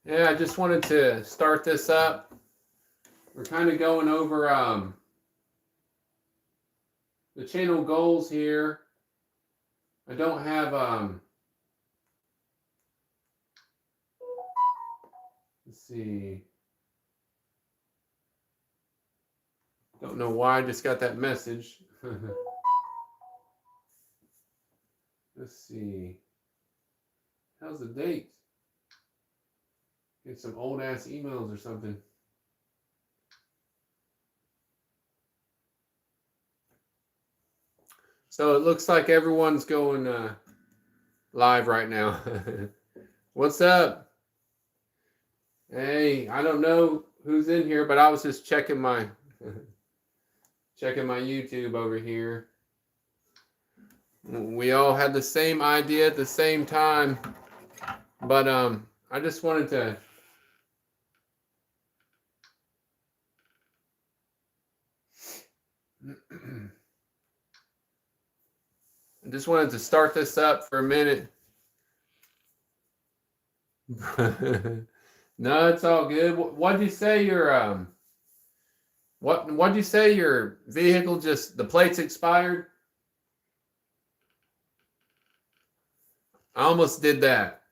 Yeah, I just wanted to start this up. We're kind of going over the channel goals here. I don't have let's see. Don't know why I just got that message. Let's see. How's the date? Get some old ass emails or something. So it looks like everyone's going live right now. What's up? Hey, I don't know who's in here, but I was just checking my checking my YouTube over here. We all had the same idea at the same time, but I just wanted to start this up for a minute. No, it's all good. What'd you say your what'd you say your vehicle just the plates expired? I almost did that.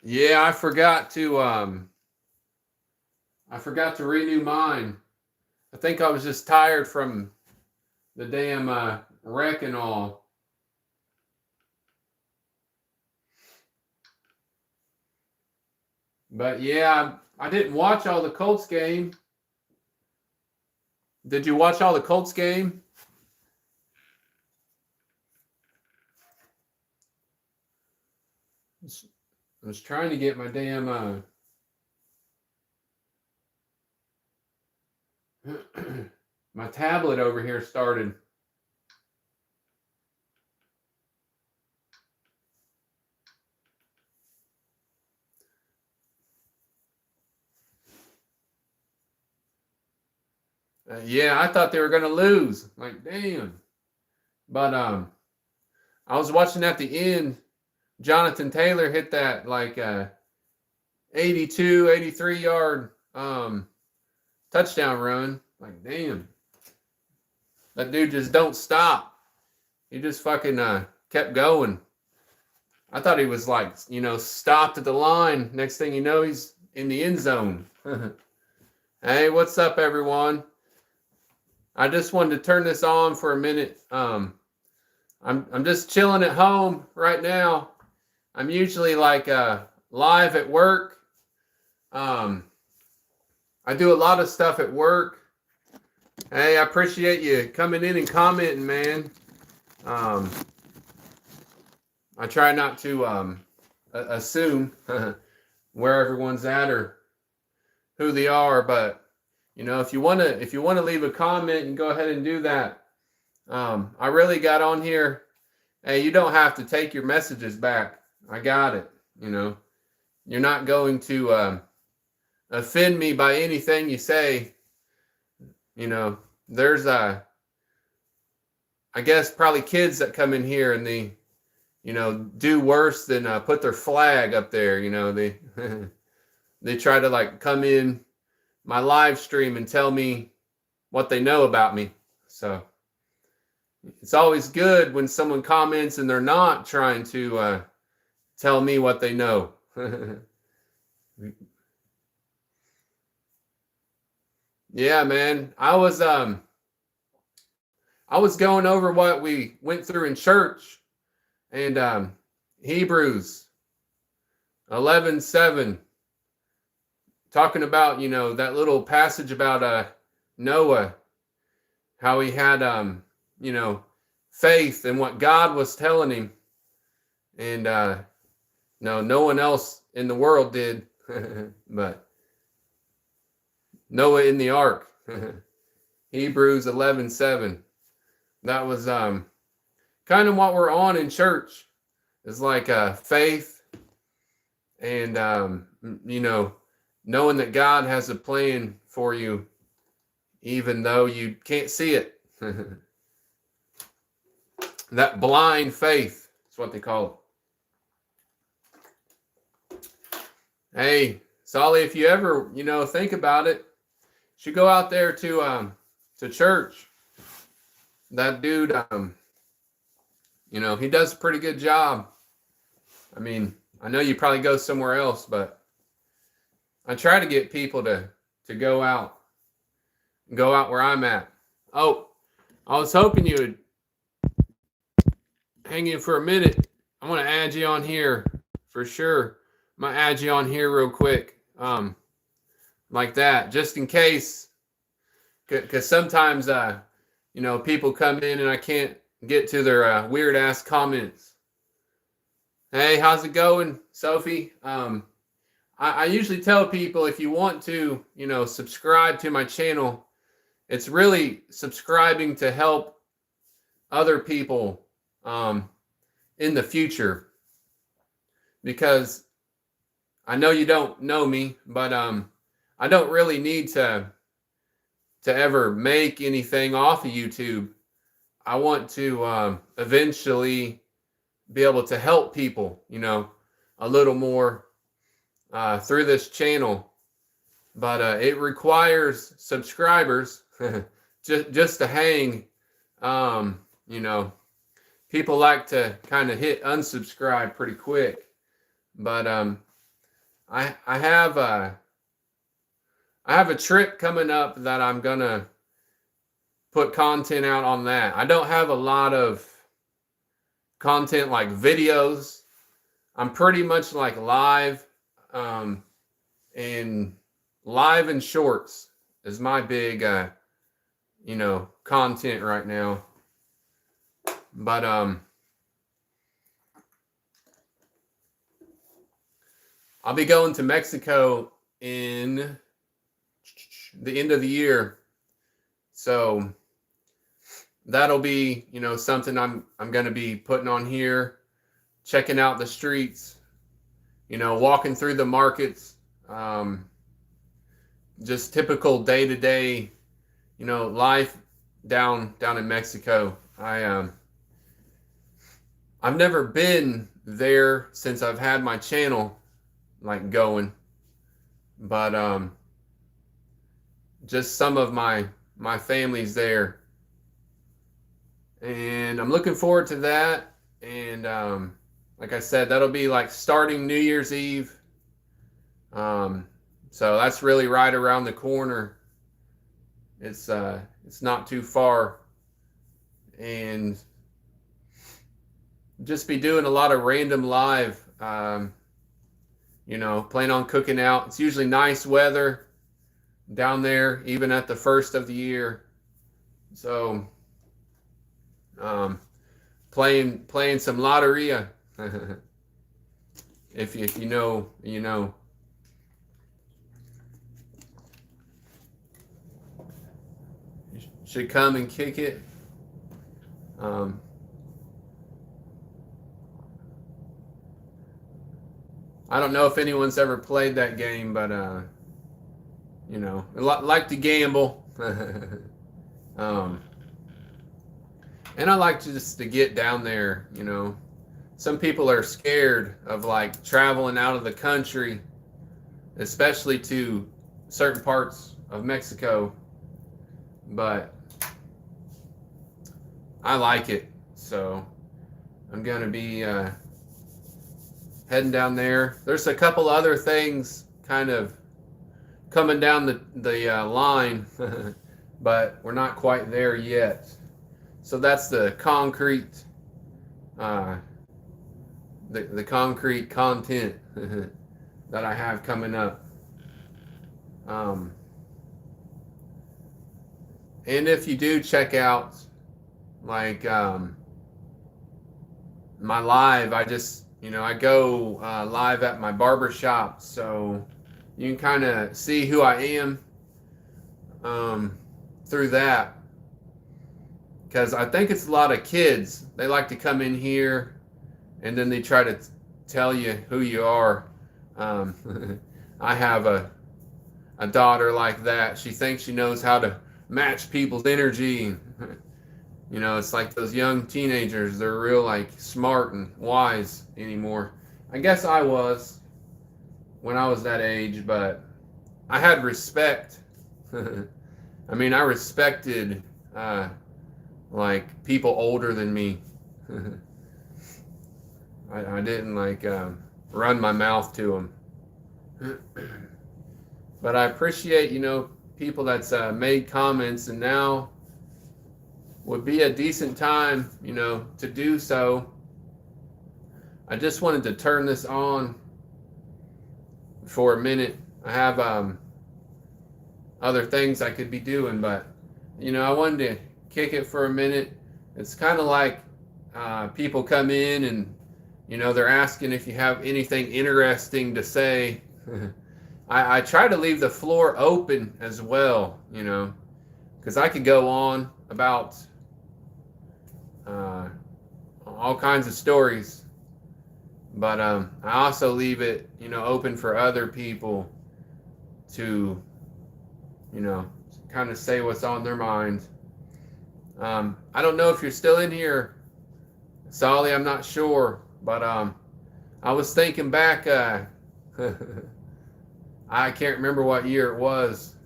Yeah, I forgot to renew mine. I think I was just tired from the damn wreck and all. But yeah, I didn't watch all the Colts game. Did you watch all the Colts game? I was trying to get my damn my tablet over here started. Yeah, I thought they were gonna lose. Like, damn. But I was watching at the end. Jonathan Taylor hit that like 82, 83 yard touchdown run. Like, damn. That dude just don't stop. He just fucking kept going. I thought he was like, stopped at the line. Next thing you know, he's in the end zone. Hey, what's up, everyone? I just wanted to turn this on for a minute. I'm just chilling at home right now. I'm usually like live at work. I do a lot of stuff at work. Hey, I appreciate you coming in and commenting, man. I try not to assume where everyone's at or who they are, but if you wanna leave a comment and go ahead and do that. I really got on here. Hey, you don't have to take your messages back. I got it. You're not going to offend me by anything you say. There's I guess probably kids that come in here and they do worse than put their flag up there. They they try to like come in my live stream and tell me what they know about me. So it's always good when someone comments and they're not trying to tell me what they know. Yeah, man. I was going over what we went through in church and Hebrews 11:7, talking about that little passage about Noah, how he had faith in what God was telling him, and no one else in the world did, but Noah in the ark. Hebrews 11:7. That was kind of what we're on in church. Is like faith and knowing that God has a plan for you, even though you can't see it. That blind faith is what they call it. Hey, Solly, if you ever, think about it, you should go out there to church. That dude, he does a pretty good job. I mean, I know you probably go somewhere else, but I try to get people to go out where I'm at. Oh, I was hoping you would hang in for a minute. I'm going to add you on here for sure. I'm going to add you on here real quick. Like that, just in case, because sometimes, people come in and I can't get to their weird ass comments. Hey, how's it going, Sophie? I usually tell people, if you want to, subscribe to my channel, it's really subscribing to help other people in the future. Because I know you don't know me, but I don't really need to ever make anything off of YouTube. I want to eventually be able to help people, a little more through this channel. But it requires subscribers just to hang. People like to kind of hit unsubscribe pretty quick. But I have a trip coming up that I'm gonna put content out on that. I don't have a lot of content like videos. I'm pretty much like live, and live and shorts is my big, content right now. But I'll be going to Mexico in the end of the year, so that'll be something I'm going to be putting on here, checking out the streets, walking through the markets, just typical day-to-day life down in Mexico. I've never been there since I've had my channel like going, but just some of my family's there, and I'm looking forward to that. And like I said, that'll be like starting New Year's Eve, so that's really right around the corner. It's not too far, and just be doing a lot of random live, planning on cooking out. It's usually nice weather down there, even at the first of the year. So, playing some Loteria. if you know, you know. You should come and kick it. I don't know if anyone's ever played that game, but like to gamble. And I like to get down there. Some people are scared of like traveling out of the country, especially to certain parts of Mexico, but I like it, so I'm gonna be heading down there. There's a couple other things kind of coming down the line, but we're not quite there yet. So that's the concrete, the concrete content that I have coming up. And if you do check out like my live, I just I go live at my barber shop, so you can kind of see who I am through that. Because I think it's a lot of kids. They like to come in here and then they try to tell you who you are. I have a daughter like that. She thinks she knows how to match people's energy. You know, it's like those young teenagers, they're real like smart and wise anymore. I guess I was when I was that age, but I had respect. I mean, I respected like people older than me. I didn't like run my mouth to them. But I appreciate, you know, people that's made comments, and now would be a decent time, you know, to do so. I just wanted to turn this on for a minute. I have other things I could be doing, but you know, I wanted to kick it for a minute. It's kind of like people come in and you know they're asking if you have anything interesting to say. I try to leave the floor open as well, you know, because I could go on about all kinds of stories, but I also leave it, you know, open for other people to, you know, kind of say what's on their mind. I don't know if you're still in here, Solly. I'm not sure, but I was thinking back. I can't remember what year it was.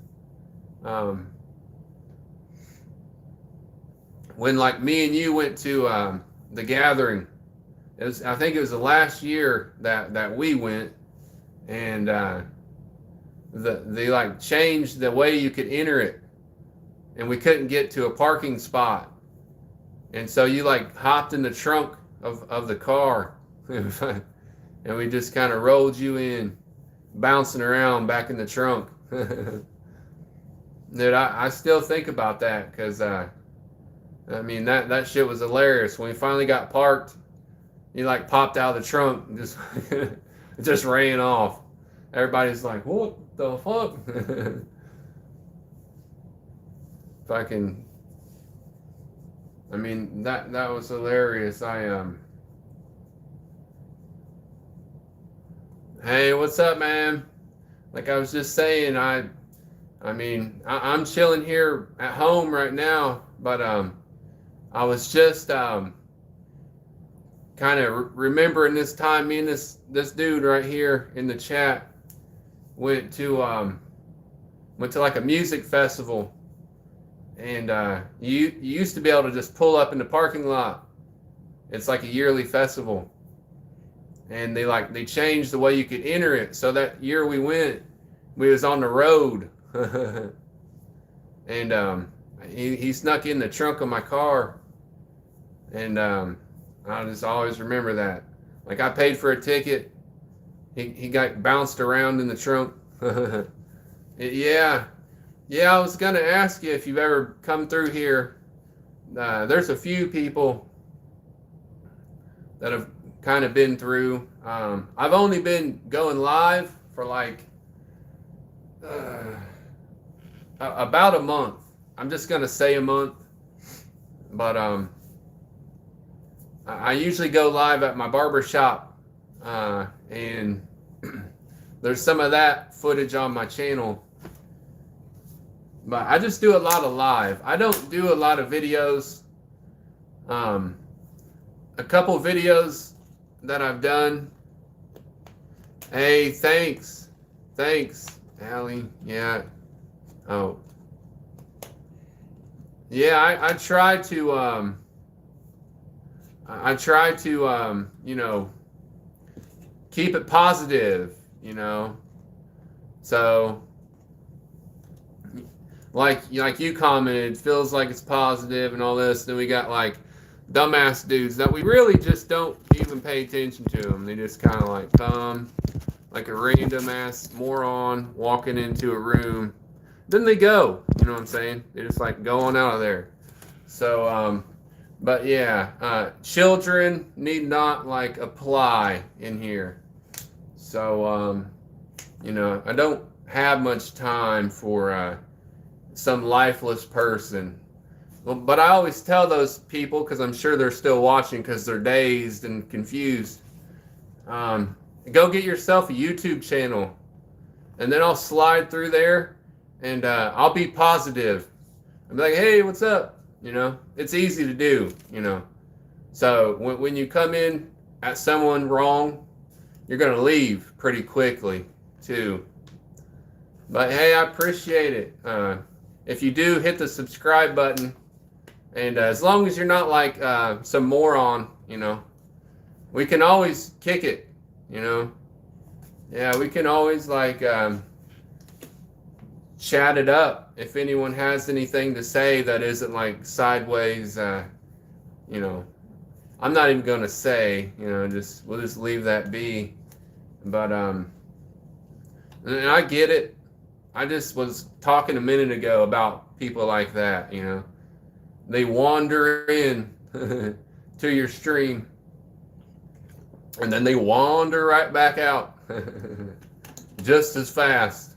When like me and you went to the gathering. I think it was the last year that we went, and they like changed the way you could enter it, and we couldn't get to a parking spot, and so you like hopped in the trunk of the car, and we just kind of rolled you in, bouncing around back in the trunk. Dude, I still think about that because I mean that shit was hilarious. When we finally got parked, you like popped out of the trunk and just ran off. Everybody's like, what the fuck? Fucking, I mean, that was hilarious. Hey, what's up, man? Like I was just saying, I mean, I'm chilling here at home right now, but I was just kind of remembering this time. Me and this dude right here in the chat went to like a music festival, and you used to be able to just pull up in the parking lot. It's like a yearly festival, and they changed the way you could enter it. So that year we went, we was on the road, and he snuck in the trunk of my car, and I just always remember that. Like I paid for a ticket, he got bounced around in the trunk. Yeah, I was gonna ask you if you've ever come through here. There's a few people that have kind of been through. I've only been going live for like about a month. I'm just gonna say a month, but I usually go live at my barber shop, and there's some of that footage on my channel. But I just do a lot of live. I don't do a lot of videos. A couple videos that I've done. Hey, thanks, Allie. Yeah. Oh. Yeah, I try to you know, keep it positive, you know. So like you commented, feels like it's positive and all this. Then we got like dumbass dudes that we really just don't even pay attention to them. They just kind of like come like a random ass moron walking into a room. Then they go, you know what I'm saying? They just like go on out of there. So, but yeah, children need not like apply in here. So, you know, I don't have much time for some lifeless person. Well, but I always tell those people, because I'm sure they're still watching because they're dazed and confused, go get yourself a YouTube channel, and then I'll slide through there, and I'll be positive. I'll be like, hey, what's up? You know, it's easy to do, you know. So when you come in at someone wrong, you're going to leave pretty quickly too. But hey, I appreciate it. If you do, hit the subscribe button. And as long as you're not like some moron, you know, we can always kick it, you know. Yeah, we can always like chat it up if anyone has anything to say that isn't like sideways, you know. I'm not even gonna say, you know, we'll just leave that be. But and I get it. I just was talking a minute ago about people like that, you know. They wander in to your stream and then they wander right back out just as fast.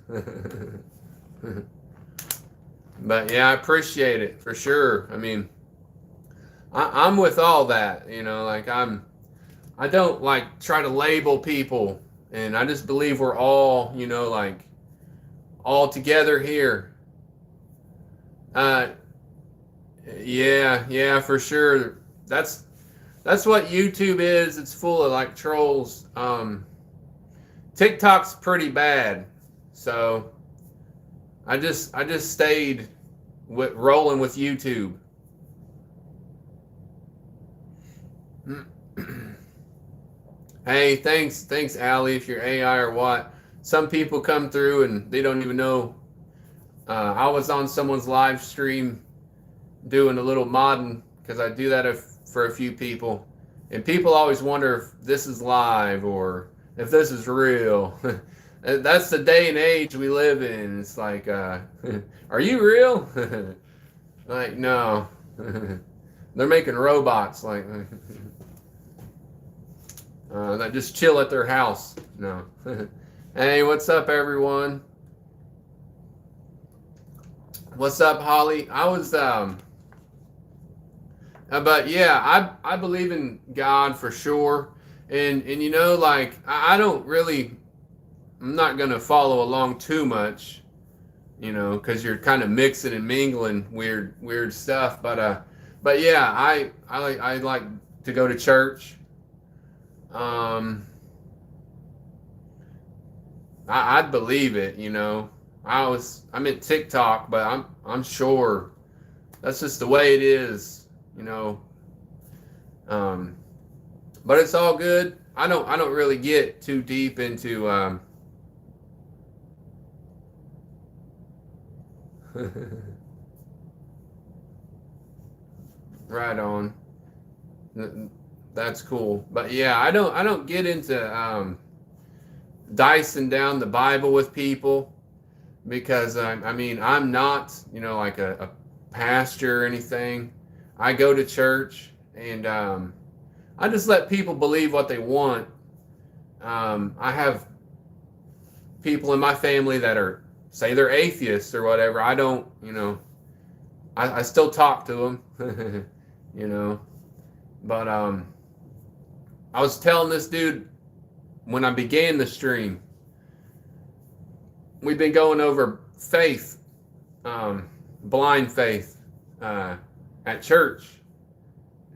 But yeah, I appreciate it for sure. I mean, I'm with all that, you know, like I don't like try to label people, and I just believe we're all, you know, like all together here. Uh, yeah, for sure. That's what YouTube is. It's full of like trolls. TikTok's pretty bad, so I just stayed with rolling with YouTube. Hey, thanks, Allie, if you're AI or what. Some people come through and they don't even know. I was on someone's live stream doing a little modding because I do that for a few people, and people always wonder if this is live or if this is real. That's the day and age we live in. It's like, are you real? Like, no. They're making robots like that just chill at their house. No. Hey, what's up, everyone? What's up, Holly? I was but yeah, I believe in God for sure, and you know, like I don't really, I'm not gonna follow along too much, you know, because you're kind of mixing and mingling weird stuff. But yeah, I like to go to church. Um, I'd believe it, you know. I'm at TikTok, but I'm sure that's just the way it is, you know. Um, but it's all good. I don't really get too deep into right on. That's cool. But yeah, I don't get into dicing down the Bible with people because I mean I'm not, you know, like a pastor or anything. I go to church and I just let people believe what they want. I have people in my family that are say they're atheists or whatever. I don't, you know, I still talk to them, you know. But I was telling this dude when I began the stream, we've been going over faith, blind faith, at church,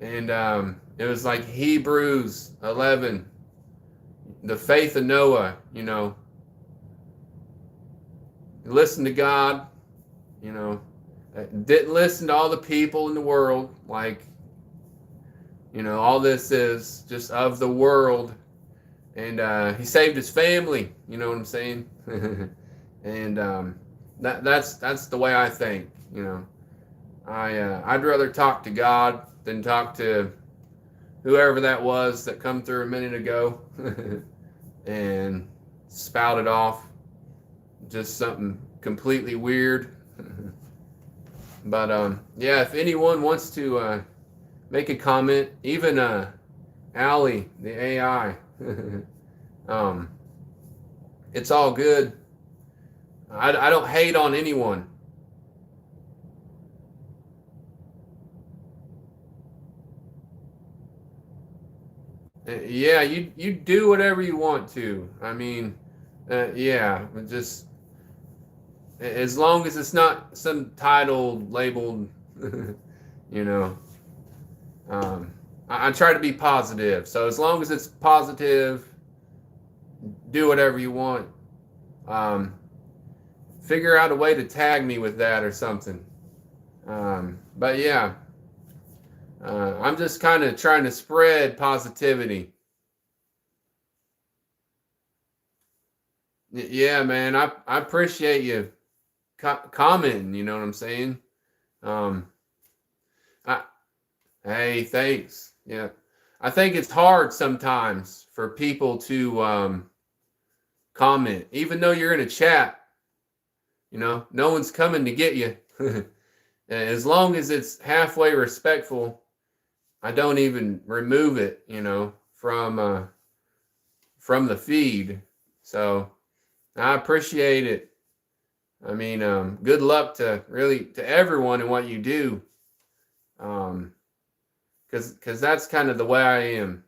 and it was like Hebrews 11, the faith of Noah. You know, listen to God. You know, didn't listen to all the people in the world. Like, you know, all this is just of the world. And he saved his family. You know what I'm saying? And that's the way I think. You know, I'd rather talk to God than talk to whoever that was that come through a minute ago and spouted off just something completely weird. But yeah, if anyone wants to make a comment, even Allie, the AI, it's all good. I don't hate on anyone. Yeah, you do whatever you want to. I mean, yeah, just as long as it's not some title labeled You know, I try to be positive. So as long as it's positive, do whatever you want. Um, Figure out a way to tag me with that or something. But yeah, I'm just kind of trying to spread positivity. Yeah, man, I appreciate you commenting. You know what I'm saying? Um, I, hey, thanks. Yeah, I think it's hard sometimes for people to comment, even though you're in a chat. You know, no one's coming to get you. As long as it's halfway respectful, I don't even remove it. You know, from the feed. So I appreciate it. I mean, good luck to really to everyone in what you do. Because that's kind of the way I am.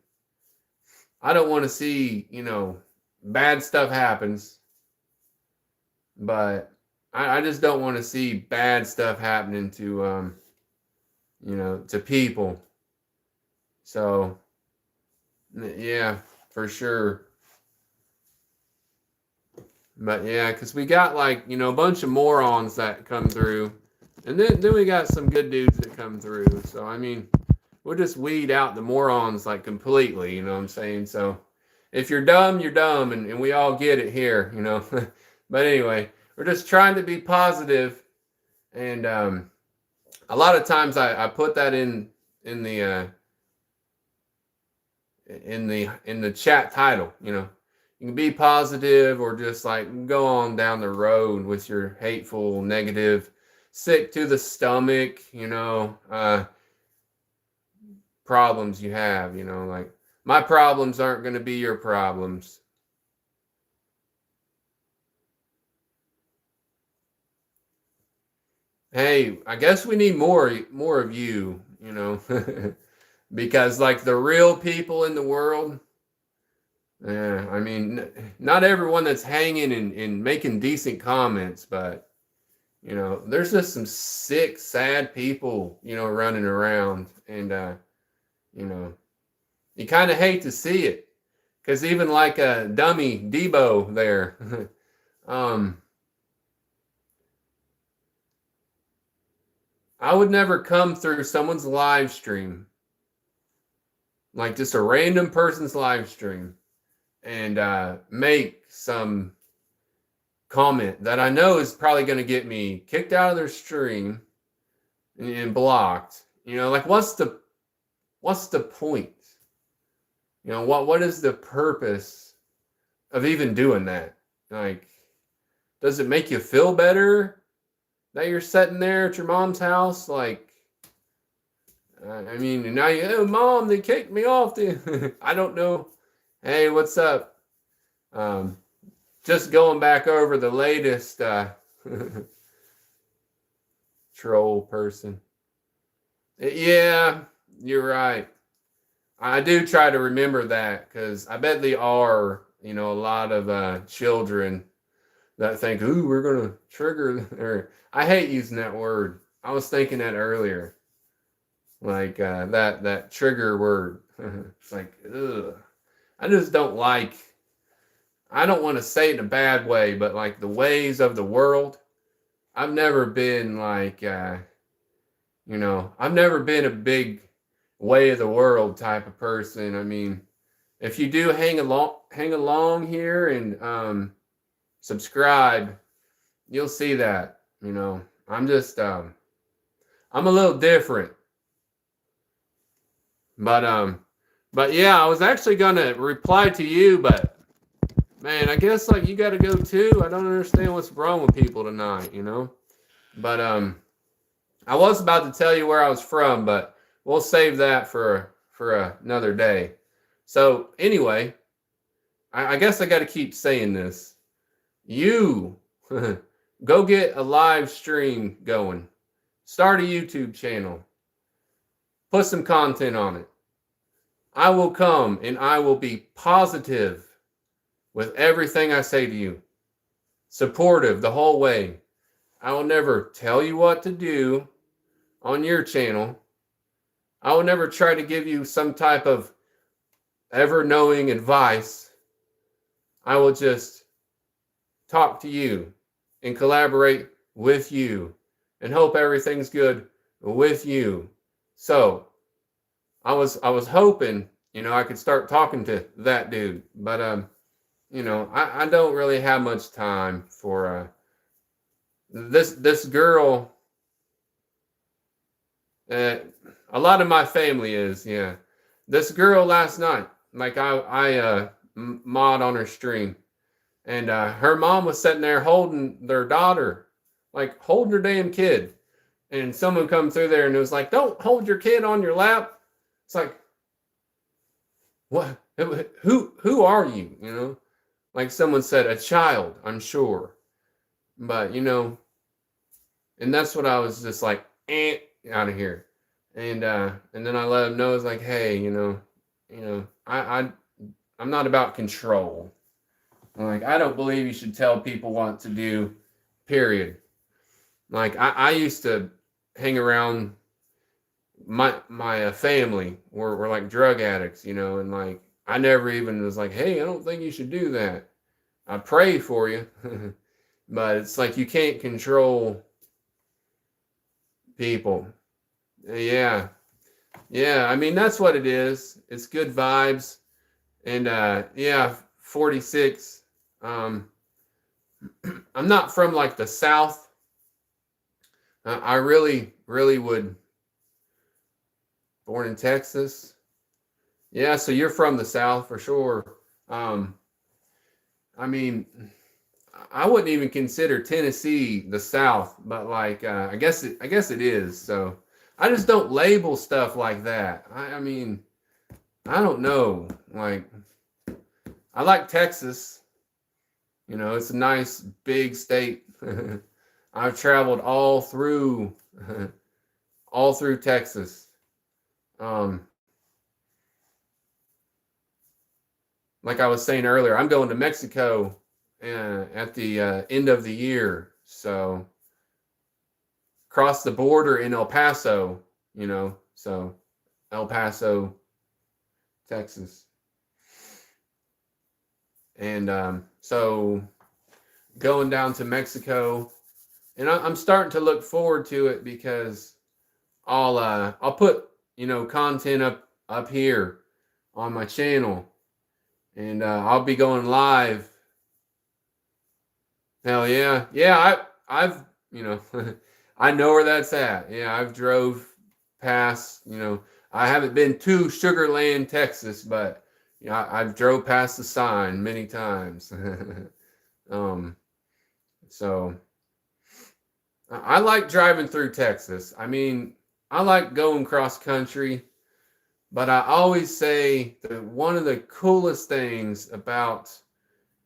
I don't want to see, you know, bad stuff happens, but I just don't want to see bad stuff happening to, you know, to people. So, yeah, for sure. But yeah, because we got like, you know, a bunch of morons that come through. And then we got some good dudes that come through. So, I mean, we'll just weed out the morons like completely, you know what I'm saying? So if you're dumb, you're dumb, and we all get it here, you know. But anyway, we're just trying to be positive, and a lot of times I put that in the in the chat title, you know. You can be positive or just like go on down the road with your hateful, negative, sick to the stomach, you know, problems you have, you know, like my problems aren't going to be your problems. Hey, I guess we need more of you, you know, because like the real people in the world, yeah, I mean, not everyone that's hanging and making decent comments, but you know, there's just some sick, sad people, you know, running around, and you know, you kind of hate to see it, because even like a dummy Debo there, um, I would never come through someone's live stream, like just a random person's live stream, and make some comment that I know is probably going to get me kicked out of their stream and blocked. You know, like what's the point? You know, what is the purpose of even doing that? Like, does it make you feel better that you're sitting there at your mom's house? Like, I mean, and now you, oh, mom, they kicked me off. I don't know. Hey, what's up? Um, just going back over the latest troll person. Yeah, you're right. I do try to remember that because I bet there are, you know, a lot of children that think, "Ooh, we're gonna trigger." Or I hate using that word. I was thinking that earlier, like that trigger word. It's like, ugh. I just don't like. I don't want to say it in a bad way, but like the ways of the world. I've never been like, you know, I've never been a big way of the world type of person. I mean, if you do hang along here and subscribe, you'll see that. You know, I'm just I'm a little different, but but yeah, I was actually gonna reply to you, but man, I guess like you got to go too. I don't understand what's wrong with people tonight, you know. But I was about to tell you where I was from, but we'll save that for another day. So anyway, I guess I got to keep saying this. You go get a live stream going. Start a YouTube channel. Put some content on it. I will come and I will be positive with everything I say to you. Supportive the whole way. I will never tell you what to do on your channel. I will never try to give you some type of ever knowing advice. I will just talk to you and collaborate with you and hope everything's good with you. So I was hoping, I could start talking to that dude, but I don't really have much time for this girl. Uh, a lot of my family is, yeah. This girl last night, like I mod on her stream, and her mom was sitting there holding their daughter, like holding her damn kid, and someone come through there and it was like, "Don't hold your kid on your lap." It's like, what? Who are you? Like someone said, a child, I'm sure, but and that's what I was just like, out of here, and then I let him know, it's like, hey, I'm not about control. Like, I don't believe you should tell people what to do, period. Like, I used to hang around my family were like drug addicts, and like I never even was like, hey, I don't think you should do that. I pray for you, but it's like you can't control people. Yeah, yeah. I mean, that's what it is. It's good vibes, and yeah, 46. I'm not from like the South. I really, really would. Born in Texas. Yeah, so you're from the South for sure. Um, I mean, I wouldn't even consider Tennessee the South, but like I guess it is. So I just don't label stuff like that. I mean, I don't know. Like I like Texas. It's a nice big state. I've traveled all through Texas. Um, like I was saying earlier, I'm going to Mexico at the end of the year. So cross the border in El Paso, so El Paso, Texas. And so going down to Mexico, and I'm starting to look forward to it because I'll put content up here on my channel, and I'll be going live. Hell yeah, yeah. I've I know where that's at. Yeah, I've drove past. I haven't been to Sugar Land, Texas, but I've drove past the sign many times. um, so I like driving through Texas. I mean, I like going cross country, but I always say that one of the coolest things about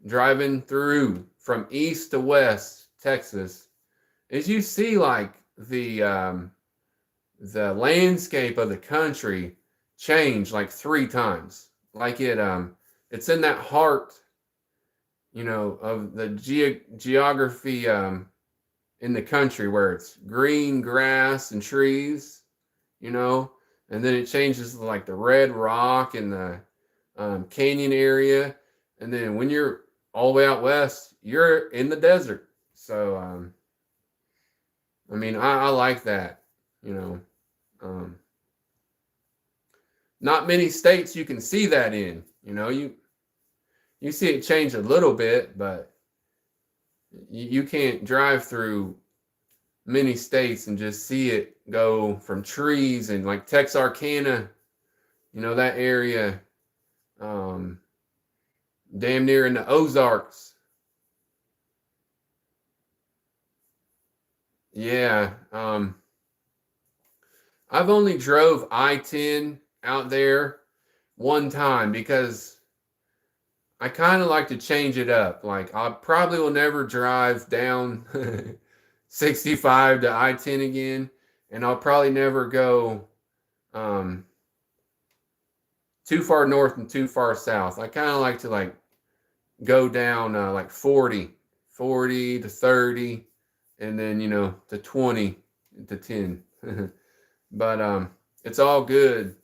driving through from east to west Texas is you see like the landscape of the country change like three times. Like it's in that heart, of the geography in the country where it's green grass and trees, you know, and then it changes to like the red rock and the canyon area, and then when you're all the way out west, you're in the desert. So I mean, I like that, you know. Um, Not many states you can see that in. You see it change a little bit, but you can't drive through many states and just see it go from trees and like Texarkana, that area, um, damn near in the Ozarks. Yeah, I've only drove I-10 out there one time because I kind of like to change it up. Like I probably will never drive down 65 to I-10 again, and I'll probably never go um, too far north and too far south. I kind of like to like go down like 40 to 30, and then to 20 to 10. But it's all good.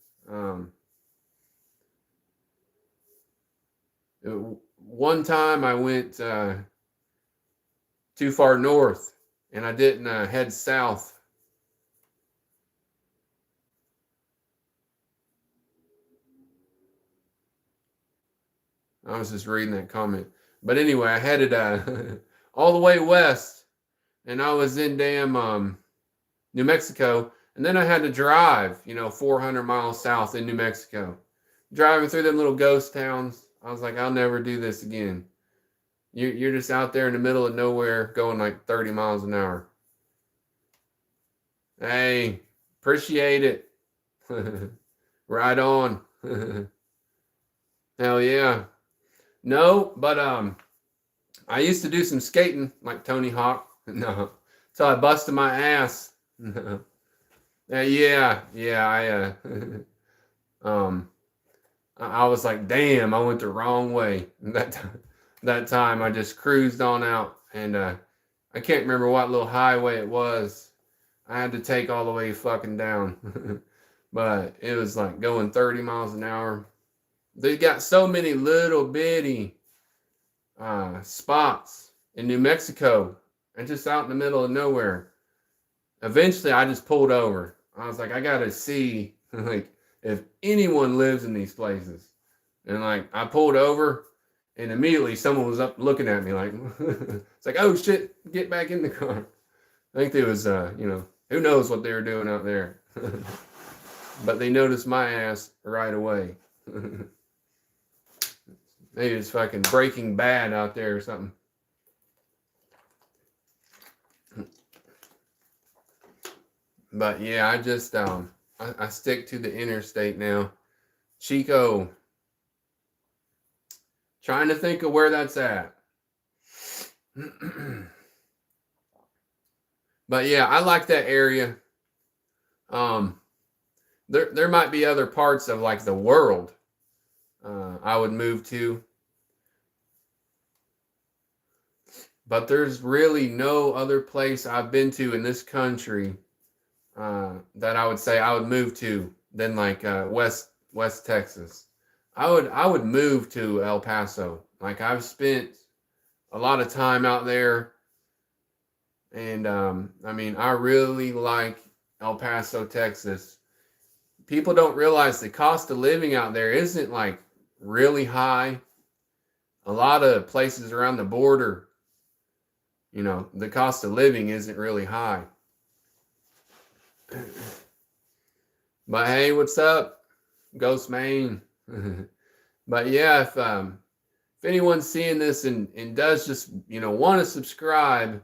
One time I went too far north, and I didn't head south. I was just reading that comment. But anyway, I headed all the way west, and I was in damn New Mexico, and then I had to drive, 400 miles south in New Mexico, driving through them little ghost towns. I was like, I'll never do this again. You're just out there in the middle of nowhere, going like 30 miles an hour. Hey, appreciate it. Right on. Hell yeah. No, but I used to do some skating like Tony Hawk. No, so I busted my ass. Yeah. I was like, damn, I went the wrong way. That time I just cruised on out, and I can't remember what little highway it was. I had to take all the way fucking down, but it was like going 30 miles an hour. They got so many little bitty spots in New Mexico and just out in the middle of nowhere. Eventually, I just pulled over. I was like, I gotta see like if anyone lives in these places. And like I pulled over, and immediately someone was up looking at me like, it's like, oh shit, get back in the car. I think there was, who knows what they were doing out there. But they noticed my ass right away. Maybe it's fucking Breaking Bad out there or something. But yeah, I just I stick to the interstate now. Chico. Trying to think of where that's at. But yeah, I like that area. There might be other parts of like the world I would move to, but there's really no other place I've been to in this country that I would say I would move to than like West Texas. I would move to El Paso. Like I've spent a lot of time out there, and I mean I really like El Paso, Texas. People don't realize the cost of living out there isn't like really high. A lot of places around the border, the cost of living isn't really high. But hey, what's up, Ghost Main? But yeah, if anyone's seeing this and does just want to subscribe,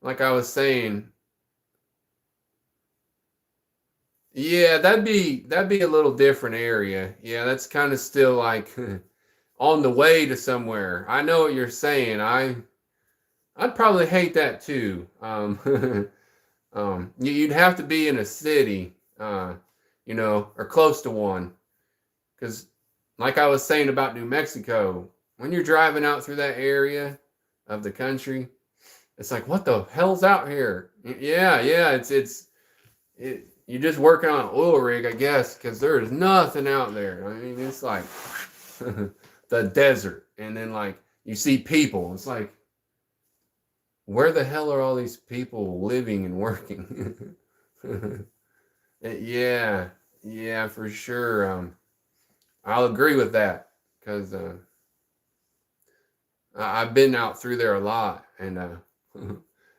like I was saying, yeah, that'd be a little different area. Yeah, that's kind of still like on the way to somewhere. I know what you're saying. I'd probably hate that too. You'd have to be in a city, or close to one, because like I was saying about New Mexico, when you're driving out through that area of the country, it's like, what the hell's out here? Yeah, you're just working on an oil rig, I guess, because there is nothing out there. I mean, it's like the desert, and then like you see people. It's like, where the hell are all these people living and working? Yeah, for sure. I'll agree with that because I've been out through there a lot, and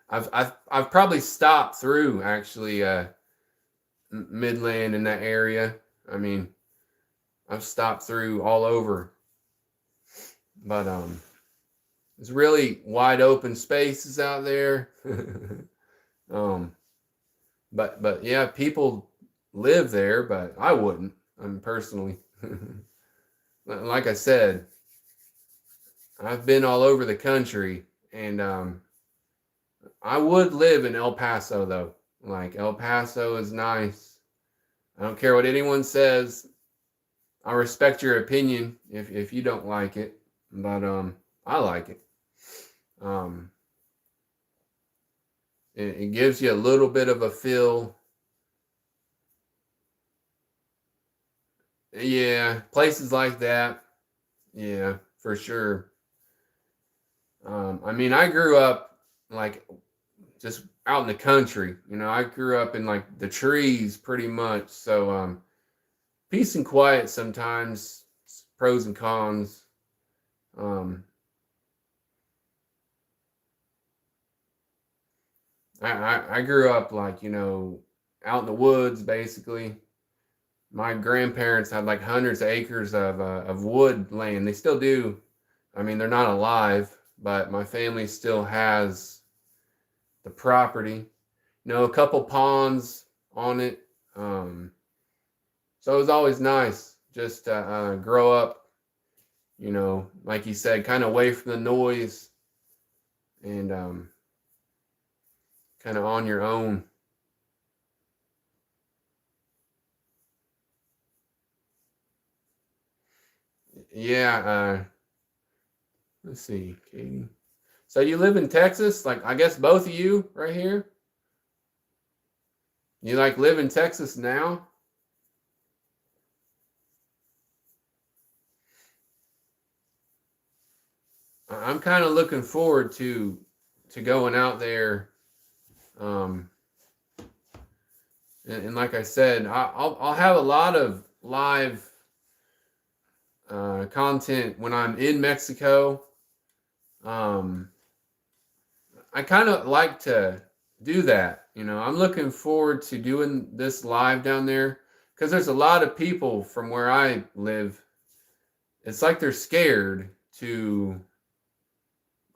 I've probably stopped through actually Midland in that area. I mean, I've stopped through all over, but it's really wide open spaces out there. But yeah, people live there, but I wouldn't. Personally, like I said, I've been all over the country, and I would live in El Paso though. Like El Paso is nice. I don't care what anyone says. I respect your opinion if you don't like it, but I like it. It gives you a little bit of a feel Yeah, places like that. Yeah, for sure. I mean, I grew up like just out in the country. You know, I grew up in like the trees pretty much. So peace and quiet sometimes, pros and cons. Um, I grew up like, out in the woods basically. My grandparents had like hundreds of acres of wood land. They still do. I mean, they're not alive, but my family still has the property. A couple ponds on it. Um, so it was always nice just to grow up, like you said, kind of away from the noise and kind of on your own. Yeah. Let's see, Katie. So you live in Texas? Like, I guess both of you right here? You like live in Texas now? I'm kind of looking forward to going out there. Um, and like I said, I'll have a lot of live content when I'm in Mexico. Um, I kind of like to do that. I'm looking forward to doing this live down there because there's a lot of people from where I live. It's like they're scared to,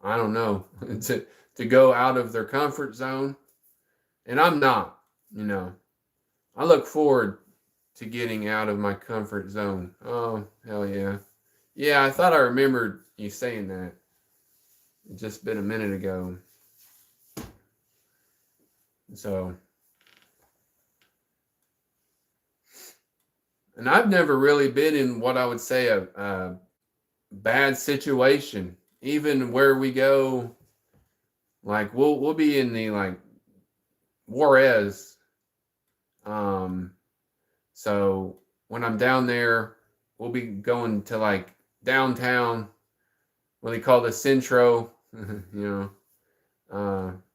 I don't know, to go out of their comfort zone, and I'm not. You know, I look forward to getting out of my comfort zone. Oh, hell yeah. Yeah, I thought I remembered you saying that. It just been a minute ago. So, and I've never really been in what I would say a bad situation. Even where we go, like we'll be in the like Juarez. Um, so when I'm down there, we'll be going to like downtown, what they call the Centro,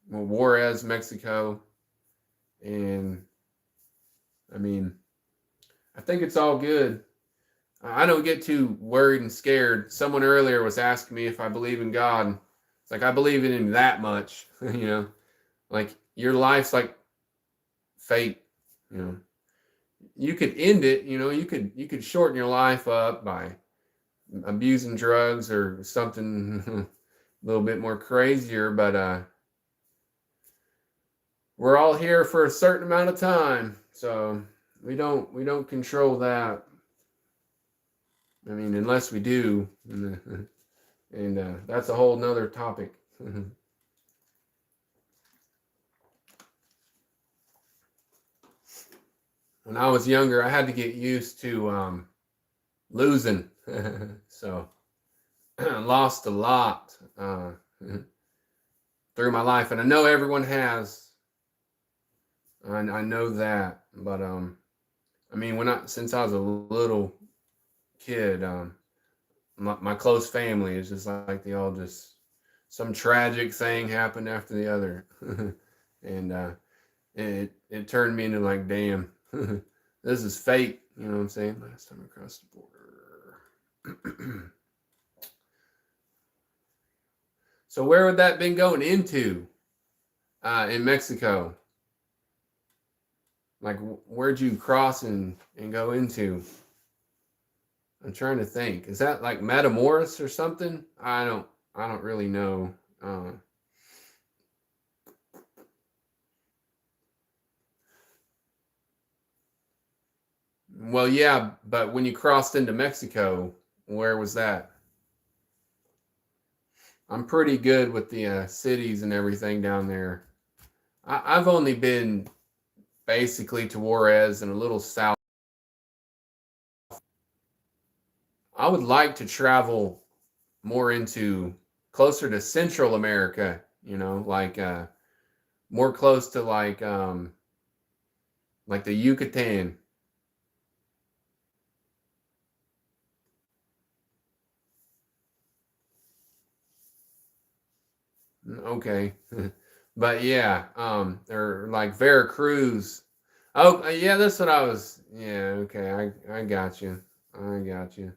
Juarez, Mexico, and I mean, I think it's all good. I don't get too worried and scared. Someone earlier was asking me if I believe in God. It's like I believe in him that much, Like your life's like fate, you know. You could end it, you could shorten your life up by abusing drugs or something a little bit more crazier, but we're all here for a certain amount of time. So we don't control that. I mean, unless we do, and that's a whole nother topic. When I was younger, I had to get used to losing, so I lost a lot through my life, and I know everyone has. I know that, but I mean, since I was a little kid, my close family is just like they all just some tragic thing happened after the other, and it turned me into like, damn, this is fate. You know what I'm saying? Last time across the border. So where would that been going into in Mexico? Like where'd you cross and go into? I'm trying to think. Is that like Matamoros or something? I don't really know. Well, yeah, but when you crossed into Mexico, where was that? I'm pretty good with the cities and everything down there. I've only been basically to Juarez and a little south. I would like to travel more into closer to Central America, like more close to like the Yucatan. Okay. But yeah, or like Veracruz. Oh, yeah, that's what I was. Yeah, okay, I got you. I got you.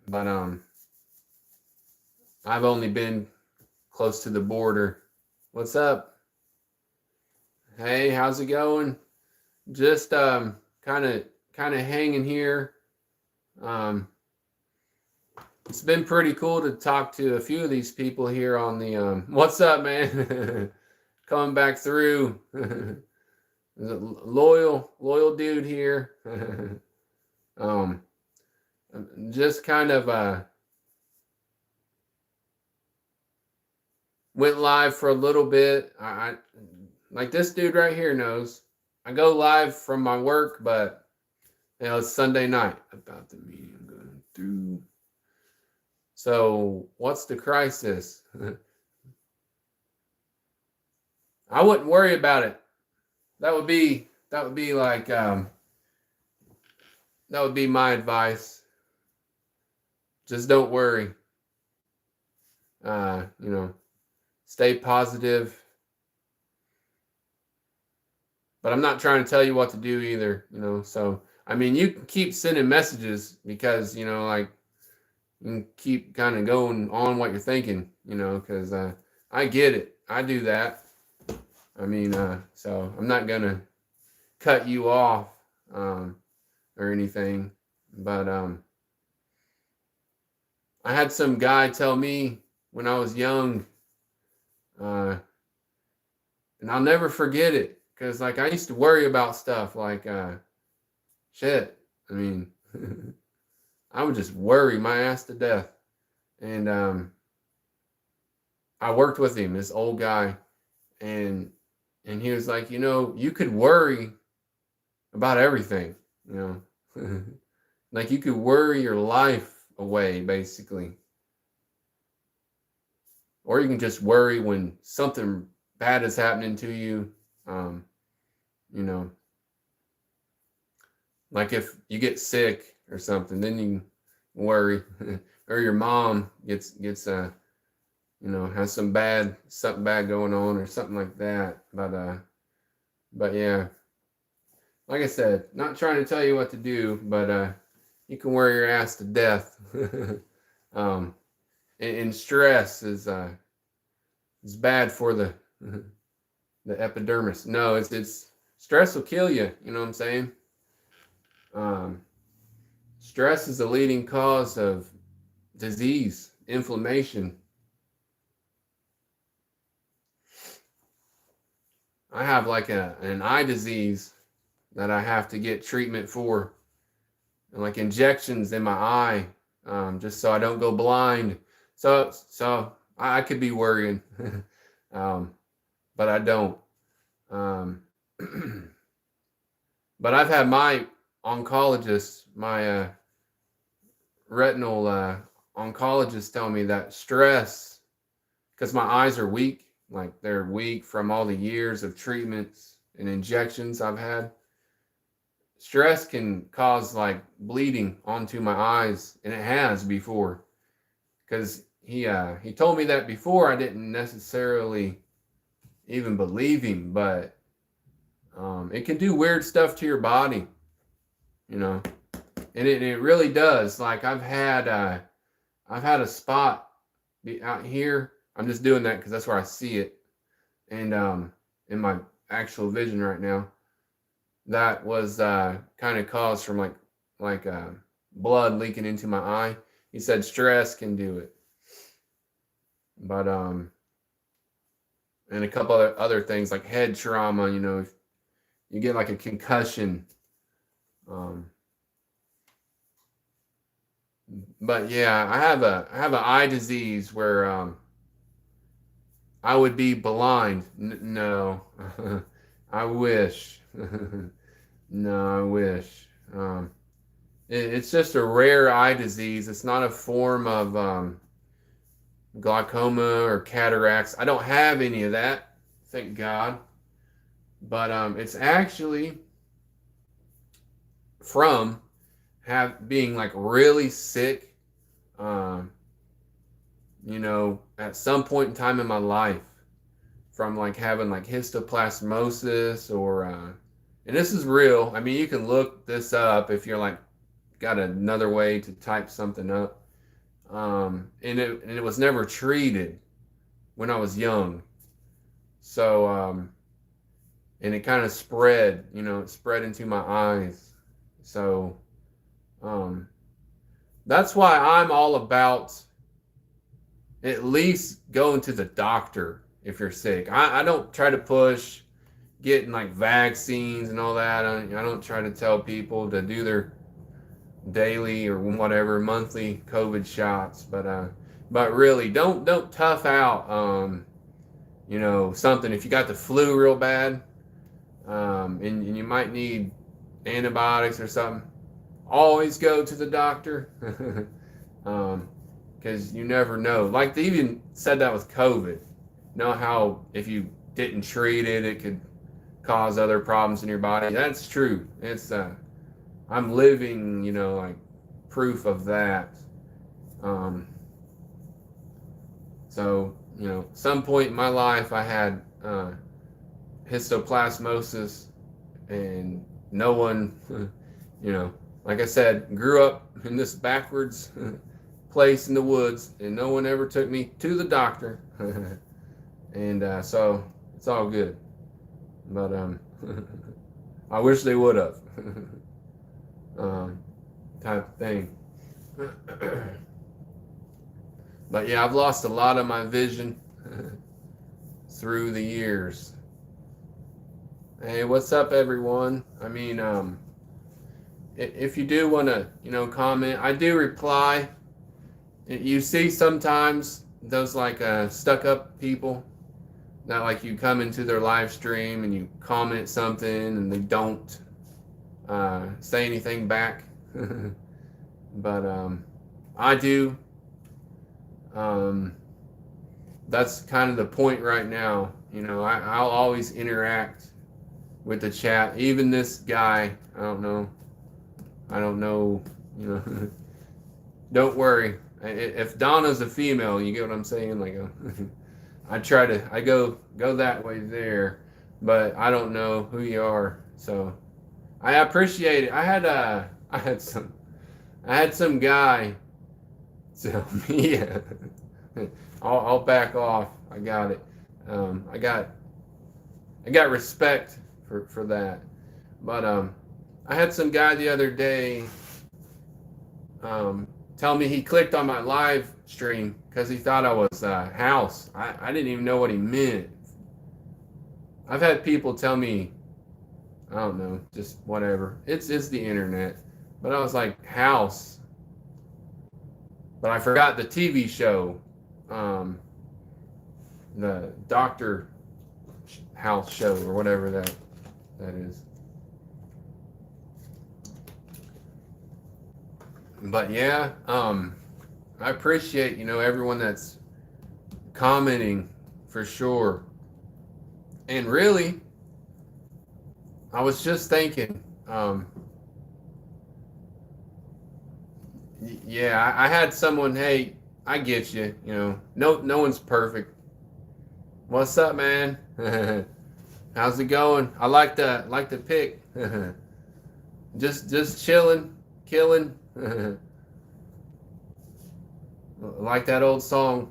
But I've only been close to the border. What's up? Hey, how's it going? Just kind of hanging here. Um, it's been pretty cool to talk to a few of these people here on the what's up, man? Coming back through. Loyal dude here. um just kind of went live for a little bit. I like this dude right here knows. I go live from my work, but it's Sunday night about the meeting I'm going through. So what's the crisis? I wouldn't worry about it. That would be like that would be my advice. Just don't worry. Stay positive. But I'm not trying to tell you what to do either. So I mean, you can keep sending messages because like you can keep kind of going on what you're thinking. Because I get it. I do that. I mean, so I'm not gonna cut you off or anything, but I had some guy tell me when I was young, and I'll never forget it because like I used to worry about stuff like shit. I mean, I would just worry my ass to death, and I worked with him, this old guy, and he was like, you could worry about everything, like you could worry your life away basically, or you can just worry when something bad is happening to you. You know, like if you get sick or something, then you worry, or your mom gets has something bad going on or something like that. But yeah, like I said, not trying to tell you what to do, but you can worry your ass to death. And stress is bad for the the epidermis. No, it's stress will kill you. You know what I'm saying? Um, Stress is the leading cause of disease, inflammation. I have like an eye disease that I have to get treatment for, and like injections in my eye, just so I don't go blind. So I could be worrying, but I don't. Um, but I've had my oncologist, my retinal oncologist, tell me that stress, because my eyes are weak, like they're weak from all the years of treatments and injections I've had. Stress can cause like bleeding onto my eyes, and it has before. Because he told me that before. I didn't necessarily even believe him, but it can do weird stuff to your body, you know, and it really does. Like I've had a spot out here. I'm just doing that because that's where I see it, and in my actual vision right now, that was kind of caused from like blood leaking into my eye. He said stress can do it, but and a couple other things like head trauma. If you get like a concussion. Um, but yeah, I have an eye disease where I would be blind. No, I wish. No, I wish. It's just a rare eye disease. It's not a form of glaucoma or cataracts. I don't have any of that, thank God. But it's actually from being like really sick, um, at some point in time in my life, from like having like histoplasmosis or and this is real. I mean, you can look this up if you're like got another way to type something up. And it was never treated when I was young. So and it kind of spread, it spread into my eyes. So um that's why I'm all about at least going to the doctor if you're sick. I don't try to push getting like vaccines and all that. I don't try to tell people to do their daily or whatever monthly COVID shots, but really don't tough out. Something if you got the flu real bad, and you might need antibiotics or something. Always go to the doctor. Because you never know. Like they even said that with COVID. Know how if you didn't treat it, it could cause other problems in your body. That's true. It's I'm living, like proof of that. Um, so some point in my life I had histoplasmosis, and no one, like I said, grew up in this backwards place in the woods, and no one ever took me to the doctor. And so it's all good. But I wish they would have. Type of thing. But yeah, I've lost a lot of my vision through the years. Hey, what's up, everyone? I mean, if you do want to, comment, I do reply. You see sometimes those like stuck up people that like you come into their live stream and you comment something and they don't say anything back. But I do. That's kind of the point right now. I'll always interact with the chat. Even this guy, I don't know. Don't worry. If Donna's a female, you get what I'm saying? Like, I go that way there, but I don't know who you are. So I appreciate it. I had some guy tell me, yeah, I'll back off. I got it. I got respect for that. But I had some guy the other day tell me he clicked on my live stream because he thought I was house. I didn't even know what he meant. I've had people tell me, I don't know, just whatever. It's the internet. But I was like, house. But I forgot the TV show, the Doctor House show or whatever that is. But yeah, I appreciate everyone that's commenting for sure. And really, I was just thinking, yeah, I had someone, hey, I get you, no one's perfect. What's up, man? How's it going? I like the pick. just chilling, killing. Like that old song.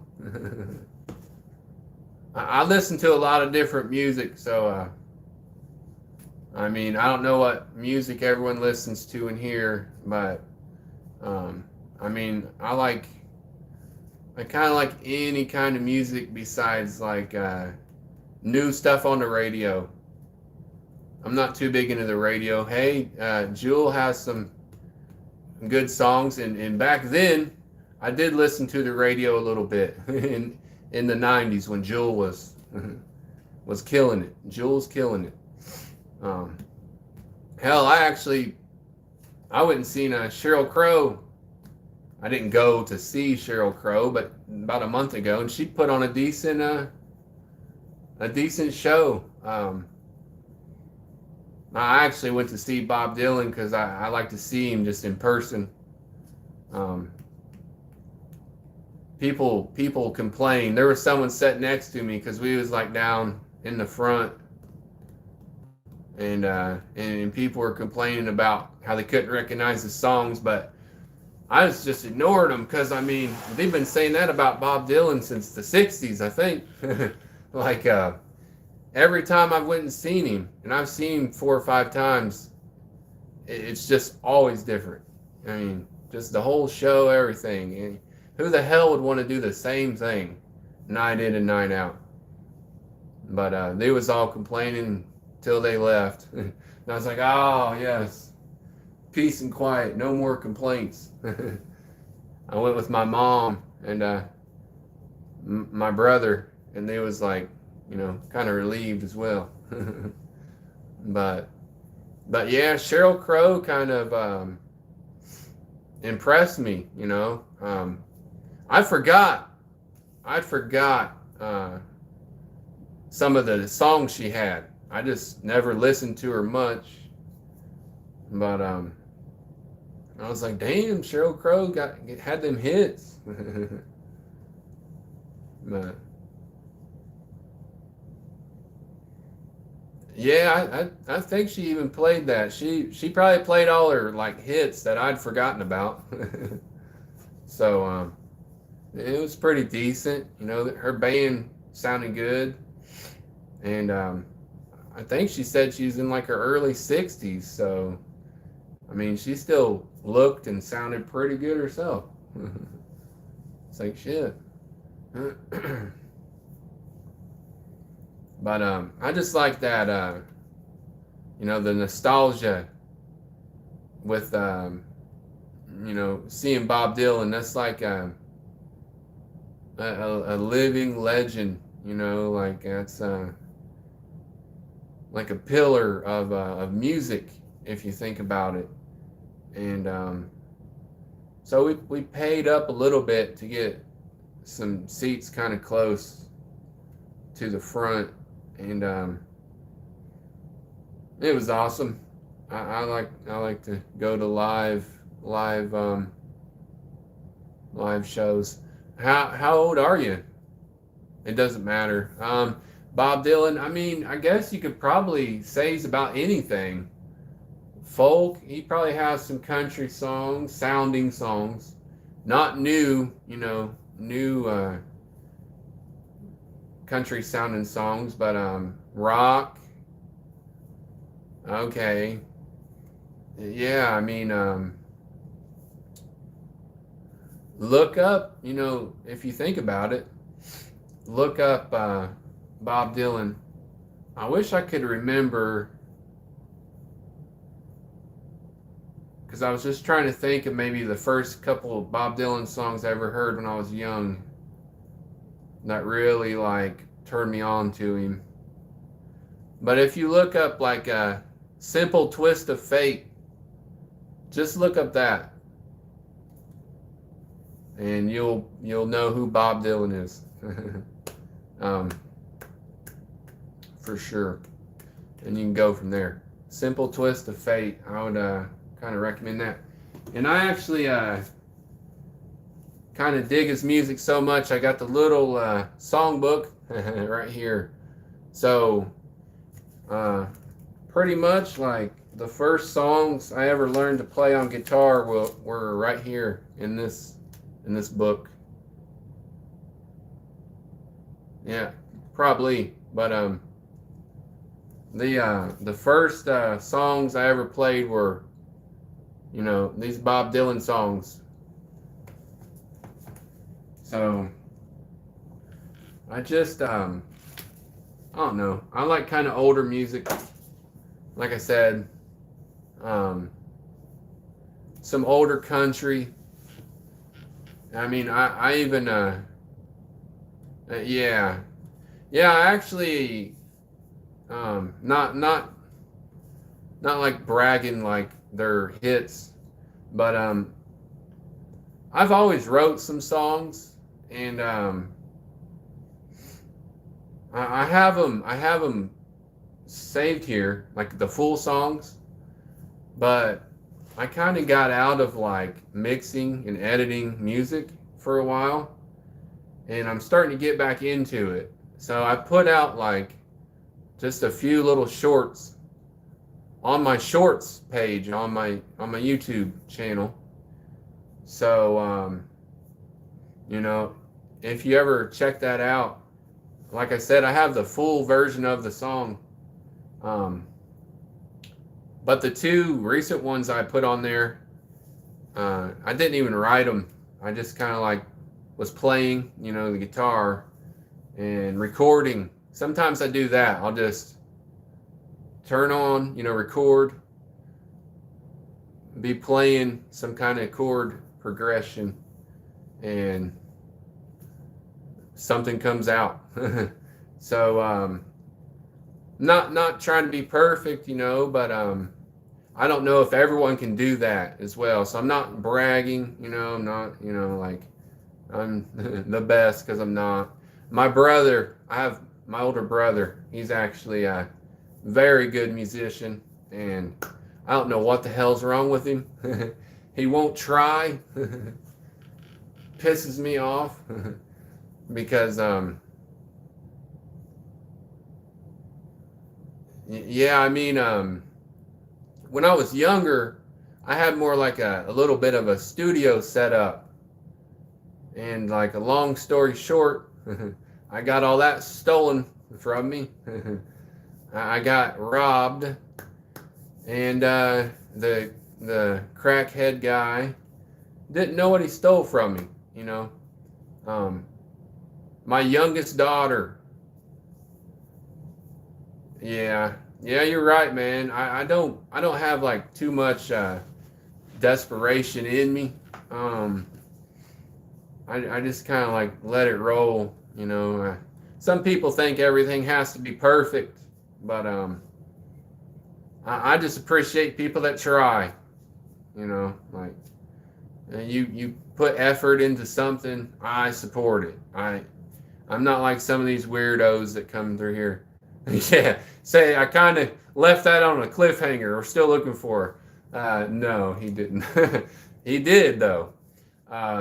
I listen to a lot of different music, so I mean, I don't know what music everyone listens to in here, but I mean, I kind of like any kind of music besides like new stuff on the radio. I'm not too big into the radio. Hey, Jewel has some good songs, and back then I did listen to the radio a little bit in the 90s when Jewel was killing it. Jewel's killing it. Hell, I went and seen Sheryl Crow. I didn't go to see Sheryl Crow, but about a month ago, and she put on a decent show. I actually went to see Bob Dylan because I like to see him just in person. people complain. There was someone sitting next to me because we was like down in the front, and people were complaining about how they couldn't recognize the songs, but I was just ignoring them because I mean they've been saying that about Bob Dylan since the '60s, I think. Like every time I've went and seen him, and I've seen him 4 or 5 times, it's just always different. I mean, just the whole show, everything. And who the hell would want to do the same thing night in and night out? But they was all complaining till they left. And I was like, oh, yes. Peace and quiet. No more complaints. I went with my mom and my brother, and they was like, you know, kind of relieved as well. But yeah, Sheryl Crow kind of impressed me, you know. I'd forgot some of the songs she had. I just never listened to her much. But I was like, damn, Sheryl Crow had them hits. But yeah, I think she even played that. She probably played all her like hits that I'd forgotten about. So it was pretty decent. You know, her band sounded good, and I think she said she was in like her early 60s. So I mean, she still looked and sounded pretty good herself. It's like shit. But I just like that, you know, the nostalgia with, you know, seeing Bob Dylan. That's like a living legend, you know, like that's like a pillar of music, if you think about it. And so we paid up a little bit to get some seats kind of close to the front. And it was awesome. I like to go to live shows. How old are you? It doesn't matter. Bob Dylan, I mean, I guess you could probably say he's about anything. Folk, he probably has some country songs, sounding songs, not new, you know, new country sounding songs, but rock. Okay. Yeah, I mean, look up, you know, if you think about it, look up Bob Dylan. I wish I could remember, because I was just trying to think of maybe the first couple of Bob Dylan songs I ever heard when I was young that really like turned me on to him. But if you look up like a Simple Twist of Fate, just look up that, and you'll know who Bob Dylan is. For sure. And you can go from there. Simple Twist of Fate. I would kind of recommend that. And I actually kind of dig his music so much, I got the little songbook right here. So pretty much like the first songs I ever learned to play on guitar were right here in this book. Yeah, probably. But the first songs I ever played were, you know, these Bob Dylan songs. So I just I don't know. I like kind of older music. Like I said, some older country. I mean, I even yeah, I actually not like bragging like their hits, but I've always wrote some songs, and I have them saved here, like the full songs, but I kind of got out of like mixing and editing music for a while, and I'm starting to get back into it. So I put out like just a few little shorts on my shorts page on my YouTube channel. So you know, if you ever check that out, like I said, I have the full version of the song. Um, but the two recent ones I put on there, I didn't even write them. I just kind of like was playing, the guitar and recording. Sometimes I do that. I'll just turn on, record, be playing some kind of chord progression, and something comes out. So not trying to be perfect, but I don't know if everyone can do that as well. So I'm not bragging, I'm not, like I'm the best, because I'm not. My brother, I have my older brother, he's actually a very good musician, and I don't know what the hell's wrong with him. He won't try. Pisses me off because yeah, I mean, when I was younger, I had more like a little bit of a studio setup. And like a long story short, I got all that stolen from me. I got robbed, and the crackhead guy didn't know what he stole from me. Um, my youngest daughter. Yeah, yeah, you're right, man. I don't have like too much desperation in me. Um, I just kind of like let it roll. Some people think everything has to be perfect, but I just appreciate people that try. Like you put effort into something, I support it. I'm not like some of these weirdos that come through here. Yeah, say I kind of left that on a cliffhanger. We're still looking for her. No, he didn't. He did though.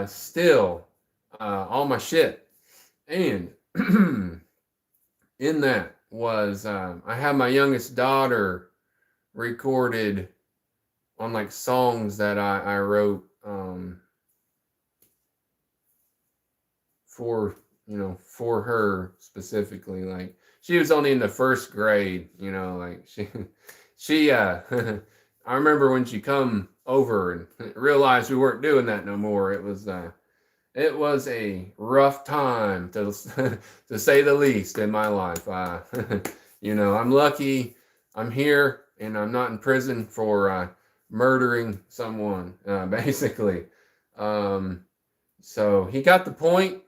Still, all my shit. And in that was I had my youngest daughter recorded on like songs that I wrote for for her specifically. Like she was only in the first grade, like she I remember when she come over and realized we weren't doing that no more. It was a rough time to to say the least in my life. I'm lucky I'm here and I'm not in prison for murdering someone, basically. Um, so he got the point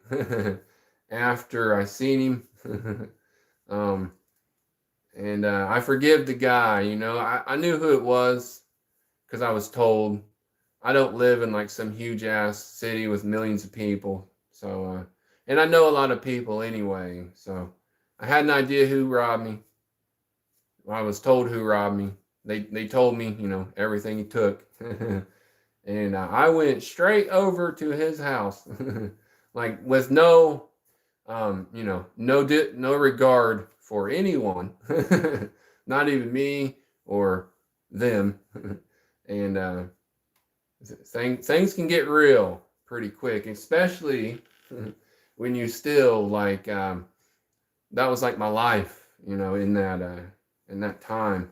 after I seen him. um, and I forgive the guy. I knew who it was because I was told. I don't live in like some huge ass city with millions of people. So, and I know a lot of people anyway. So I had an idea who robbed me. I was told who robbed me. They told me, everything he took. And I went straight over to his house, like with no, no regard for anyone, not even me or them. And things can get real pretty quick, especially when you still like that was like my life, in that time.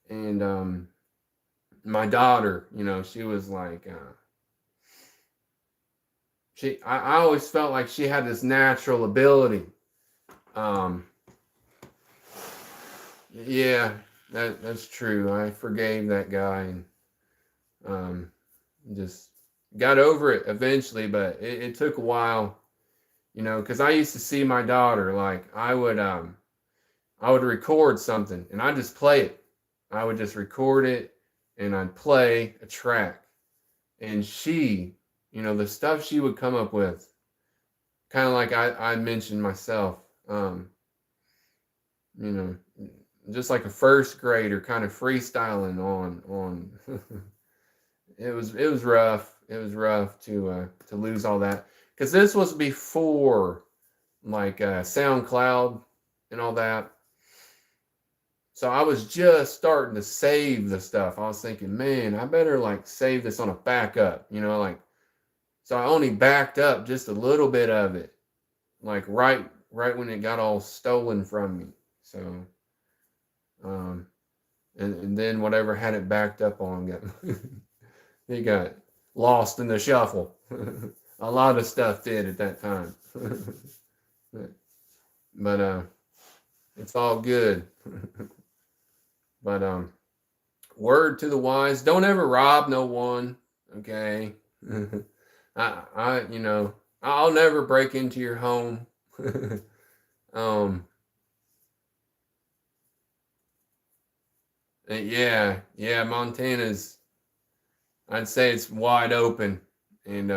And my daughter, she was like I always felt like she had this natural ability. Um yeah, that's true. I forgave that guy and um just got over it eventually, but it took a while, because I used to see my daughter, like I would record something and I just play it. I would just record it and I'd play a track. And she, the stuff she would come up with, kind of like I mentioned myself, you know, just like a first grader kind of freestyling on it was rough. It was rough to lose all that because this was before like SoundCloud and all that. So I was just starting to save the stuff. I was thinking, man, I better like save this on a backup, like. So I only backed up just a little bit of it, like right when it got all stolen from me. So, and then whatever had it backed up on got it got lost in the shuffle. A lot of stuff did at that time. But it's all good. But word to the wise, don't ever rob no one, okay? I'll never break into your home. Yeah, Montana's, I'd say it's wide open, and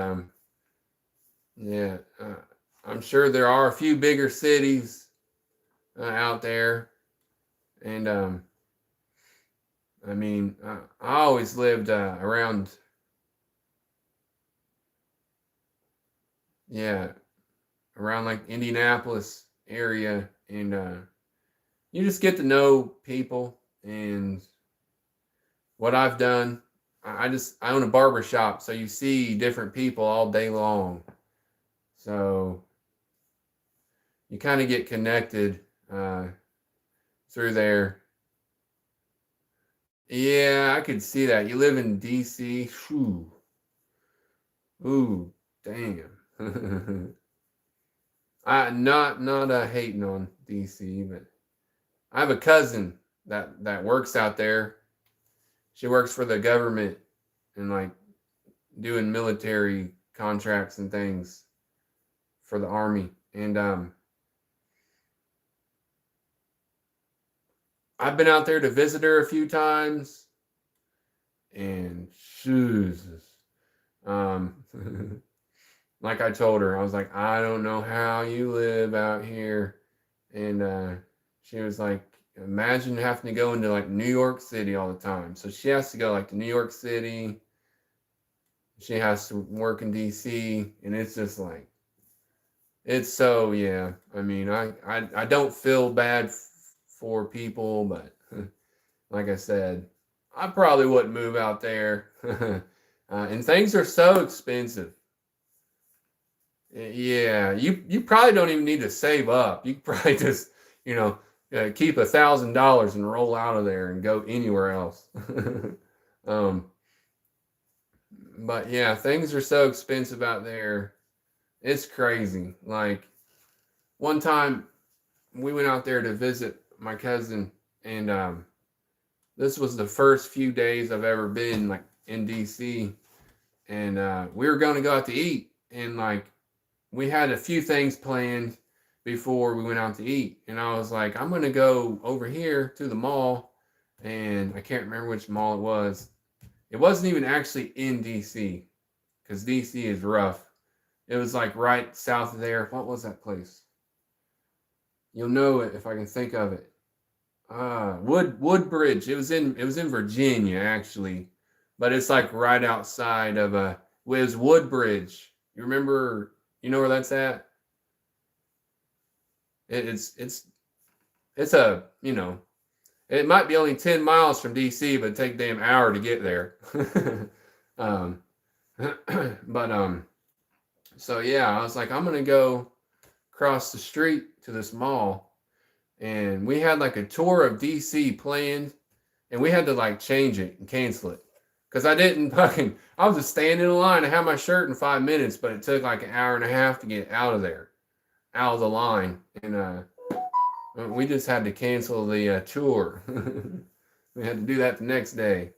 I'm sure there are a few bigger cities out there, and I mean, I always lived around, around like Indianapolis area, and you just get to know people. And what I've done, I own a barber shop, so you see different people all day long. So you kind of get connected through there. Yeah, I could see that. You live in DC. Whew. Ooh, damn. I not hating on DC, but I have a cousin that works out there. She works for the government and like doing military contracts and things for the army. And I've been out there to visit her a few times, and Jesus, like I told her, I was like, I don't know how you live out here, and she was like, imagine having to go into like New York City all the time. So she has to go like to New York City. She has to work in DC, and it's just like, it's so, yeah. I mean, I don't feel bad for people, but like I said, I probably wouldn't move out there. And things are so expensive. Yeah, you probably don't even need to save up. You probably just, keep $1,000 and roll out of there and go anywhere else. um, but yeah, things are so expensive out there. It's crazy. Like one time we went out there to visit my cousin, and this was the first few days I've ever been like in DC, and we were going to go out to eat, and like we had a few things planned before we went out to eat, and I was like, I'm gonna go over here to the mall, and I can't remember which mall it was. It wasn't even actually in DC, because DC is rough. It was like right south of there. What was that place? You'll know it if I can think of it. Woodbridge. It was in Virginia actually, but it's like right outside of it was Woodbridge. You remember? You know where that's at? It's a it might be only 10 miles from DC, but take a damn hour to get there. um, but so yeah, I was like, I'm gonna go across the street to this mall, and we had like a tour of DC planned, and we had to like change it and cancel it because I didn't fucking. I was just standing in line. I had my shirt in 5 minutes, but it took like an hour and a half to get out of there, out of the line, and we just had to cancel the tour. We had to do that the next day.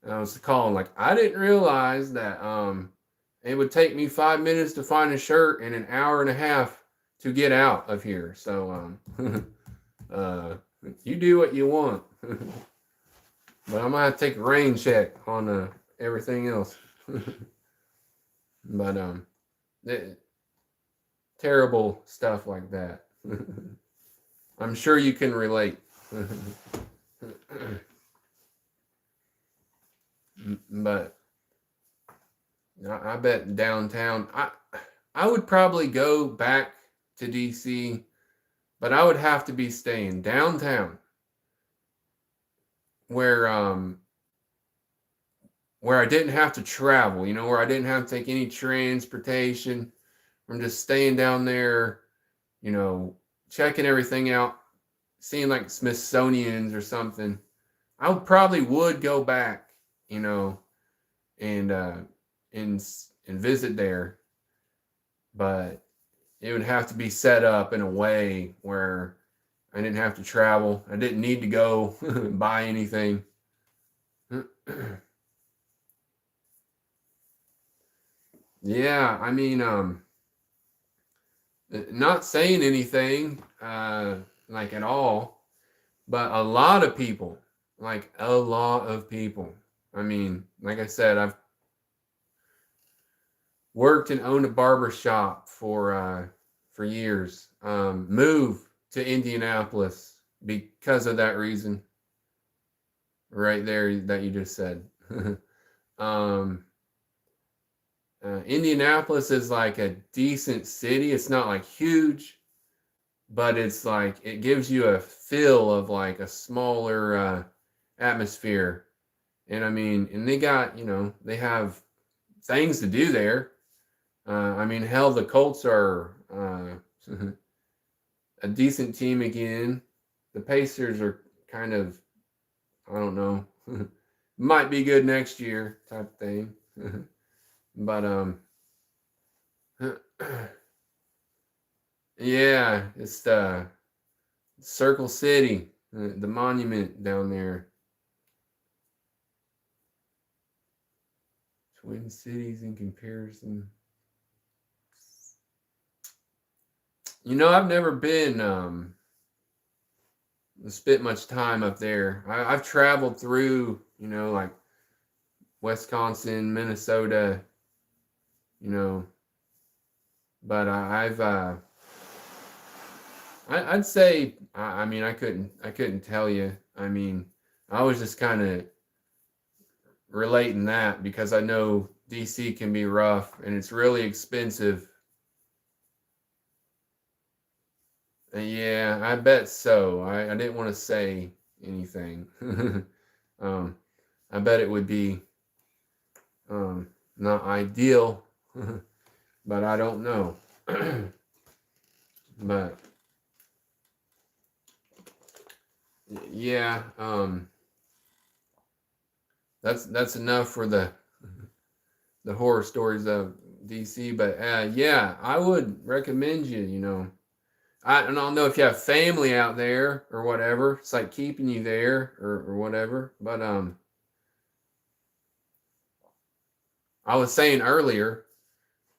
And I was calling like I didn't realize that it would take me 5 minutes to find a shirt and an hour and a half to get out of here. So you do what you want. But I'm gonna have to take a rain check on everything else. But terrible stuff like that. I'm sure you can relate. But I bet downtown, I would probably go back to DC, but I would have to be staying downtown where where I didn't have to travel, where I didn't have to take any transportation. I'm just staying down there, you know, checking everything out, seeing like Smithsonian's or something. I probably would go back, you know, and and visit there, but it would have to be set up in a way where I didn't have to travel. I didn't need to go buy anything. Yeah, I mean, not saying anything like at all, but a lot of people, like a lot of people. I mean, like I said, I've worked and owned a barber shop for years. Moved to Indianapolis because of that reason, right there that you just said. um, Indianapolis is like a decent city. It's not like huge, but it's like it gives you a feel of like a smaller atmosphere. And I mean, and they got, they have things to do there. I mean, hell, the Colts are a decent team again. The Pacers are kind of, I don't know, might be good next year type thing. But yeah, it's the Circle City, the monument down there. Twin Cities in comparison. I've never been spent much time up there. I've traveled through, like Wisconsin, Minnesota, you know, but I'd say, I mean, I couldn't tell you. I mean, I was just kind of relating that because I know DC can be rough and it's really expensive. Yeah, I bet so. I didn't want to say anything. um, I bet it would be not ideal, but I don't know. But yeah, that's enough for the horror stories of DC. But yeah, I would recommend you. I don't know if you have family out there or whatever. It's like keeping you there or whatever. But I was saying earlier,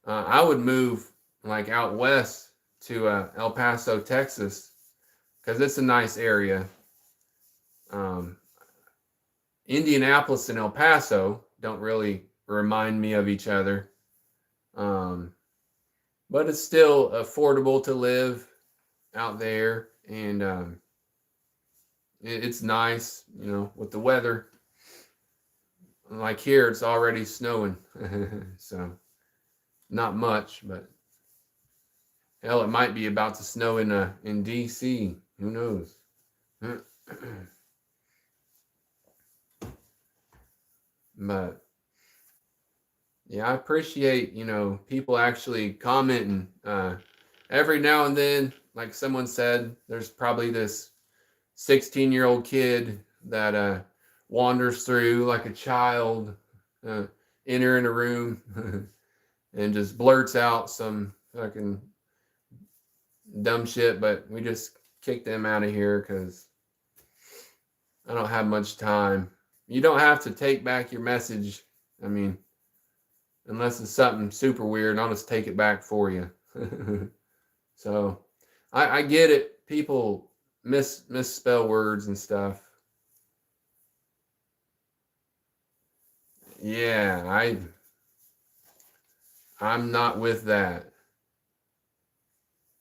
I would move like out west to El Paso, Texas, because it's a nice area. Um, Indianapolis and El Paso don't really remind me of each other, um, but it's still affordable to live out there, and it's nice, with the weather. Like here, it's already snowing, so not much, but hell, it might be about to snow in DC. Who knows? But yeah, I appreciate people actually commenting. Every now and then, like someone said, there's probably this 16-year-old kid that wanders through like a child, uh, entering a room and just blurts out some fucking dumb shit. But we just kick them out of here because I don't have much time. You don't have to take back your message. I mean, unless it's something super weird, I'll just take it back for you. So I get it. People misspell words and stuff. Yeah, I'm not with that.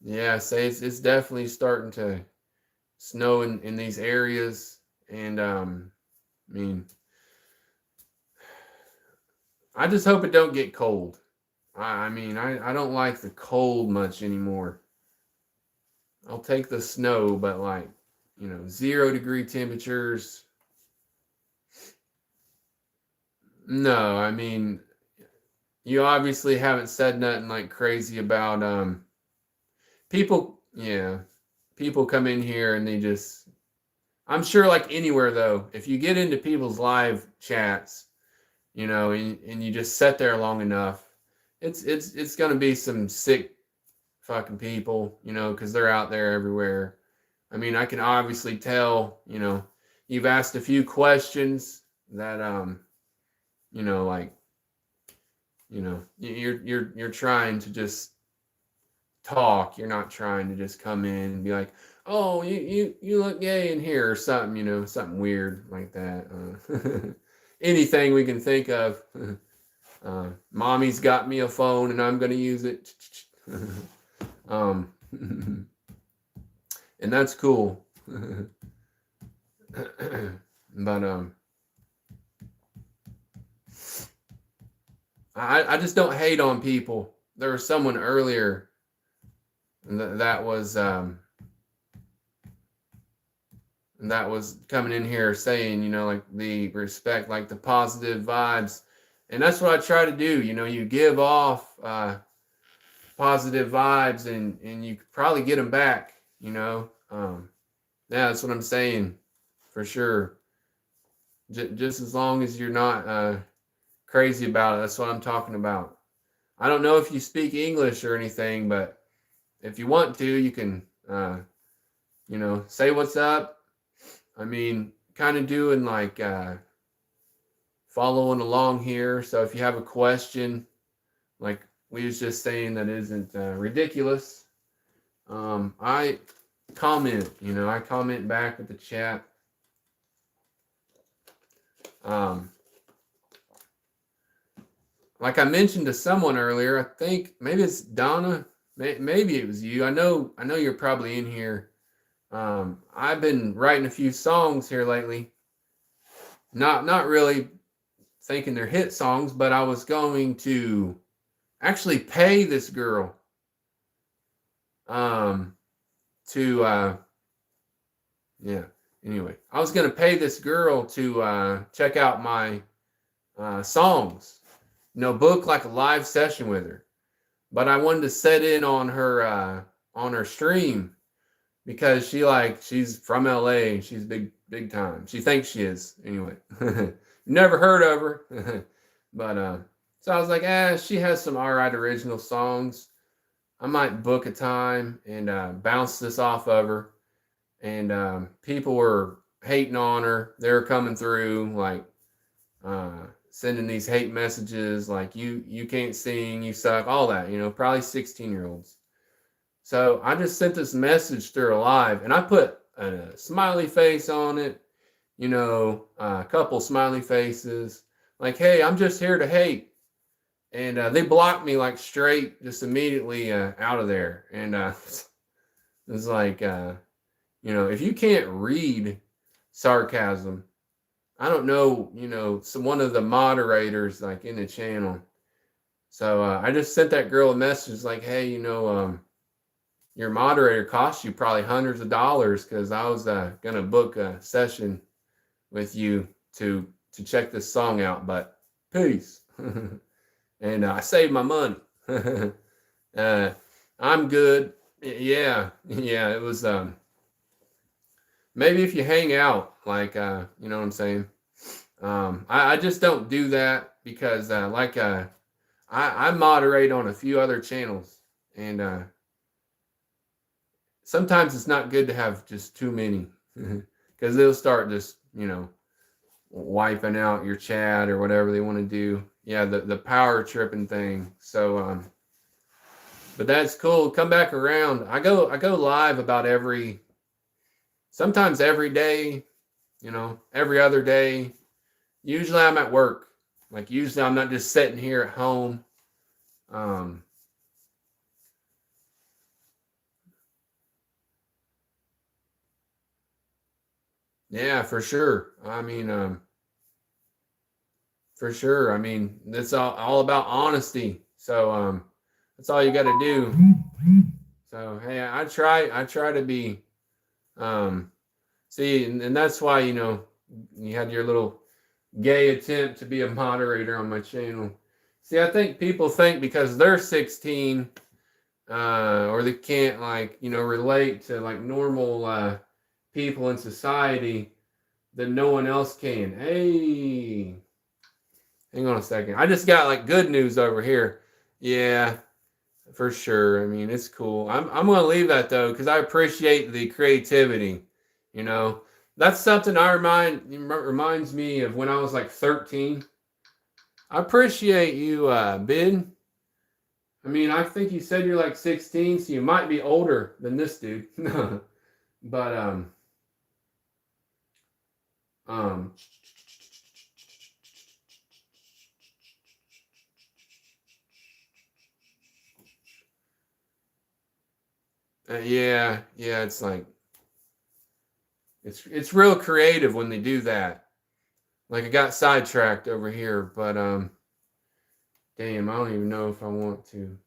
Yeah, say it's definitely starting to snow in these areas, and I mean, I just hope it don't get cold. I mean, I don't like the cold much anymore. I'll take the snow, but like, 0 degree temperatures. No, I mean, you obviously haven't said nothing like crazy about people. Yeah, people come in here and they just. I'm sure, like anywhere though, if you get into people's live chats, and you just sit there long enough, it's gonna be some sick fucking people, because they're out there everywhere. I mean, I can obviously tell, you've asked a few questions that like, you're trying to just talk. You're not trying to just come in and be like, oh, you look gay in here or something, something weird like that. Anything we can think of. Mommy's got me a phone and I'm gonna use it. And that's cool. But I just don't hate on people. There was someone earlier that was coming in here saying, like the respect, like the positive vibes. And that's what I try to do. You give off positive vibes and you probably get them back, yeah, that's what I'm saying for sure. Just as long as you're not crazy about it, that's what I'm talking about. I don't know if you speak English or anything, but if you want to, you can, say what's up. I mean, kind of doing like following along here. So if you have a question, like we was just saying that isn't ridiculous, I comment. I comment back with the chat. Like I mentioned to someone earlier, I think maybe it's Donna. Maybe it was you. I know you're probably in here. I've been writing a few songs here lately. Not really thinking they're hit songs, but I was going to actually pay this girl to yeah. Anyway, I was going to pay this girl to check out my songs. Book like a live session with her. But I wanted to set in on her stream because she's from LA and she's big time. She thinks she is anyway. Never heard of her. But so I was like, she has some all right original songs. I might book a time and bounce this off of her. And people were hating on her. They were coming through like sending these hate messages like you can't sing, you suck, all that, probably 16-year-olds. So I just sent this message through her live and I put a smiley face on it, a couple smiley faces, like, hey, I'm just here to hate. And they blocked me like straight, just immediately out of there. And it's like, if you can't read sarcasm, I don't know, one of the moderators like in the channel. So I just sent that girl a message like, hey, your moderator cost you probably hundreds of dollars because I was gonna book a session with you to check this song out, but peace. And I saved my money. I'm good. Yeah, it was maybe if you hang out, like you know what I'm saying. I just don't do that because I moderate on a few other channels, and sometimes it's not good to have just too many because they'll start just wiping out your chat or whatever they want to do. Yeah, the power tripping thing. So but that's cool. Come back around. I go live about sometimes every day, every other day. Usually I'm at work. Like usually I'm not just sitting here at home. Yeah, for sure. I mean, for sure. I mean, it's all about honesty. So that's all you got to do. So hey, I try to be see, and that's why you had your little gay attempt to be a moderator on my channel. See, I think people think because they're 16 or they can't relate to like normal people in society that no one else can. Hey, hang on a second. I just got like good news over here. Yeah, for sure. I mean, it's cool. I'm gonna leave that though because I appreciate the creativity. You know, that's something reminds me of when I was like 13. I appreciate you, Ben. I mean, I think you said you're like 16, so you might be older than this dude. But um, yeah, it's like it's real creative when they do that. Like I got sidetracked over here, but damn, I don't even know if I want to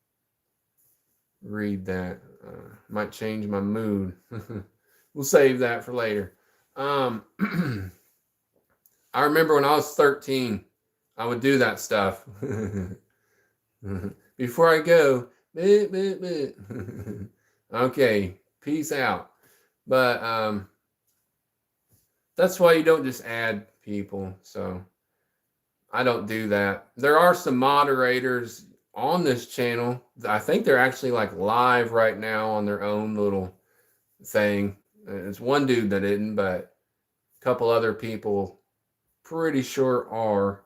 read that. Might change my mood. We'll save that for later. I remember when I was 13, I would do that stuff. Before I go, okay, peace out. But that's why you don't just add people. So I don't do that. There are some moderators on this channel. I think they're actually like live right now on their own little thing. It's one dude that isn't, but a couple other people pretty sure are.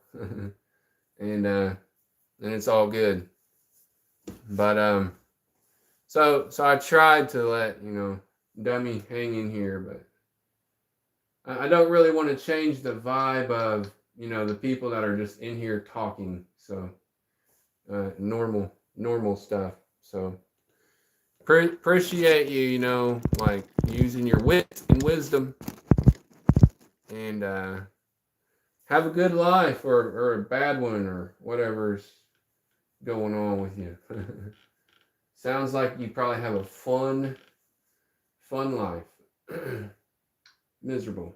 And it's all good. But so I tried to let Dummy hang in here, but I don't really want to change the vibe of the people that are just in here talking. So normal stuff. So appreciate you like using your wit and wisdom, and have a good life or a bad one or whatever's going on with you. Sounds like you probably have a fun life. Miserable.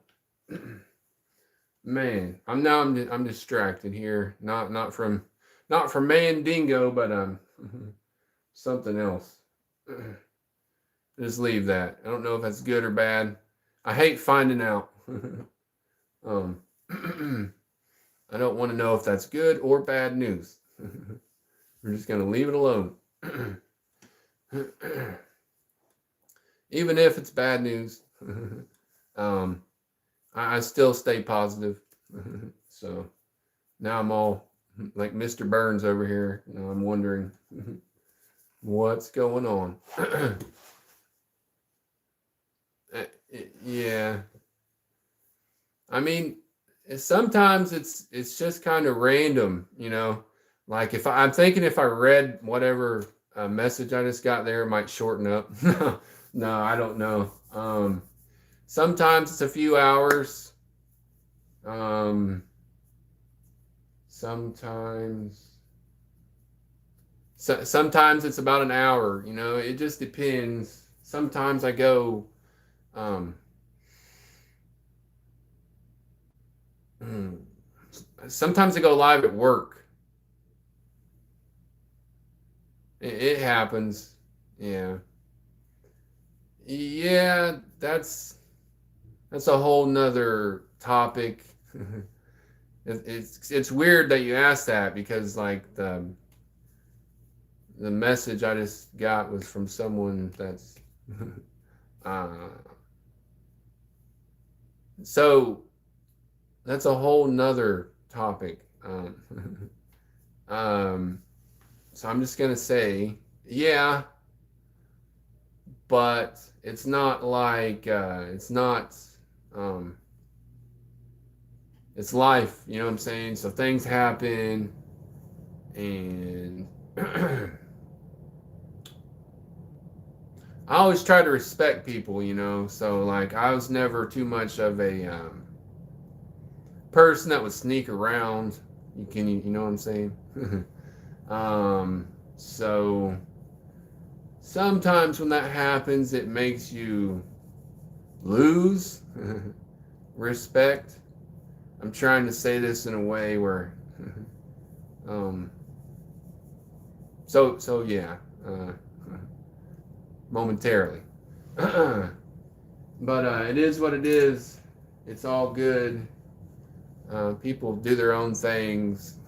Man, I'm distracted here. Not from Mandingo, but something else. Just leave that. I don't know if that's good or bad. I hate finding out. I don't want to know if that's good or bad news. We're just gonna leave it alone. Even if it's bad news, I still stay positive. So now I'm all like Mr. Burns over here. I'm wondering what's going on. Yeah. I mean, sometimes it's just kind of random, Like I'm thinking if I read whatever message I just got there, it might shorten up. No, I don't know. Sometimes it's a few hours. Sometimes it's about an hour. It just depends. Sometimes I go. Sometimes I go live at work. It happens. Yeah. Yeah, that's a whole nother topic. It's weird that you asked that because like the message I just got was from someone that's so that's a whole nother topic. So I'm just gonna say, yeah, but it's not like it's not it's life, you know what I'm saying? So things happen, and I always try to respect people, so like I was never too much of a person that would sneak around. You know what I'm saying? So sometimes when that happens, it makes you lose respect. I'm trying to say this in a way where, um, so yeah, momentarily, but it is what it is. It's all good. People do their own things,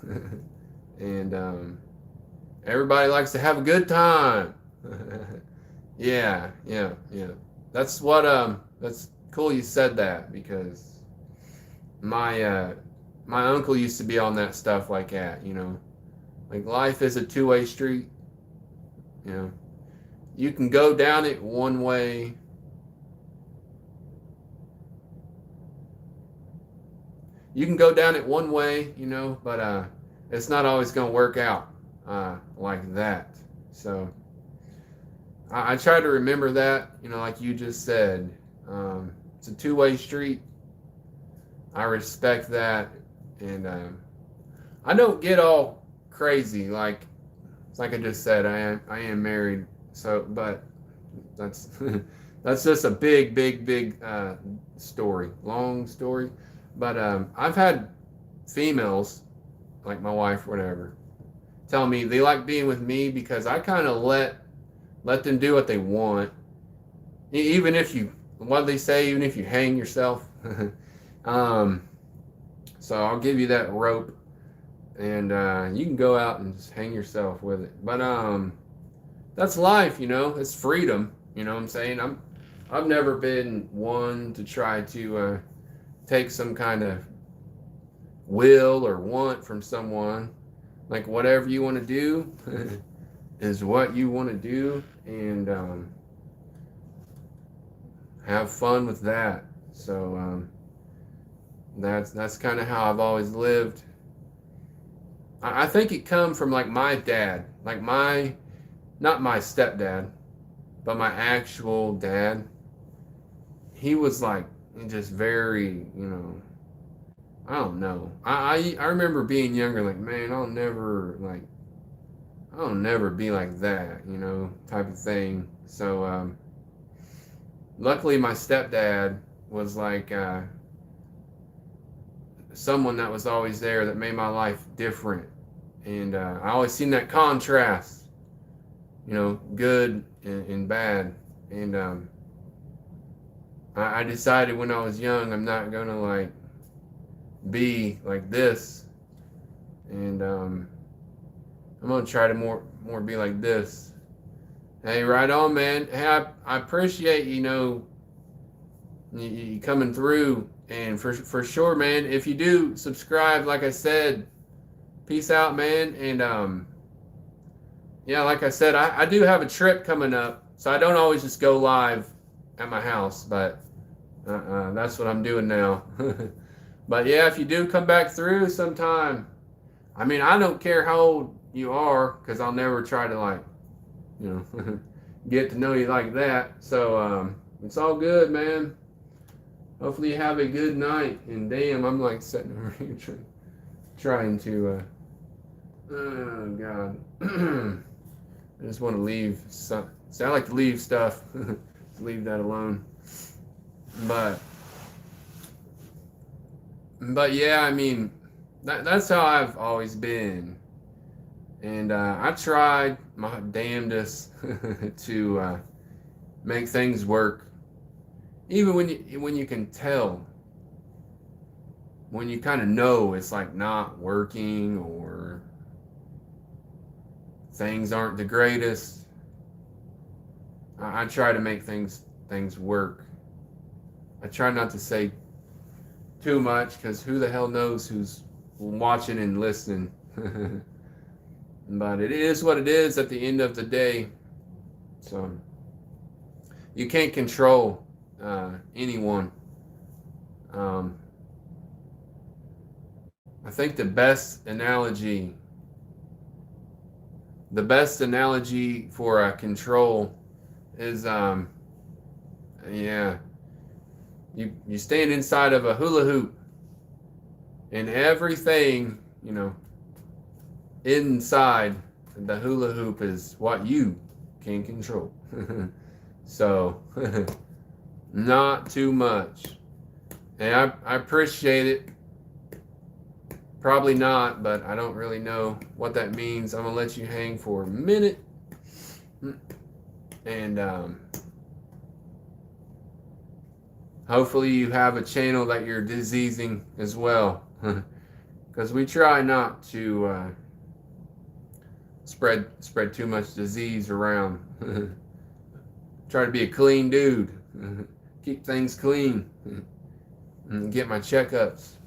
and everybody likes to have a good time. Yeah. That's what that's cool you said that because my my uncle used to be on that stuff like that, you know. Like life is a two-way street, you know. You can go down it one way. You can go down it one way, you know, but it's not always going to work out like that. So I try to remember that, you know, like you just said. It's a two-way street. I respect that, and I don't get all crazy like I just said. I am married, so but that's that's just a big story, long story. But I've had females like my wife, whatever, tell me they like being with me because I kind of let them do what they want, even if you what do they say, even if you hang yourself. um, so I'll give you that rope, and you can go out and just hang yourself with it. But that's life, you know. It's freedom. You know what I'm saying? I've never been one to try to take some kind of will or want from someone. Like whatever you want to do is what you want to do, and have fun with that. So that's kind of how I've always lived. I think it come from like my dad, like my not my stepdad, but my actual dad. He was like just very, you know, I don't know. I remember being younger, like man, I'll never be like that, you know, type of thing. So luckily, my stepdad was like someone that was always there that made my life different, and I always seen that contrast, you know, good and bad, and I decided when I was young I'm not gonna like be like this, and I'm gonna try to more be like this. Hey, right on, man. Hey, I appreciate you coming through, and for sure, man. If you do subscribe, like I said, peace out, man. And yeah, like I said, I do have a trip coming up, so I don't always just go live at my house, but that's what I'm doing now. But yeah, if you do come back through sometime, I mean, I don't care how old you are, because I'll never try to like, you know, get to know you like that. So it's all good, man. Hopefully you have a good night. And damn, I'm like sitting over here trying to. Oh God, I just want to leave. See, I like to leave stuff. Leave that alone. But yeah, I mean, that's how I've always been. And I tried my damnedest to make things work, even when you can tell, when you kind of know it's like not working or things aren't the greatest. I try to make things work. I try not to say too much because who the hell knows who's watching and listening. But it is what it is at the end of the day. So you can't control anyone. I think the best analogy for control is, yeah, you stand inside of a hula hoop, and everything, you know, inside the hula hoop is what you can control. So, not too much. And I appreciate it. Probably not, but I don't really know what that means. I'm going to let you hang for a minute. And hopefully you have a channel that you're diseasing as well. Because we try not to spread too much disease around. Try to be a clean dude. Keep things clean. And get my checkups.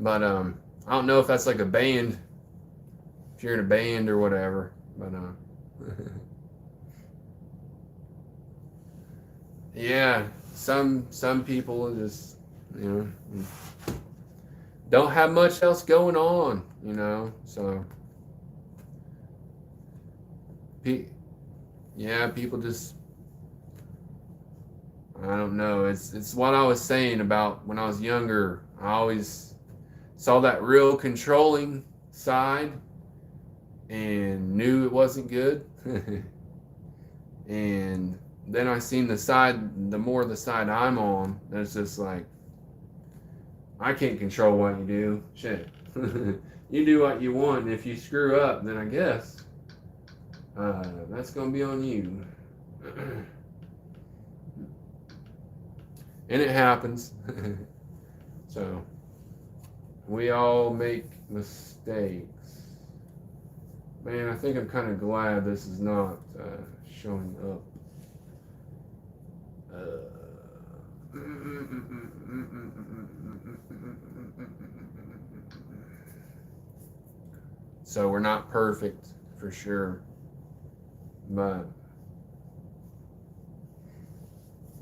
But I don't know if that's like a band. If you're in a band or whatever. But yeah, some people just, you know, don't have much else going on, you know. So yeah, people just, I don't know. It's what I was saying about when I was younger. I always saw that real controlling side and knew it wasn't good. And then I seen the more the side I'm on, it's just like, I can't control what you do. Shit. You do what you want, and if you screw up, then I guess that's going to be on you. And it happens. So, we all make mistakes. Man, I think I'm kind of glad this is not showing up. So we're not perfect for sure. But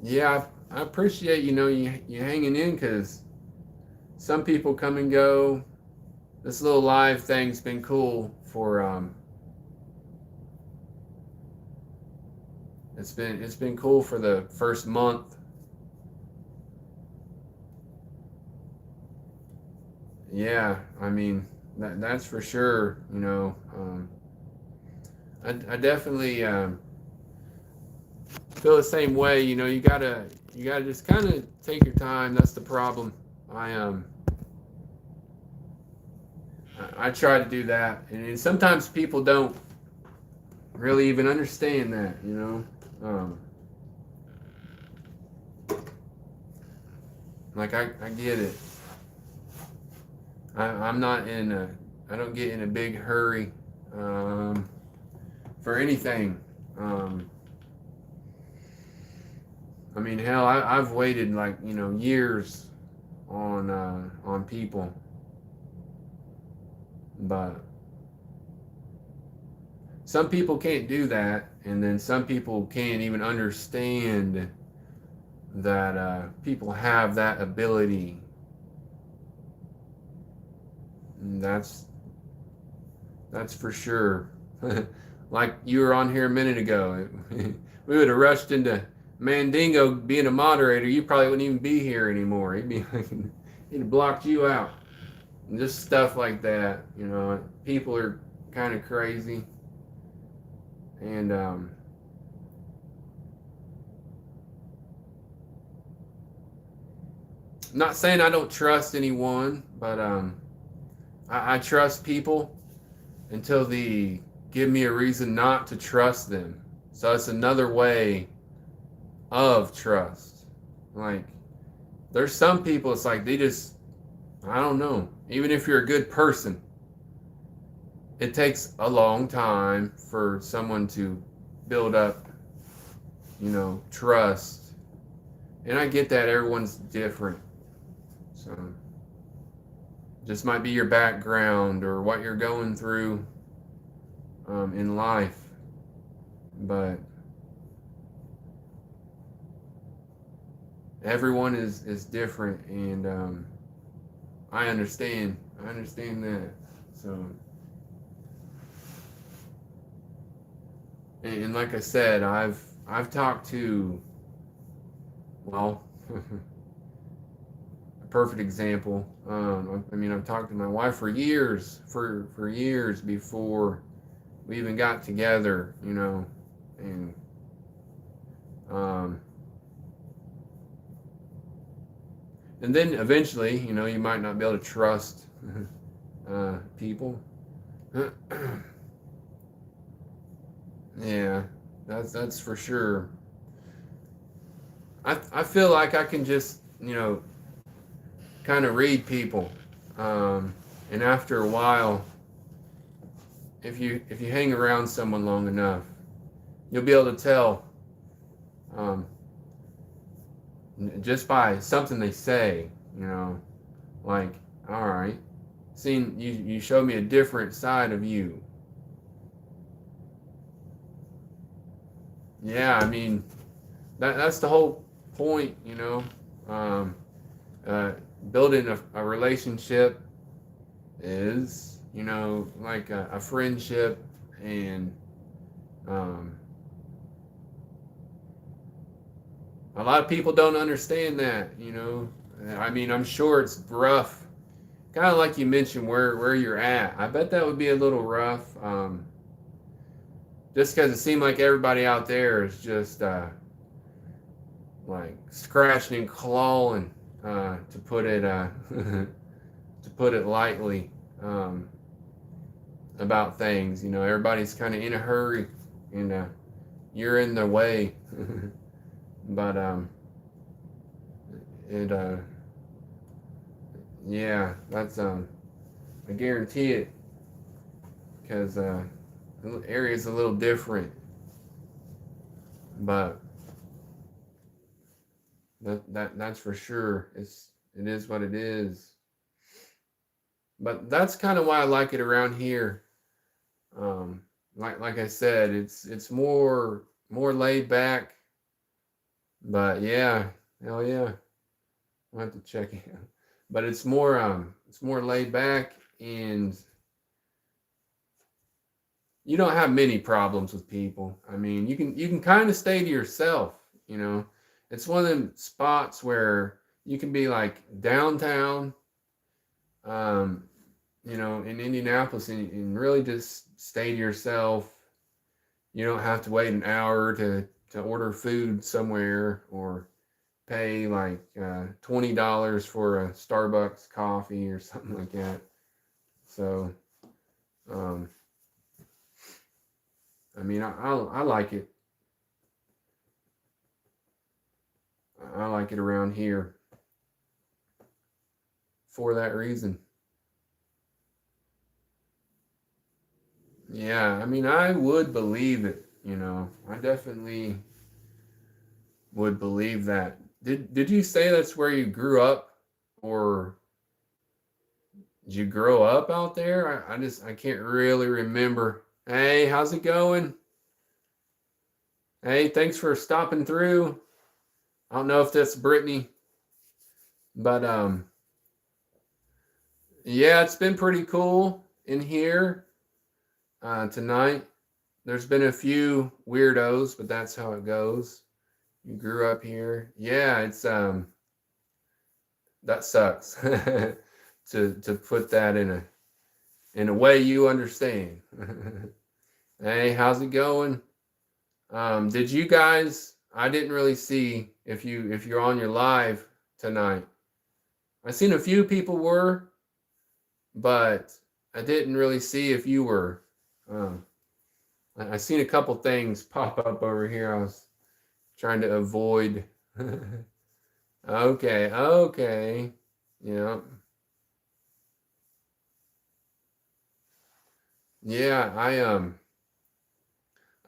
yeah, I appreciate, you know, you hanging in, because some people come and go. This little live thing's been cool for it's been cool for the first month. Yeah, I mean that's for sure. You know, I definitely feel the same way. You know, you gotta just kind of take your time. That's the problem. I try to do that, and sometimes people don't really even understand that. You know, like I get it. I'm not in a, I don't get in a big hurry for anything. I mean, hell, I've waited like, you know, years on people, but some people can't do that, and then some people can't even understand that people have that ability. And that's for sure. Like you were on here a minute ago, we would have rushed into Mandingo being a moderator. You probably wouldn't even be here anymore. He'd have blocked you out, and just stuff like that. You know, people are kind of crazy, and not saying I don't trust anyone, but I trust people until they give me a reason not to trust them. So it's another way of trust. Like, there's some people, it's like they just, I don't know. Even if you're a good person, it takes a long time for someone to build up, you know, trust. And I get that everyone's different. So, just might be your background or what you're going through in life. But everyone is different, and I understand that. So, and like I said, I've talked to, well, perfect example. I mean, I've talked to my wife for years, for years before we even got together, you know, and um, and then eventually, you know, you might not be able to trust people. Yeah, that's for sure. I feel like I can just, you know, kind of read people, um, and after a while, if you hang around someone long enough, you'll be able to tell, um, just by something they say, you know, like, all right, seeing you show me a different side of you. Yeah, I mean, that's the whole point, you know. Um, uh, Building a relationship is, you know, like a friendship, and um, a lot of people don't understand that, you know. I mean, I'm sure it's rough, kind of like you mentioned where you're at. I bet that would be a little rough, just because it seemed like everybody out there is just like scratching and clawing, to put it to put it lightly, um, about things. You know, everybody's kind of in a hurry, and you're in the way. But it yeah, that's I guarantee it, because the area's a little different, but that's for sure. It is what it is. But that's kind of why I like it around here. Um, like I said, it's more laid back. But yeah, hell yeah, I'll have to check it out. But it's more laid back, and you don't have many problems with people. I mean, you can kind of stay to yourself, you know. It's one of them spots where you can be like downtown, um, you know, in Indianapolis, and really just stay to yourself. You don't have to wait an hour to order food somewhere, or pay like $20 for a Starbucks coffee or something like that. So, um, I mean, I like it. I like it around here for that reason. Yeah, I mean, I would believe it. You know, I definitely would believe that. Did you say that's where you grew up, or did you grow up out there? I can't really remember. Hey, how's it going? Hey, thanks for stopping through. I don't know if that's Brittany, but yeah, it's been pretty cool in here tonight. There's been a few weirdos, but that's how it goes. You grew up here. Yeah, it's that sucks. To put that in a way you understand. Hey, how's it going? Did you guys, I didn't really see if you're on your live tonight. I seen a few people were, but I didn't really see if you were. Um, I seen a couple things pop up over here. I was trying to avoid. Okay, okay. Yeah. Yeah, I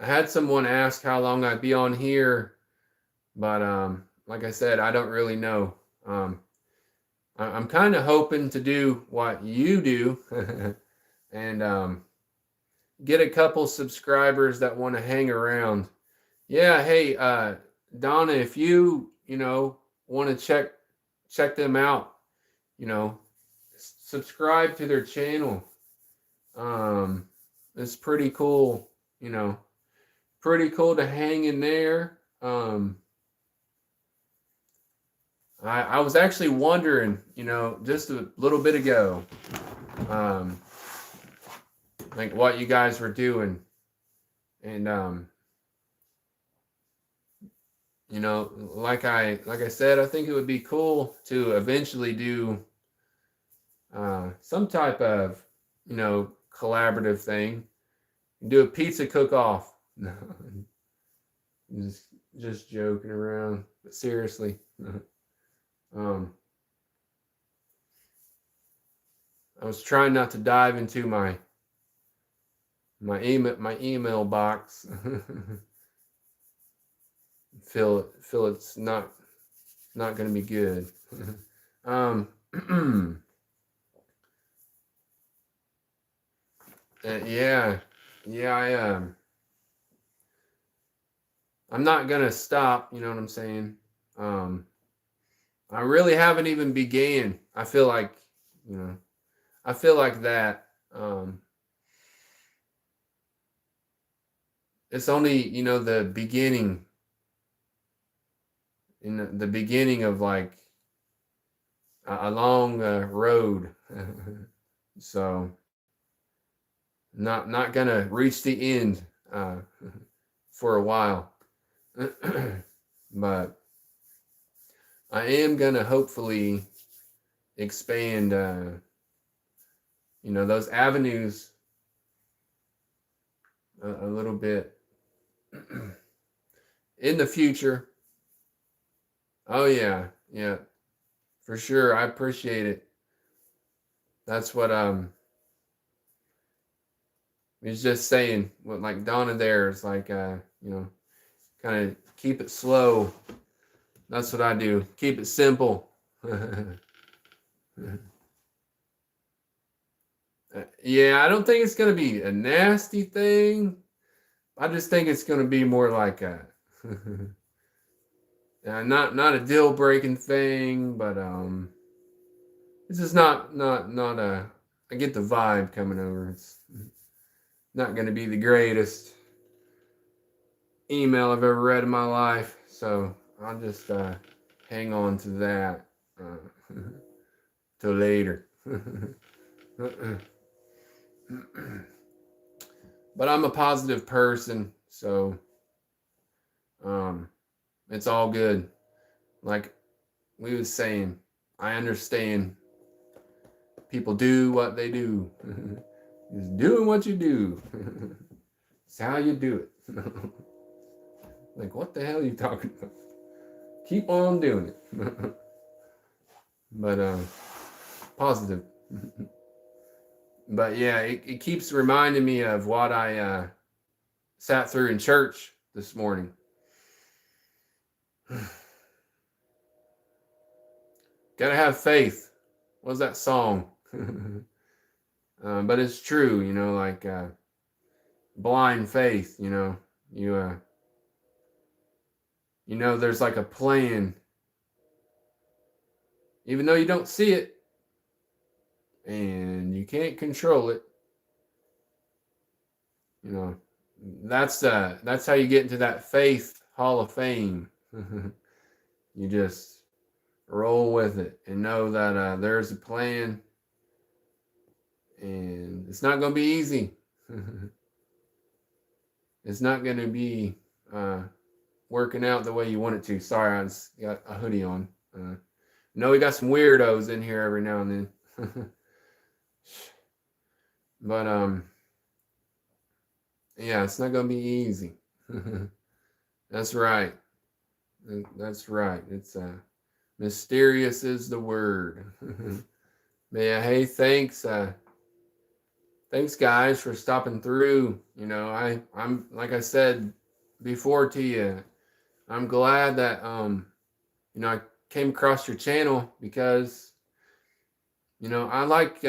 had someone ask how long I'd be on here, but like I said, I don't really know. Um I'm kind of hoping to do what you do, and get a couple subscribers that want to hang around. Yeah, hey, Donna, if you know, want to check them out, you know, subscribe to their channel. Um, it's pretty cool, you know, pretty cool to hang in there. I was actually wondering, just a little bit ago, like what you guys were doing, and like I said, I think it would be cool to eventually do some type of collaborative thing. Do a pizza cook off. No, just just joking around, but seriously. um, I was trying not to dive into my email box. Feel it's not going to be good. um, yeah, yeah. I'm not gonna stop. You know what I'm saying? Um, I really haven't even began. I feel like you know. I feel like that. It's only the beginning. In the beginning of like a long road. So not gonna reach the end for a while. But I am gonna hopefully expand those avenues a little bit in the future. Oh yeah, yeah, for sure. I appreciate it. That's what he's just saying. What like Donna there is like kind of keep it slow. That's what I do. Keep it simple. Yeah, I don't think it's gonna be a nasty thing. I just think it's gonna be more like a not a deal breaking thing, but it's just not a. I get the vibe coming over. It's not gonna be the greatest email I've ever read in my life, so I'll just hang on to that till later. But I'm a positive person, so um, it's all good. Like we was saying, I understand people do what they do. Just doing what you do. It's how you do it. Like, what the hell are you talking about? Keep on doing it. But positive. But yeah, it keeps reminding me of what I sat through in church this morning. Gotta have faith. What's that song? But it's true, like blind faith. There's like a plan, even though you don't see it and you can't control it. That's how you get into that faith hall of fame. You just roll with it and know that there's a plan, and it's not going to be easy. It's not going to be working out the way you want it to. Sorry, I just got a hoodie on. No, we got some weirdos in here every now and then. But yeah, it's not going to be easy. That's right. That's right. It's mysterious is the word. But yeah, hey, thanks. Thanks guys for stopping through. I'm like I said before to you, I'm glad that I came across your channel because I like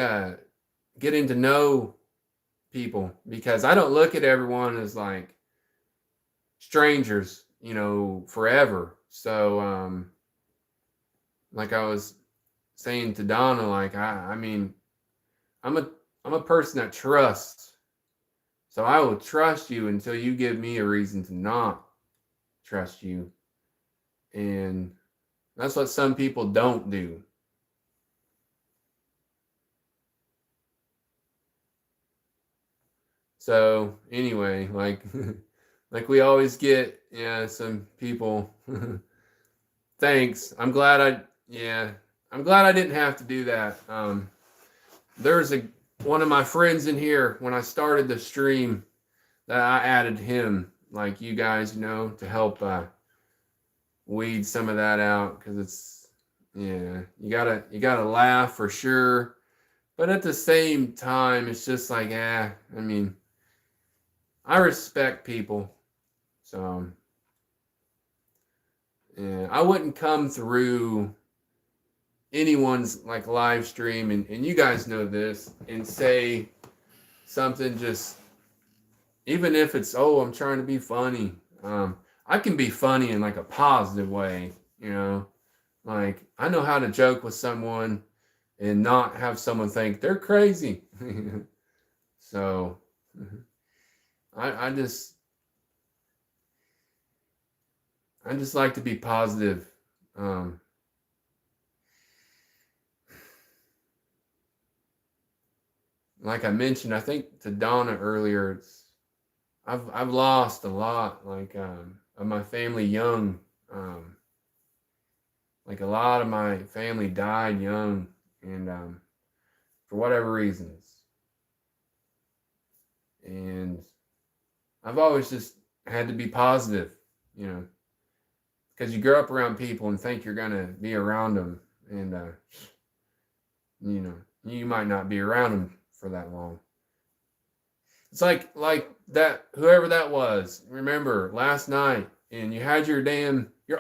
getting to know people, because I don't look at everyone as like strangers, forever. So like I was saying to Donna, like I mean, I'm a person that trusts. So I will trust you until you give me a reason to not trust you. And That's what some people don't do. So anyway, like like we always get, yeah, some people. Thanks. I'm glad I didn't have to do that. There's one of my friends in here when I started the stream that I added him, like you guys, to help weed some of that out, because it's, yeah, you gotta laugh for sure, but at the same time it's just like, I mean, I respect people, so yeah, I wouldn't come through anyone's like live stream, and you guys know this, and say something, just even if it's, oh, I'm trying to be funny. I can be funny in like a positive way, like I know how to joke with someone and not have someone think they're crazy. So I just like to be positive. Like I mentioned, I think to Donna earlier, I've lost a lot, like of my family young. Like a lot of my family died young, and for whatever reasons. And I've always just had to be positive, because you grow up around people and think you're gonna be around them, and you might not be around them for that long. It's like that, whoever that was. Remember last night, and you had your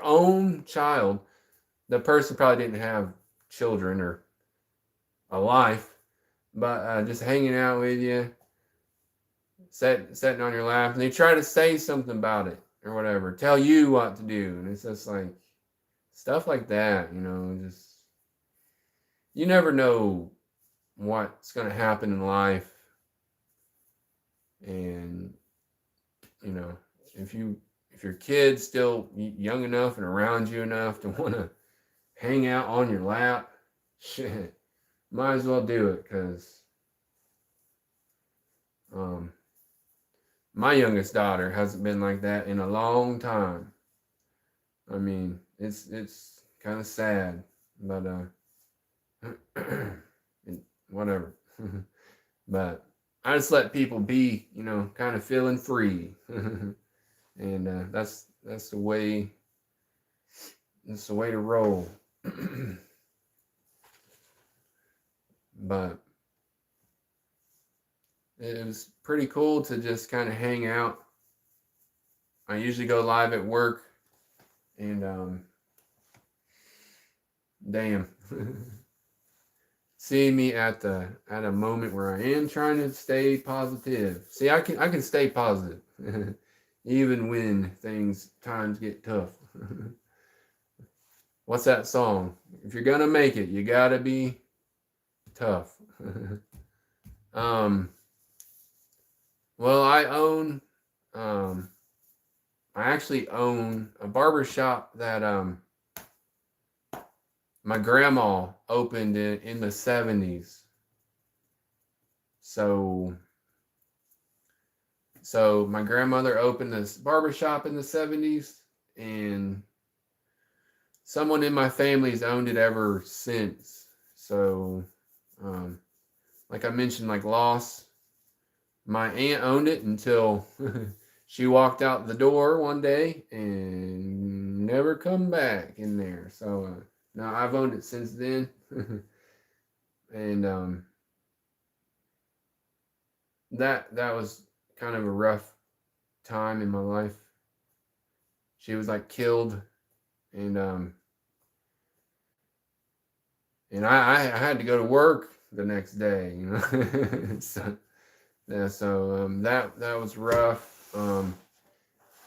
own child. The person probably didn't have children or a life, but just hanging out with you, sitting on your lap, and they try to say something about it or whatever, tell you what to do, and it's just like stuff like that. Just, you never know what's going to happen in life, and if your kid's still young enough and around you enough to want to hang out on your lap, shit, might as well do it, because my youngest daughter hasn't been like that in a long time. I mean, it's kind of sad, but whatever. But I just let people be, kind of feeling free, and that's the way. That's the way to roll. But it was pretty cool to just kind of hang out. I usually go live at work, and damn, seeing me at a moment where I am trying to stay positive. See, I can stay positive even when times get tough. What's that song? If you're gonna make it, you gotta be tough. Well, I actually own a barber shop that my grandma opened in the 70s. So my grandmother opened this barber shop in the 70s, and someone in my family's owned it ever since. So like I mentioned, like Loss, my aunt owned it until she walked out the door one day and never come back in there. So now I've owned it since then. And that was kind of a rough time in my life. She was like killed, and I had to go to work the next day, so yeah, so that was rough,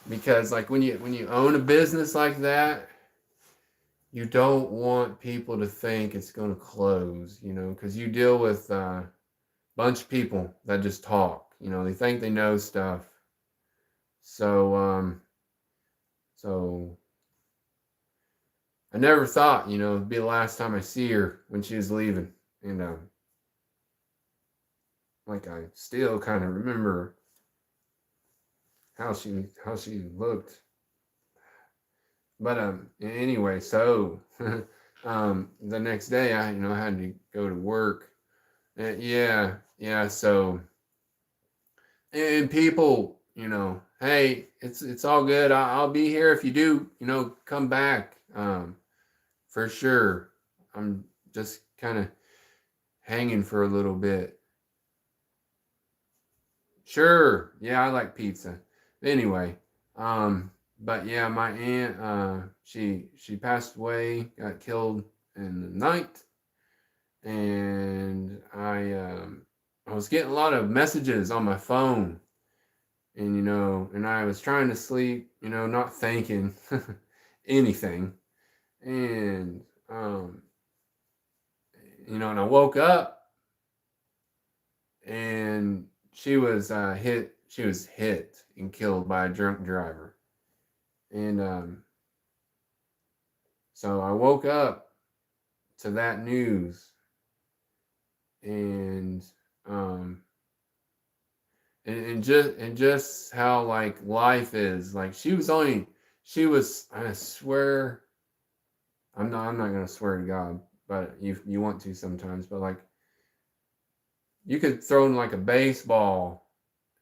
because like when you own a business like that, you don't want people to think it's going to close, because you deal with a bunch of people that just talk, they think they know stuff. So I never thought, it'd be the last time I see her when she was leaving. And like I still kind of remember how she looked. But anyway, so the next day I had to go to work. Yeah, so and people, hey, it's all good. I'll be here if you do, come back. For sure. I'm just kind of hanging for a little bit. Sure. Yeah, I like pizza. Anyway, but yeah, my aunt, she passed away, got killed in the night, and I was getting a lot of messages on my phone, and and I was trying to sleep, not thinking anything, and and I woke up and she was hit and killed by a drunk driver. And so I woke up to that news, and um and just how like life is. Like she was, I swear, I'm not gonna swear to God, but you want to sometimes, but like you could throw in like a baseball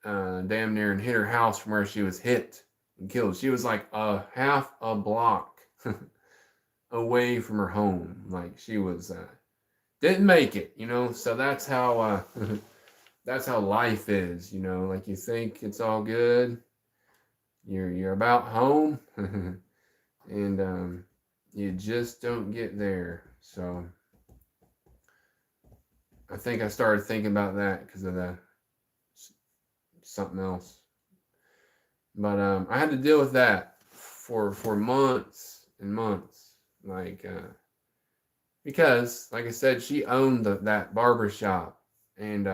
damn near and hit her house from where she was hit and killed. She was like a half a block away from her home. Like she was didn't make it, So that's how that's how life is, Like you think it's all good, you're about home, and you just don't get there. So I think I started thinking about that because of the something else. But I had to deal with that for months and months, like because, like I said, she owned that barber shop, and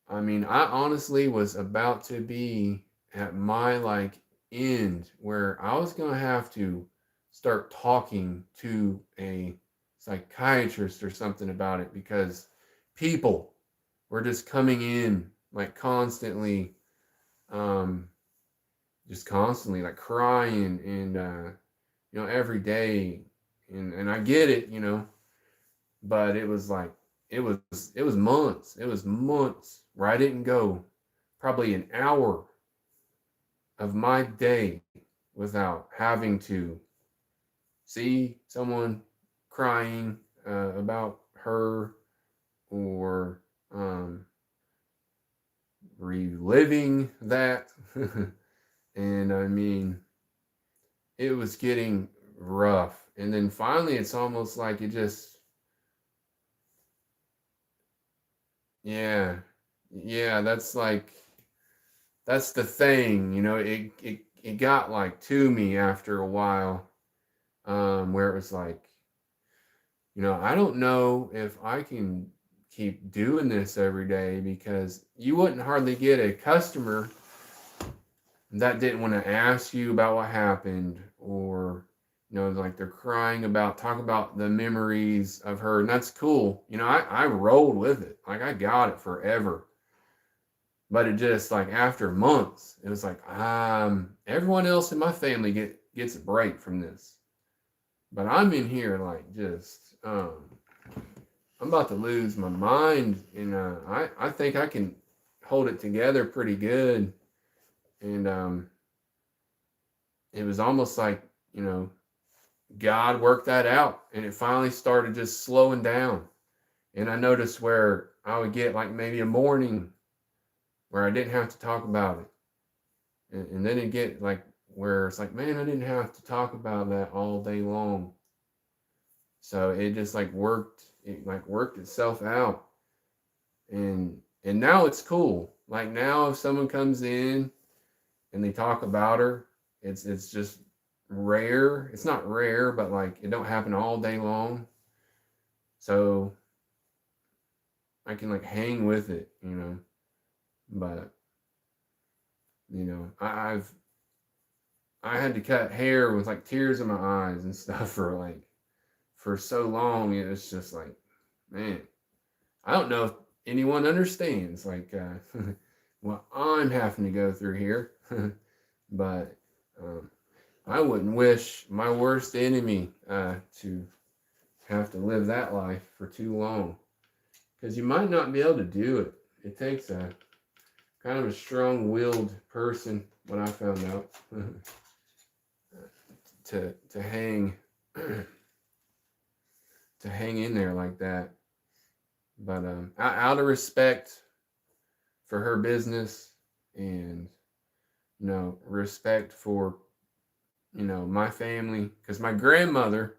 I mean, I honestly was about to be at my like end where I was gonna have to start talking to a psychiatrist or something about it because people were just coming in like constantly, um, just constantly like crying and every day, and I get it, but it was like it was months. It was months where I didn't go probably an hour of my day without having to see someone crying about her, or reliving that. And I mean, it was getting rough. And then finally, it's almost like it just, yeah, yeah, that's the thing, it got like to me after a while, where it was like, I don't know if I can keep doing this every day, because you wouldn't hardly get a customer that didn't want to ask you about what happened, or like they're crying about, talk about the memories of her, and that's cool. I rolled with it, like I got it forever. But it just like after months, it was like, everyone else in my family gets a break from this, but I'm in here like just I'm about to lose my mind, and I think I can hold it together pretty good. And it was almost like, God worked that out, and it finally started just slowing down. And I noticed where I would get like maybe a morning where I didn't have to talk about it. And then it get like where it's like, man, I didn't have to talk about that all day long. So it just like worked itself out. And now it's cool. Like now if someone comes in and they talk about her, it's just rare. It's not rare, but like it don't happen all day long. So I can like hang with it. But I've I had to cut hair with like tears in my eyes and stuff for so long. It was just like, man, I don't know if anyone understands like what I'm having to go through here. But I wouldn't wish my worst enemy to have to live that life for too long, because you might not be able to do it. It takes a kind of a strong-willed person, what I found out, to hang to hang in there like that. But out of respect for her business, and respect for my family, because my grandmother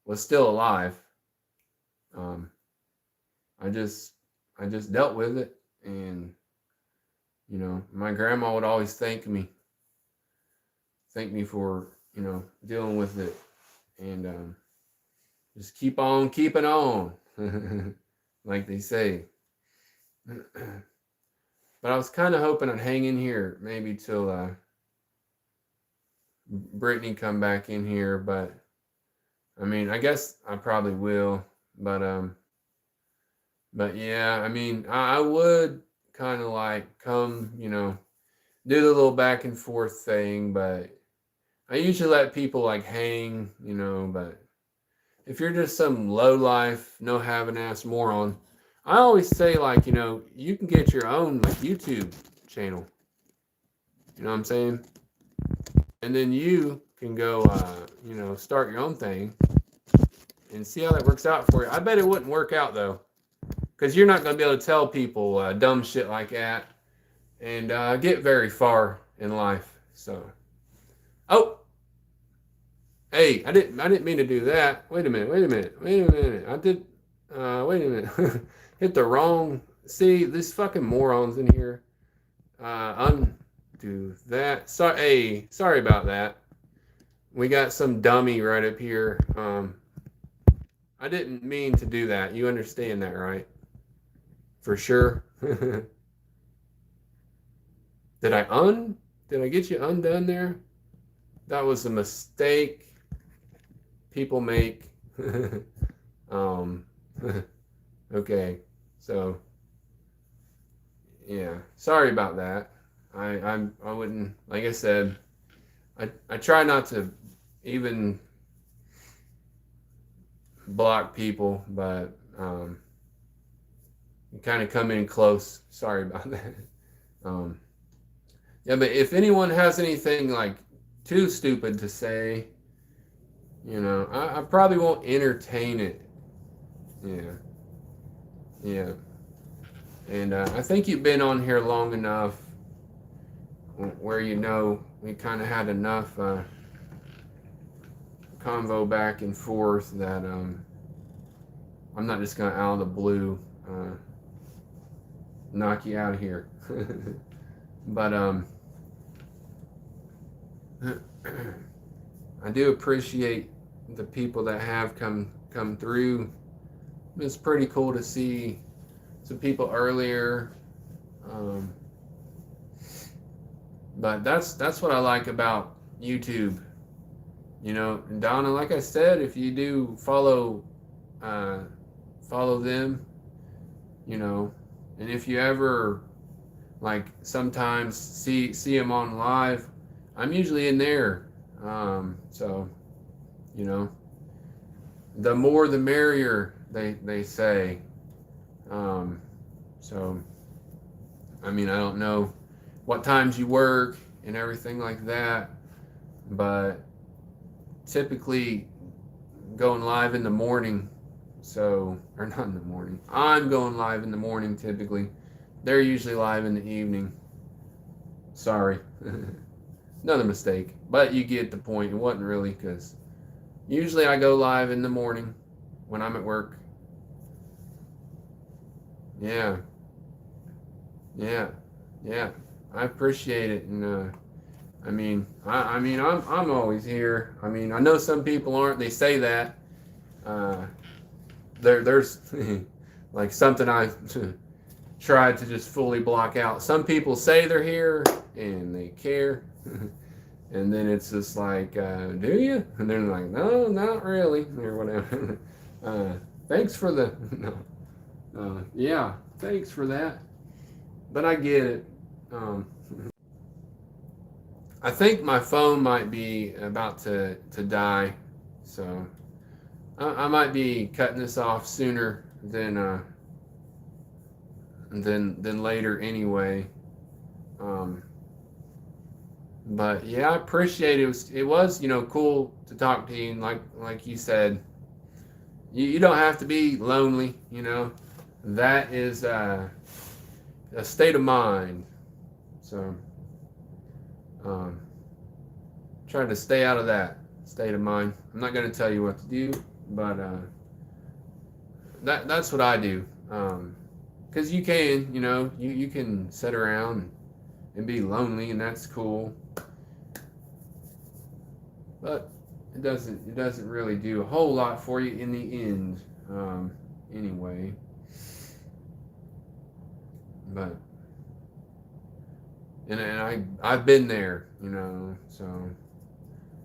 was still alive. I just dealt with it, and my grandma would always thank me for dealing with it, and just keep on keeping on, like they say. But I was kind of hoping I'd hang in here maybe till Brittany come back in here, but I mean, I guess I probably will. But yeah, I mean, I would kind of like come, do the little back and forth thing, but I usually let people like hang, but if you're just some low life, no having ass moron, I always say like, you can get your own like YouTube channel. You know what I'm saying? And then you can go, start your own thing and see how that works out for you. I bet it wouldn't work out though, because you're not going to be able to tell people dumb shit like that and get very far in life. So, oh, hey, I didn't mean to do that. Wait a minute. I did. Wait a minute. Hit the wrong. See, these fucking morons in here. Undo that. Sorry. Hey, sorry about that. We got some dummy right up here. I didn't mean to do that. You understand that, right? For sure. Did I get you undone there? That was a mistake people make. Okay. So yeah, sorry about that. I wouldn't, like I said, I try not to even block people, but you kind of come in close. Sorry about that. Yeah, but if anyone has anything like too stupid to say, I probably won't entertain it. Yeah. And I think you've been on here long enough where we kind of had enough convo back and forth that I'm not just gonna out of the blue knock you out of here. But I do appreciate the people that have come through. It's pretty cool to see some people earlier. But that's what I like about YouTube. Donna, like I said, if you do follow them, and if you ever like sometimes see them on live, I'm usually in there. So the more the merrier, they say. So I mean, I don't know what times you work and everything like that, but typically going live in the morning. So, or not in the morning. I'm going live in the morning typically. They're usually live in the evening. Sorry. Another mistake. But you get the point. It wasn't really, because usually I go live in the morning when I'm at work. Yeah. I appreciate it, and I'm always here. I mean, I know some people aren't. They say that. There's like something I tried to just fully block out. Some people say they're here and they care, And then it's just like, do you? And they're like, no, not really, or whatever. Thanks for the, no, yeah, thanks for that. But I get it. Um, I think my phone might be about to die, so I might be cutting this off sooner than later anyway. Um, but yeah, I appreciate it. It was cool to talk to you. And like you said, you don't have to be lonely. That is a state of mind. So um, try to stay out of that state of mind. I'm not going to tell you what to do, but that's what I do. Because you can, you can sit around and be lonely, and that's cool. But it doesn't really do a whole lot for you in the end. Anyway, but and I've been there, so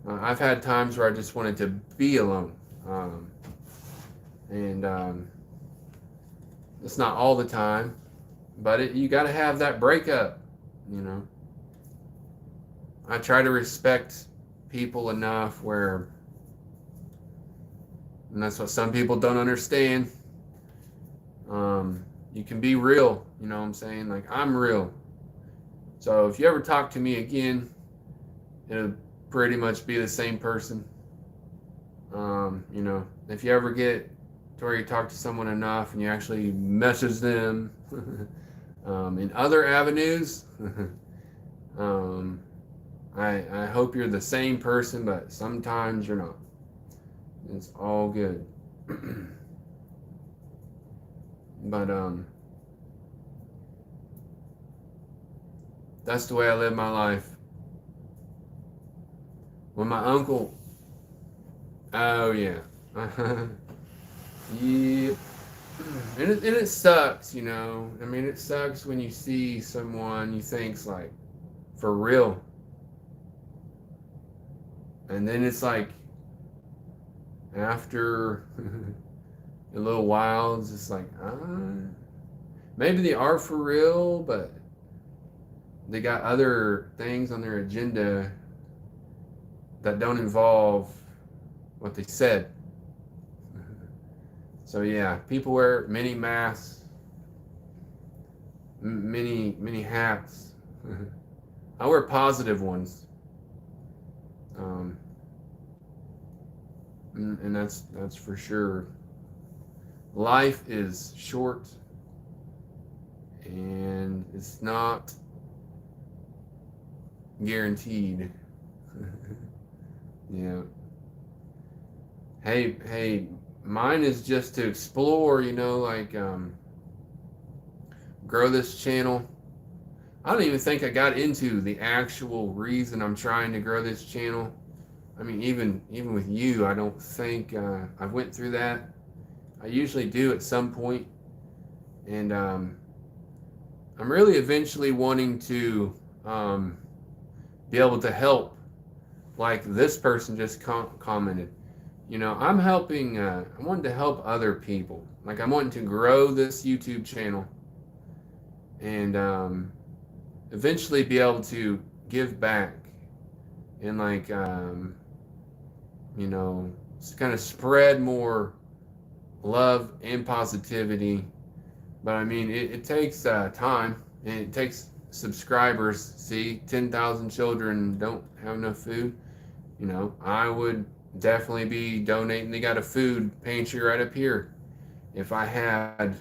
I've had times where I just wanted to be alone, and it's not all the time, but you got to have that breakup, I try to respect people enough where, and that's what some people don't understand. You can be real, you know what I'm saying? Like, I'm real. So if you ever talk to me again, it'll pretty much be the same person. If you ever get to where you talk to someone enough and you actually message them in other avenues, I hope you're the same person, but sometimes you're not. It's all good. But that's the way I live my life. When my uncle, oh yeah, yep, and it sucks, I mean, it sucks when you see someone you think's like for real, and then it's like after a little while, it's just like maybe they are for real, but they got other things on their agenda that don't involve what they said. So yeah, people wear many masks, many hats. I wear positive ones, and that's for sure. Life is short, and it's not guaranteed. Yeah. Hey, mine is just to explore, like grow this channel. I don't even think I got into the actual reason I'm trying to grow this channel. I mean, even with you, I don't think I went through that. I usually do at some point, and I'm really eventually wanting to be able to help, like this person just commented. I'm helping. I wanted to help other people. Like, I'm wanting to grow this YouTube channel, and eventually be able to give back, and like kind of spread more love and positivity. But I mean, it takes time, and it takes subscribers. See, 10,000 children don't have enough food. I would definitely be donating. They got a food pantry right up here. If I had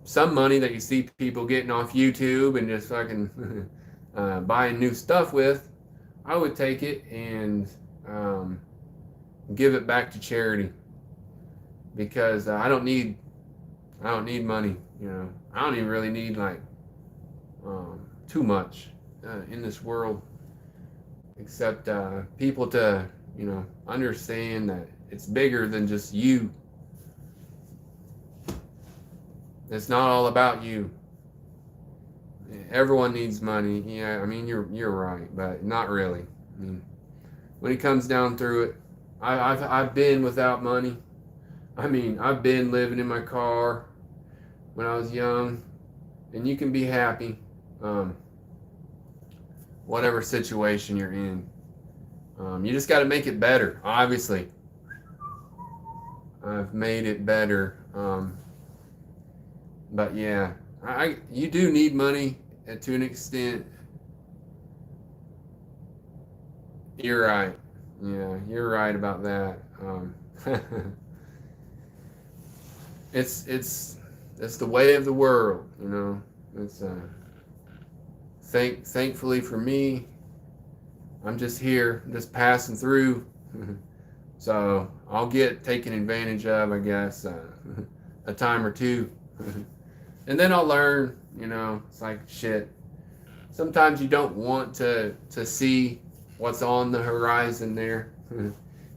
some money that you see people getting off YouTube and just fucking buying new stuff with, I would take it and give it back to charity, because I don't need money. I don't even really need like too much in this world, except people to understand that it's bigger than just you. It's not all about you. everyone needs money. Yeah, I mean you're right, but not really. I mean, when it comes down through it, I've been without money. I mean, I've been living in my car when I was young, and you can be happy, um, whatever situation you're in. You just got to make it better. Obviously, I've made it better, but yeah, you do need money to an extent. You're right. Yeah, you're right about that. It's the way of the world, you know. It's thankfully for me, I'm just here, just passing through. So I'll get taken advantage of, I guess, a time or two, and then I'll learn. You know, it's like shit. Sometimes you don't want to see what's on the horizon there. You're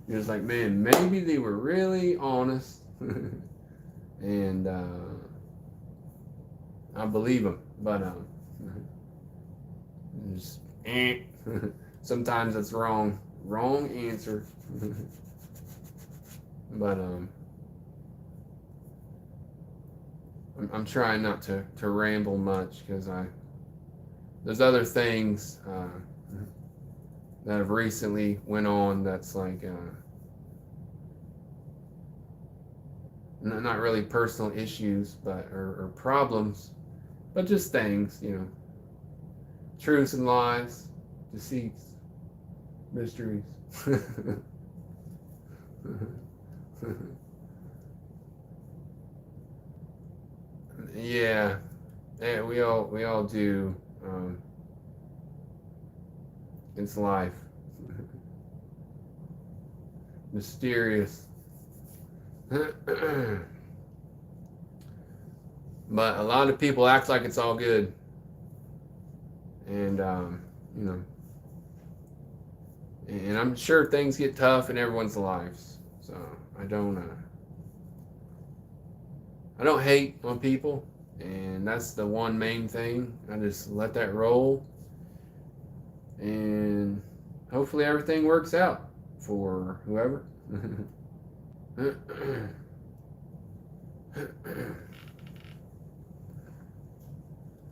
just like, man, maybe they were really honest, and I believe them. But just, sometimes it's wrong. Wrong answer. But I'm trying not to ramble much because there's other things that have recently went on that's like not really personal issues, but or problems, but just things, you know, truths and lies, deceits, mysteries. Yeah, yeah, we all do. It's life, mysterious, but a lot of people act like it's all good, and you know, and I'm sure things get tough in everyone's lives. So I don't hate on people, and that's the one main thing. I just let that roll, and hopefully everything works out for whoever.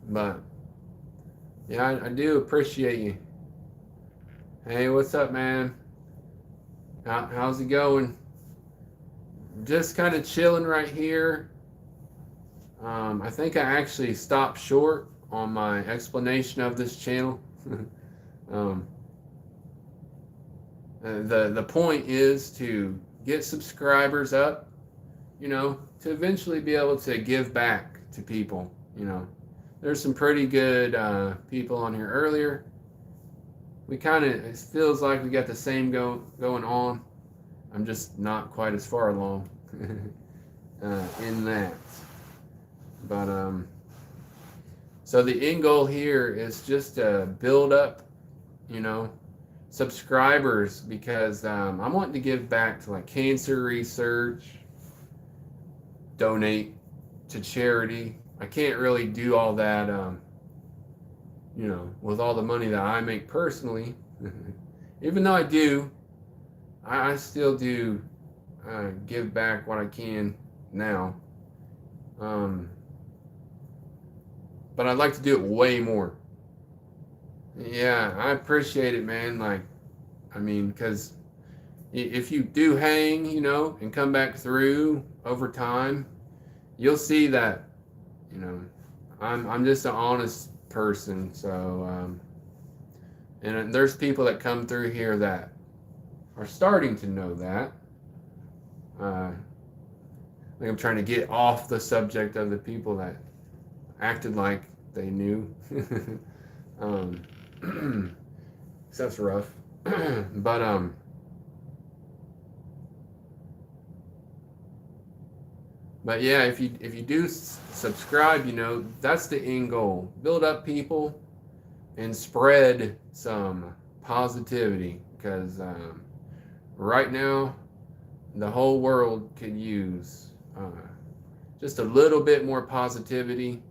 But yeah, I do appreciate you. Hey, what's up, man? How's it going? Just kind of chilling right here. I think I actually stopped short on my explanation of this channel. um, the point is to get subscribers up, you know, to eventually be able to give back to people. You know, there's some pretty good people on here earlier. We kind of, it feels like we got the same going on. I'm just not quite as far along in that. But so the end goal here is just to build up, you know, subscribers, because I'm wanting to give back to like cancer research, donate to charity. I can't really do all that, you know, with all the money that I make personally. Even though I do, I still do give back what I can now. But I'd like to do it way more. Yeah, I appreciate it, man. Like, I mean, because if you do hang, you know, and come back through over time, you'll see that, you know, I'm just an honest person. So, and there's people that come through here that are starting to know that. I think I'm trying to get off the subject of the people that acted like they knew. um, so that's rough. But but yeah, if you do subscribe, you know, that's the end goal. Build up people and spread some positivity, because right now the whole world could use just a little bit more positivity.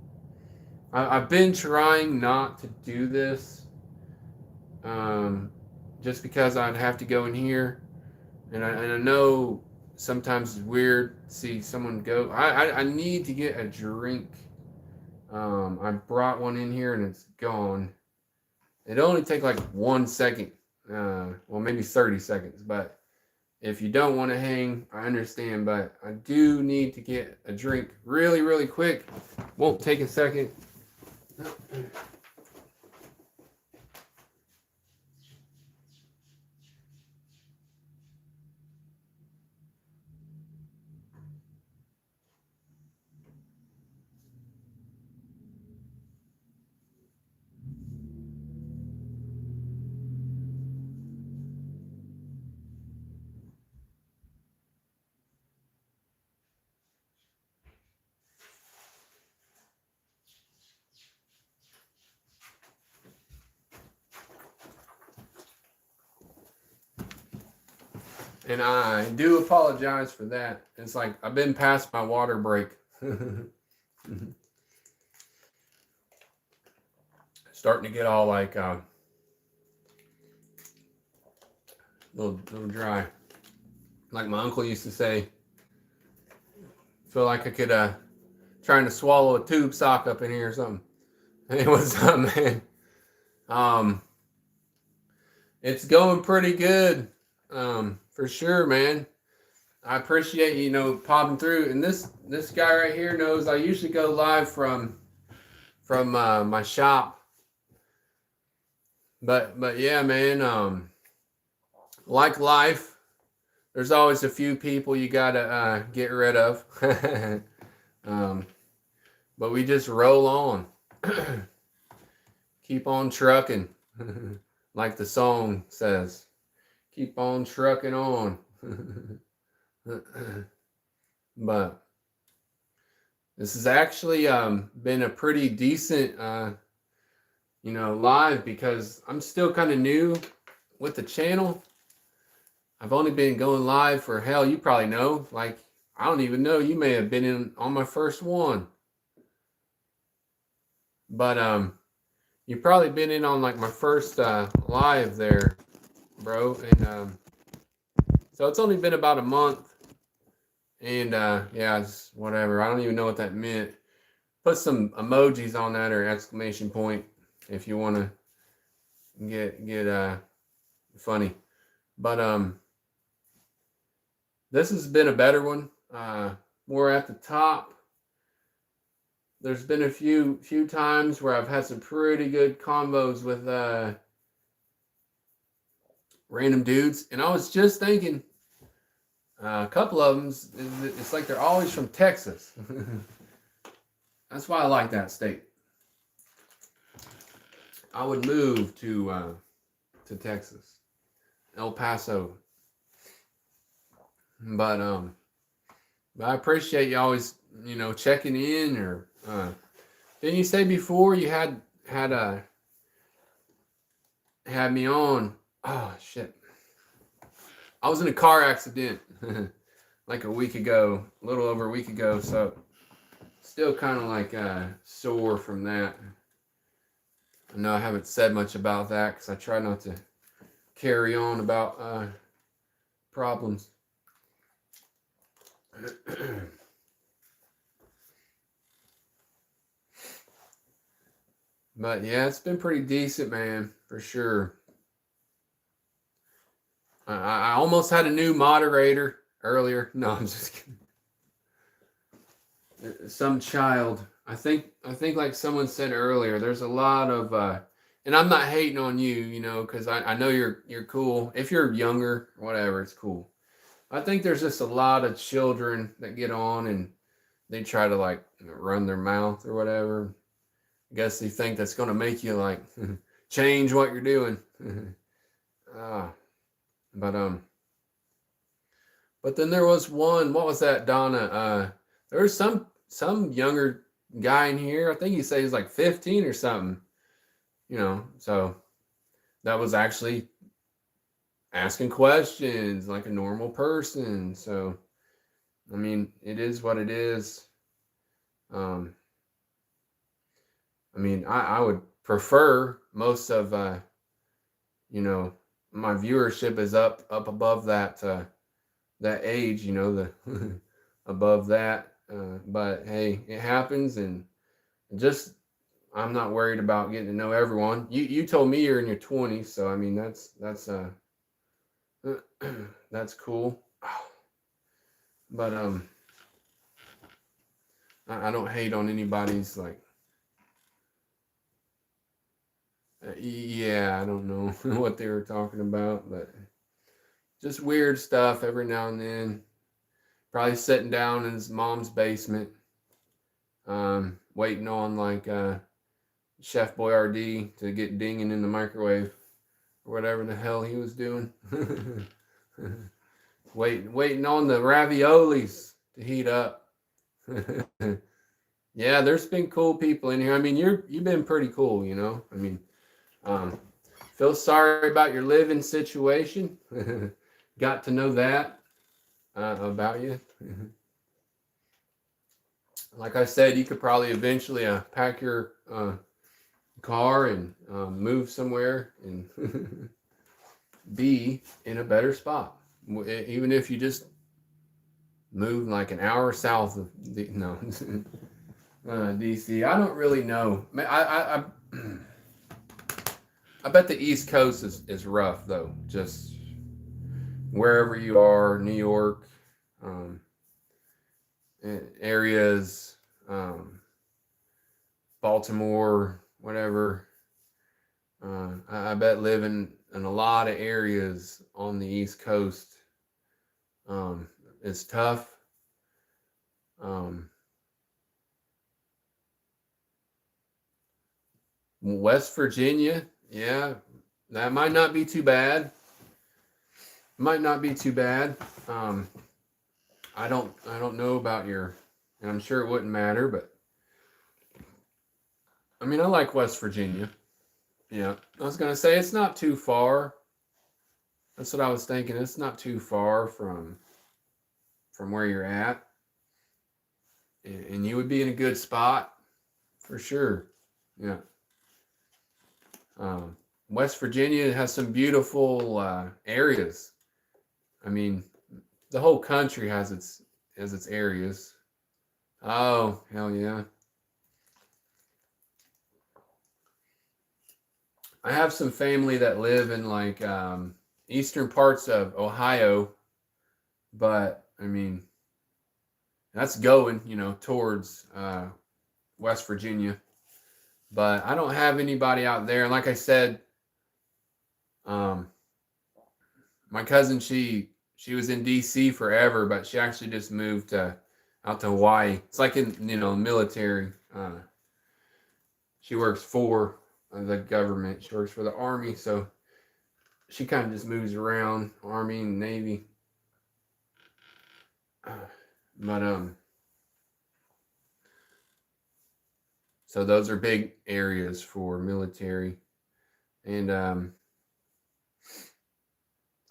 I've been trying not to do this, just because I'd have to go in here, and I know sometimes it's weird to see someone go. I need to get a drink. I brought one in here and it's gone. It only take like 1 second, well maybe 30 seconds, but if you don't want to hang, I understand, but I do need to get a drink really, really quick. Won't take a second. And I do apologize for that. It's like I've been past my water break. Starting to get all like little dry. Like my uncle used to say, feel like I could trying to swallow a tube sock up in here or something. Hey, what's up, man? It's going pretty good. For sure, man. I appreciate popping through. And this guy right here knows I usually go live from my shop. But yeah, man. Like life, there's always a few people you gotta get rid of. But we just roll on. Keep on trucking, like the song says. Keep on trucking on. But this has actually been a pretty decent live, because I'm still kind of new with the channel. I've only been going live for, hell, you probably know, like, I don't even know, you may have been in on my first one. But you've probably been in on like my first live there, bro. And so it's only been about a month. And yeah, it's whatever. I don't even know what that meant. Put some emojis on that, or exclamation point, if you want to get funny. But this has been a better one. More at the top. There's been a few times where I've had some pretty good combos with random dudes, and I was just thinking, a couple of them, it's like they're always from Texas. That's why I like that state. I would move to Texas, El Paso. But I appreciate you always, checking in. Or didn't you say before you had me on? Oh shit! I was in a car accident like a week ago, a little over a week ago. So still kind of like sore from that. I know I haven't said much about that because I try not to carry on about problems. But yeah, it's been pretty decent, man, for sure. I almost had a new moderator earlier. No, I'm just kidding. Some child. I think like someone said earlier, there's a lot of and I'm not hating on you, because I know you're cool. If you're younger, whatever, it's cool. I think there's just a lot of children that get on and they try to like run their mouth or whatever. I guess they think that's going to make you like change what you're doing. But then there was one. What was that, Donna? There was some younger guy in here. I think he said he's like 15 or something. So that was actually asking questions like a normal person. So, I mean, it is what it is. I mean, I would prefer most of you know, my viewership is up above that age, you know, the above that. But hey, it happens, and just I'm not worried about getting to know everyone. You told me you're in your 20s, so I mean that's that's cool. But I don't hate on anybody's like. Yeah, I don't know what they were talking about, but just weird stuff every now and then. Probably sitting down in his mom's basement, waiting on like Chef Boyardee to get dinging in the microwave or whatever the hell he was doing. Waiting on the raviolis to heat up. Yeah, there's been cool people in here. I mean, you've been pretty cool, you know. I mean, um, feel sorry about your living situation. Got to know that about you. Like I said, you could probably eventually pack your car and move somewhere and be in a better spot. Even if you just move like an hour south of DC. I don't really know. I bet the East Coast is rough though. Just wherever you are, New York, um, areas, Baltimore, whatever. I bet living in a lot of areas on the East Coast is tough. Um, West Virginia, yeah, that might not be too bad. Might not be too bad. I don't know about your, and I'm sure it wouldn't matter, but I mean I like West Virginia. Yeah, I was gonna say it's not too far. That's what I was thinking. It's not too far from where you're at, and you would be in a good spot for sure. Yeah. West Virginia has some beautiful areas. I mean, the whole country has its areas. Oh hell yeah! I have some family that live in like eastern parts of Ohio, but I mean that's going towards West Virginia. But I don't have anybody out there. And like I said, um, my cousin she was in DC forever, but she actually just moved out to Hawaii. It's like in military. She works for the government. She works for the army, so she kind of just moves around, army and navy. But so those are big areas for military, and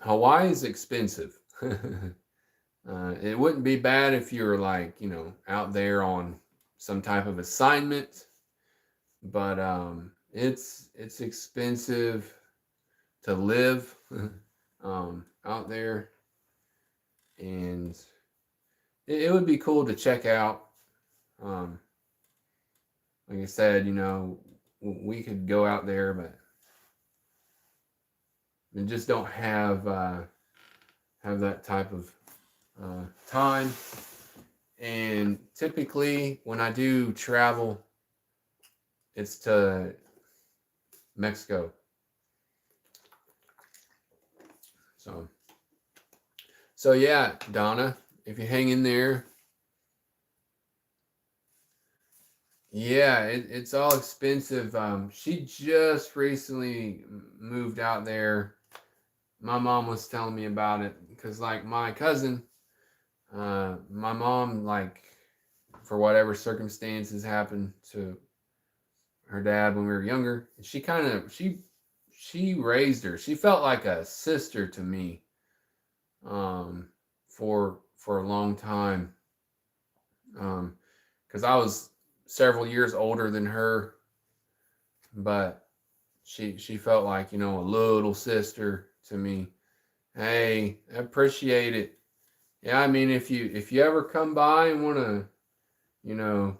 Hawaii is expensive. It wouldn't be bad if you were like out there on some type of assignment, but it's expensive to live out there, and it would be cool to check out. Um, like I said, we could go out there, but we just don't have that type of time. And typically, when I do travel, it's to Mexico. So, so yeah, Donna, if you hang in there, yeah, it's all expensive. She just recently moved out there. My mom was telling me about it because, like, my cousin, my mom, like, for whatever circumstances happened to her dad when we were younger, she kind of she raised her. She felt like a sister to me, um, for a long time, because I was several years older than her, but she felt like, you know, a little sister to me. Hey, I appreciate it. Yeah, I mean, if you ever come by and want to, you know,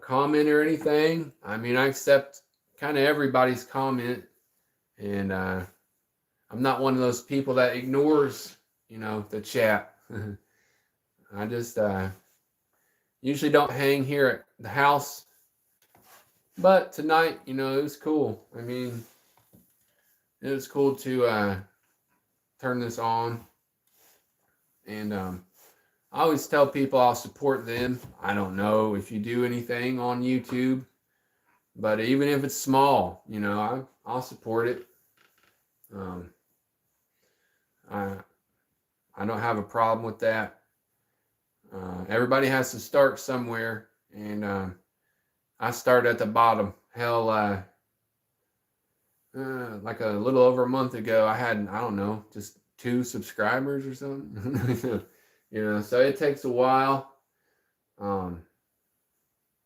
comment or anything, I mean, I accept kind of everybody's comment, and I'm not one of those people that ignores, you know, the chat. I just usually don't hang here at the house, but tonight, you know, it was cool. I mean, it was cool to turn this on, and I always tell people I'll support them. I don't know if you do anything on YouTube, but even if it's small, you know, I'll support it. Um, I I don't have a problem with that. Everybody has to start somewhere, and I started at the bottom. Hell, like a little over a month ago, I had, I don't know, just 2 subscribers or something. You know, so it takes a while. Um,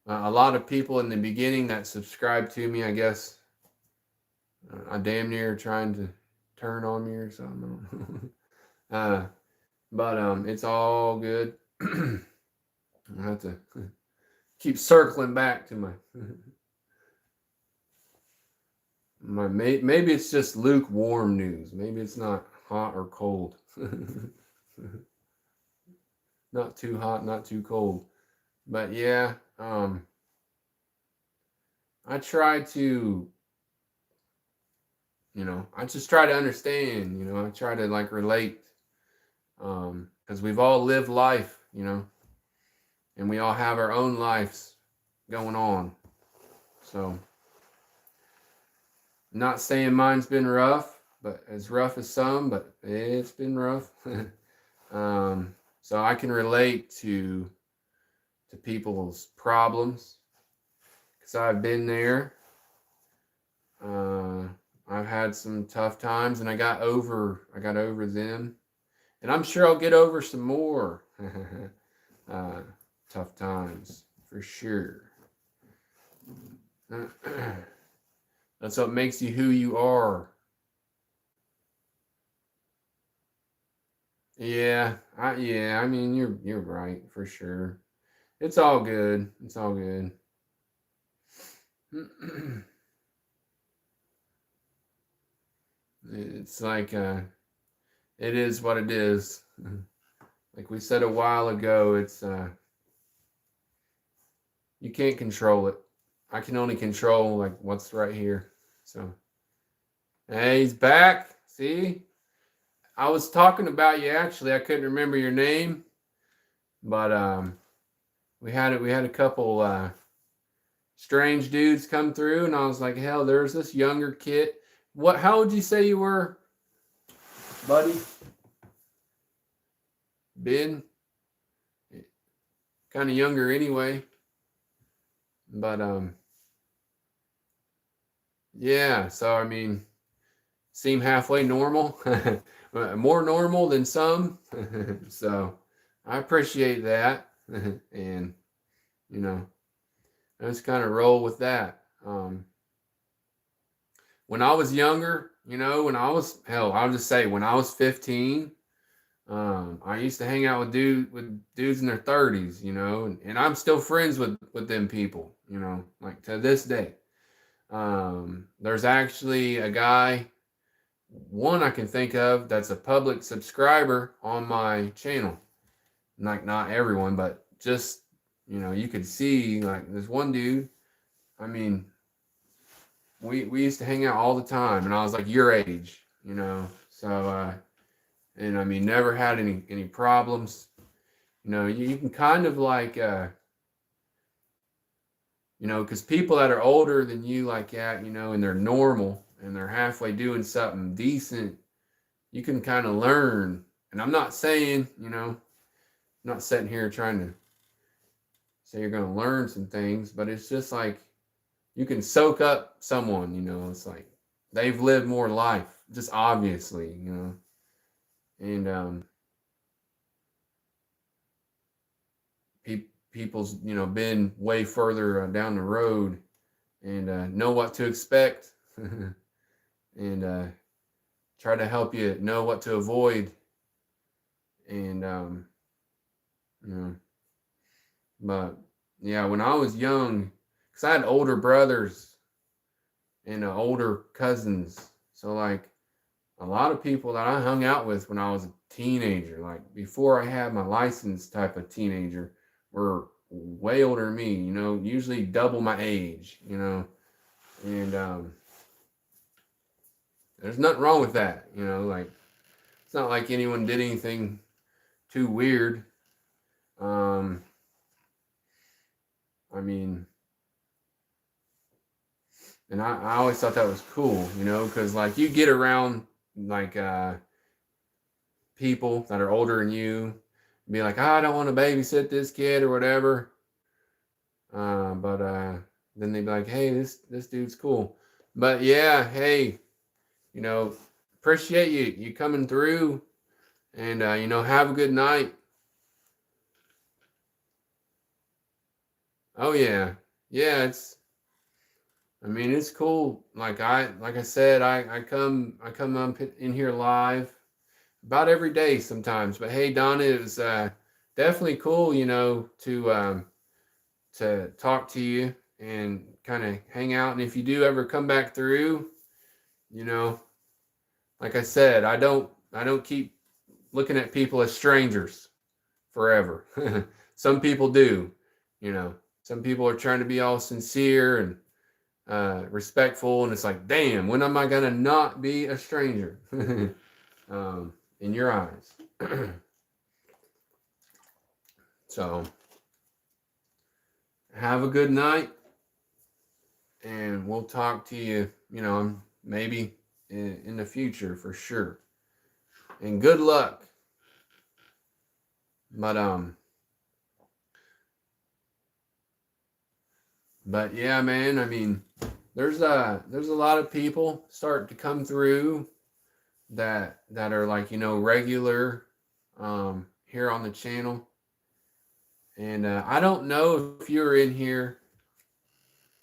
a lot of people in the beginning that subscribed to me, I guess, I damn near trying to turn on me or something. But it's all good. I have to keep circling back to my maybe it's just lukewarm news. Maybe it's not hot or cold. Not too hot, not too cold. But yeah, I try to, you know, I just try to understand, you know, I try to like relate, because we've all lived life, you know, and we all have our own lives going on. So, not saying mine's been rough, but as rough as some, but it's been rough. So I can relate to people's problems because I've been there. I've had some tough times, and I got over them, and I'm sure I'll get over some more uh, tough times for sure. That's what makes you who you are. Yeah, I mean, you're right for sure. It's all good. It's all good. It's like it is what it is. Like we said a while ago, it's you can't control it. I can only control like what's right here. So, hey, he's back. See, I was talking about you actually. I couldn't remember your name, but we had a couple strange dudes come through, and I was like, hell, there's this younger kid. What? How would you say you were, buddy? Ben, kind of younger anyway, but yeah. So I mean, seem halfway normal, more normal than some. So I appreciate that, and you know, I just kind of roll with that. When I was younger, you know, when I was hell, I'll just say when I was 15, I used to hang out with dudes in their 30s, you know, and I'm still friends with them people, you know, like to this day. There's actually a guy, one I can think of that's a public subscriber on my channel. Like not everyone, but just, you know, you could see like there's one dude. I mean, we used to hang out all the time, and I was like your age, you know. So and I mean never had any problems. You know, you can kind of like you know, because people that are older than you like that, you know, and they're normal and they're halfway doing something decent, you can kind of learn. And I'm not saying, you know, I'm not sitting here trying to say you're going to learn some things, but it's just like you can soak up someone, you know, it's like they've lived more life, just obviously, you know. And people's, you know, been way further down the road, and know what to expect, and try to help you know what to avoid. And you know, but yeah, when I was young, because I had older brothers and older cousins, so like a lot of people that I hung out with when I was a teenager, like before I had my license type of teenager, were way older than me, usually double my age, and there's nothing wrong with that, like it's not like anyone did anything too weird. Um, I mean, and I always thought that was cool, because like you get around like people that are older than you, be like, I don't want to babysit this kid or whatever. But then they'd be like, hey, this dude's cool. But yeah, hey, you know, appreciate you coming through, and have a good night. Oh yeah, yeah. It's cool. Like I said, I come up in here live about every day sometimes. But hey, Donna, it was definitely cool, to talk to you and kind of hang out. And if you do ever come back through, you know, like I said, I don't keep looking at people as strangers forever. Some people do, you know. Some people are trying to be all sincere and respectful, and it's like, damn, when am I gonna not be a stranger in your eyes? So have a good night, and we'll talk to you, maybe in the future for sure. And good luck. But but yeah, man, there's a lot of people start to come through that are like, regular here on the channel. And I don't know if you were in here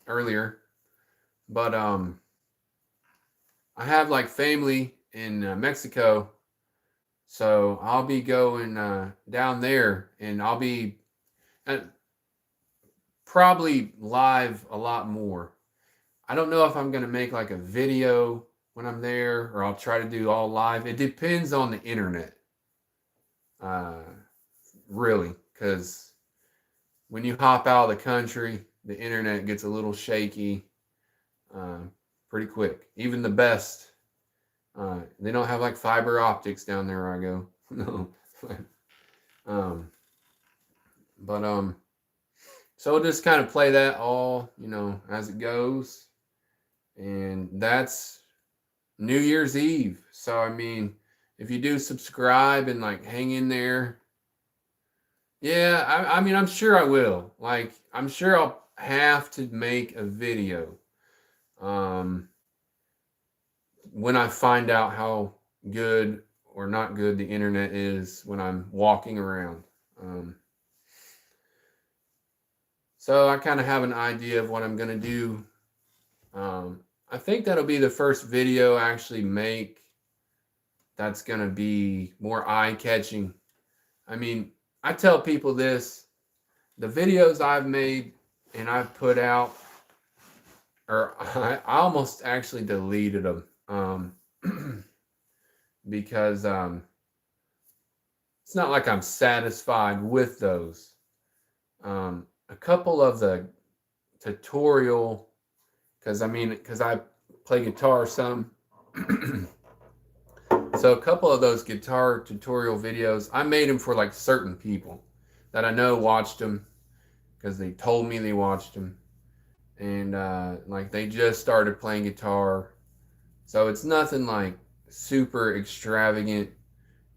earlier, but I have like family in Mexico, so I'll be going down there, and I'll be probably live a lot more. I don't know if I'm going to make like a video when I'm there, or I'll try to do all live. It depends on the internet, uh, really, because when you hop out of the country, the internet gets a little shaky uh, pretty quick. Even the best, they don't have like fiber optics down there where I go. No. um, but so we'll just kind of play that all, as it goes. And that's New Year's Eve. So, if you do subscribe and like hang in there, yeah, I'm sure I will. Like, I'm sure I'll have to make a video when I find out how good or not good the internet is when I'm walking around. So I kind of have an idea of what I'm going to do. I think that'll be the first video I actually make that's going to be more eye-catching. I tell people this, the videos I've made and I've put out, or I almost actually deleted them because it's not like I'm satisfied with those. A couple of the tutorial, because I play guitar some. So a couple of those guitar tutorial videos, I made them for like certain people that I know watched them because they told me they watched them, and like they just started playing guitar. So it's nothing like super extravagant.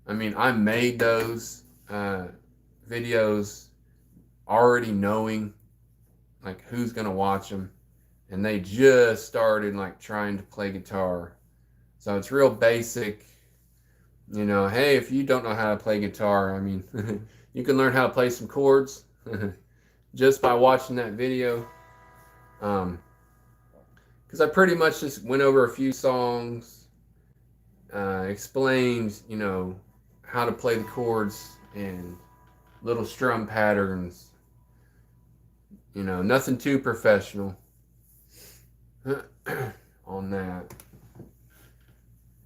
I made those videos already knowing like who's gonna watch them, and they just started like trying to play guitar. So it's real basic. Hey, if you don't know how to play guitar, you can learn how to play some chords just by watching that video. because I pretty much just went over a few songs, explained, how to play the chords and little strum patterns. Nothing too professional on that.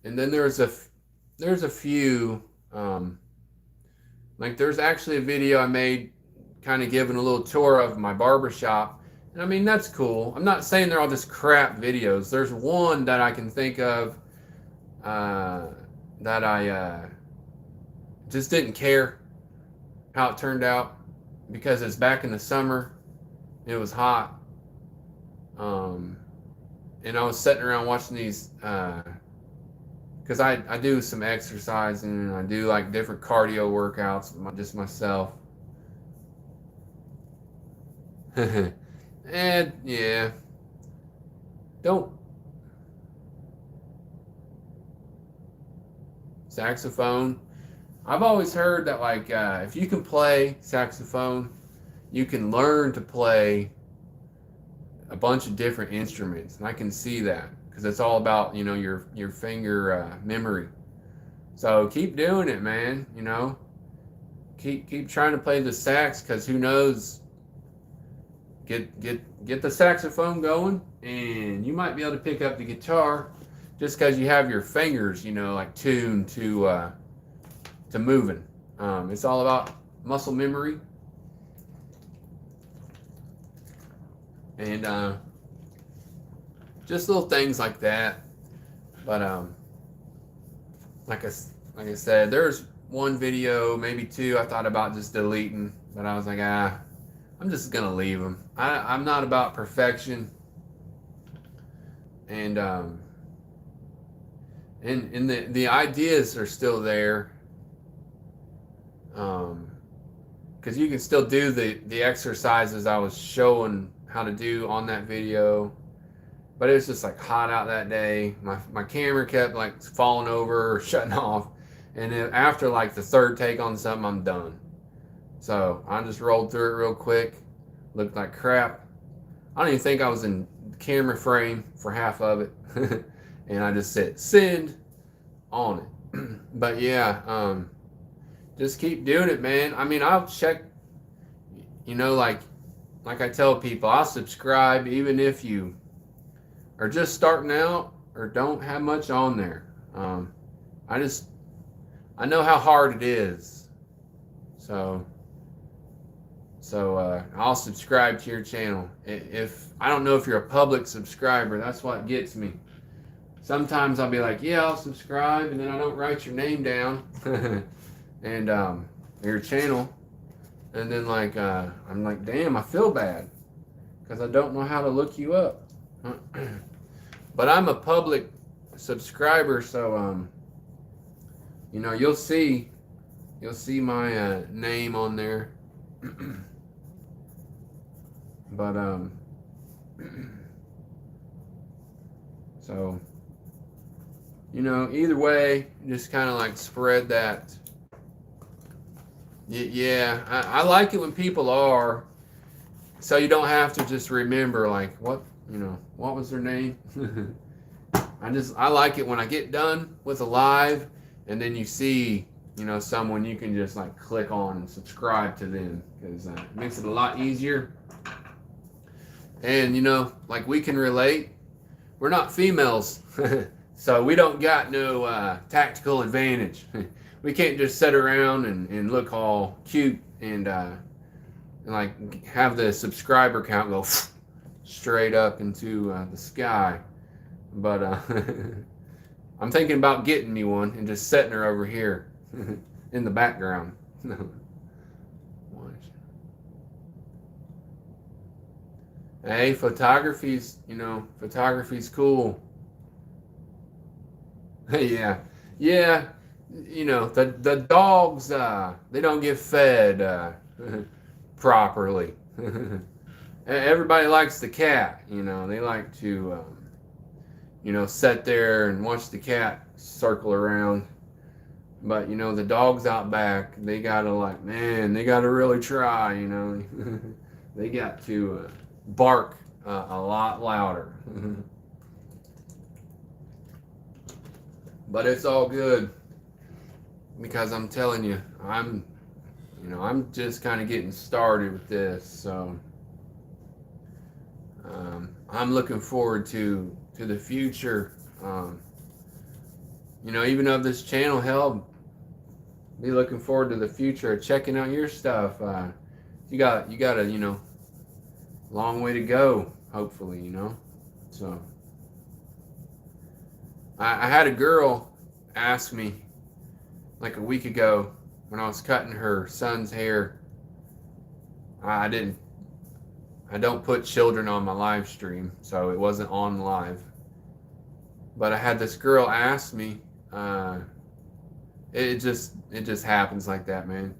And then there's a few, like there's actually a video I made kind of giving a little tour of my barbershop. And I mean, that's cool. I'm not saying they're all just crap videos. There's one that I can think of that I just didn't care how it turned out because it's back in the summer. It was hot. And I was sitting around watching these because I do some exercising and I do like different cardio workouts just myself. And yeah, don't saxophone. I've always heard that like if you can play saxophone, you can learn to play a bunch of different instruments, and I can see that because it's all about your finger memory. So keep doing it, man. Keep trying to play the sax because who knows. Get the saxophone going, and you might be able to pick up the guitar just because you have your fingers, like tuned to moving. It's all about muscle memory, and just little things like that. But like I said, there's one video, maybe two, I thought about just deleting, but I was like, I'm just gonna leave them. I'm not about perfection, and the ideas are still there, because you can still do the exercises I was showing how to do on that video, but it was just like hot out that day. My camera kept like falling over or shutting off, and then after like the third take on something, I'm done. So I just rolled through it real quick. Looked like crap. I don't even think I was in camera frame for half of it. And I just said send on it. But yeah, just keep doing it, man. I mean, I'll check, like I tell people, I'll subscribe even if you are just starting out or don't have much on there. I know how hard it is. So I'll subscribe to your channel. If I don't know if you're a public subscriber, that's what gets me. Sometimes I'll be like, yeah, I'll subscribe, and then I don't write your name down and your channel, and then like I'm like, damn, I feel bad because I don't know how to look you up. But I'm a public subscriber, so you'll see my name on there. But so either way, just kind of like spread that. Yeah, I like it when people are, so you don't have to just remember like what was their name. I like it when I get done with a live and then you see someone you can just like click on and subscribe to them, because it makes it a lot easier. And like we can relate. We're not females, so we don't got no tactical advantage. We can't just sit around and look all cute and like have the subscriber count go straight up into the sky. But I'm thinking about getting me one and just setting her over here in the background. Hey, photography's cool. Yeah. The dogs, they don't get fed properly. Everybody likes the cat, they like to sit there and watch the cat circle around. But the dogs out back, they gotta really try. They got to bark a lot louder. But it's all good because I'm telling you, I'm just kind of getting started with this. So I'm looking forward to the future. Even of this channel, hell, be looking forward to the future of checking out your stuff. You got a long way to go, hopefully. So I had a girl ask me like a week ago when I was cutting her son's hair. I don't put children on my live stream, so it wasn't on live. But I had this girl ask me. It just happens like that, man.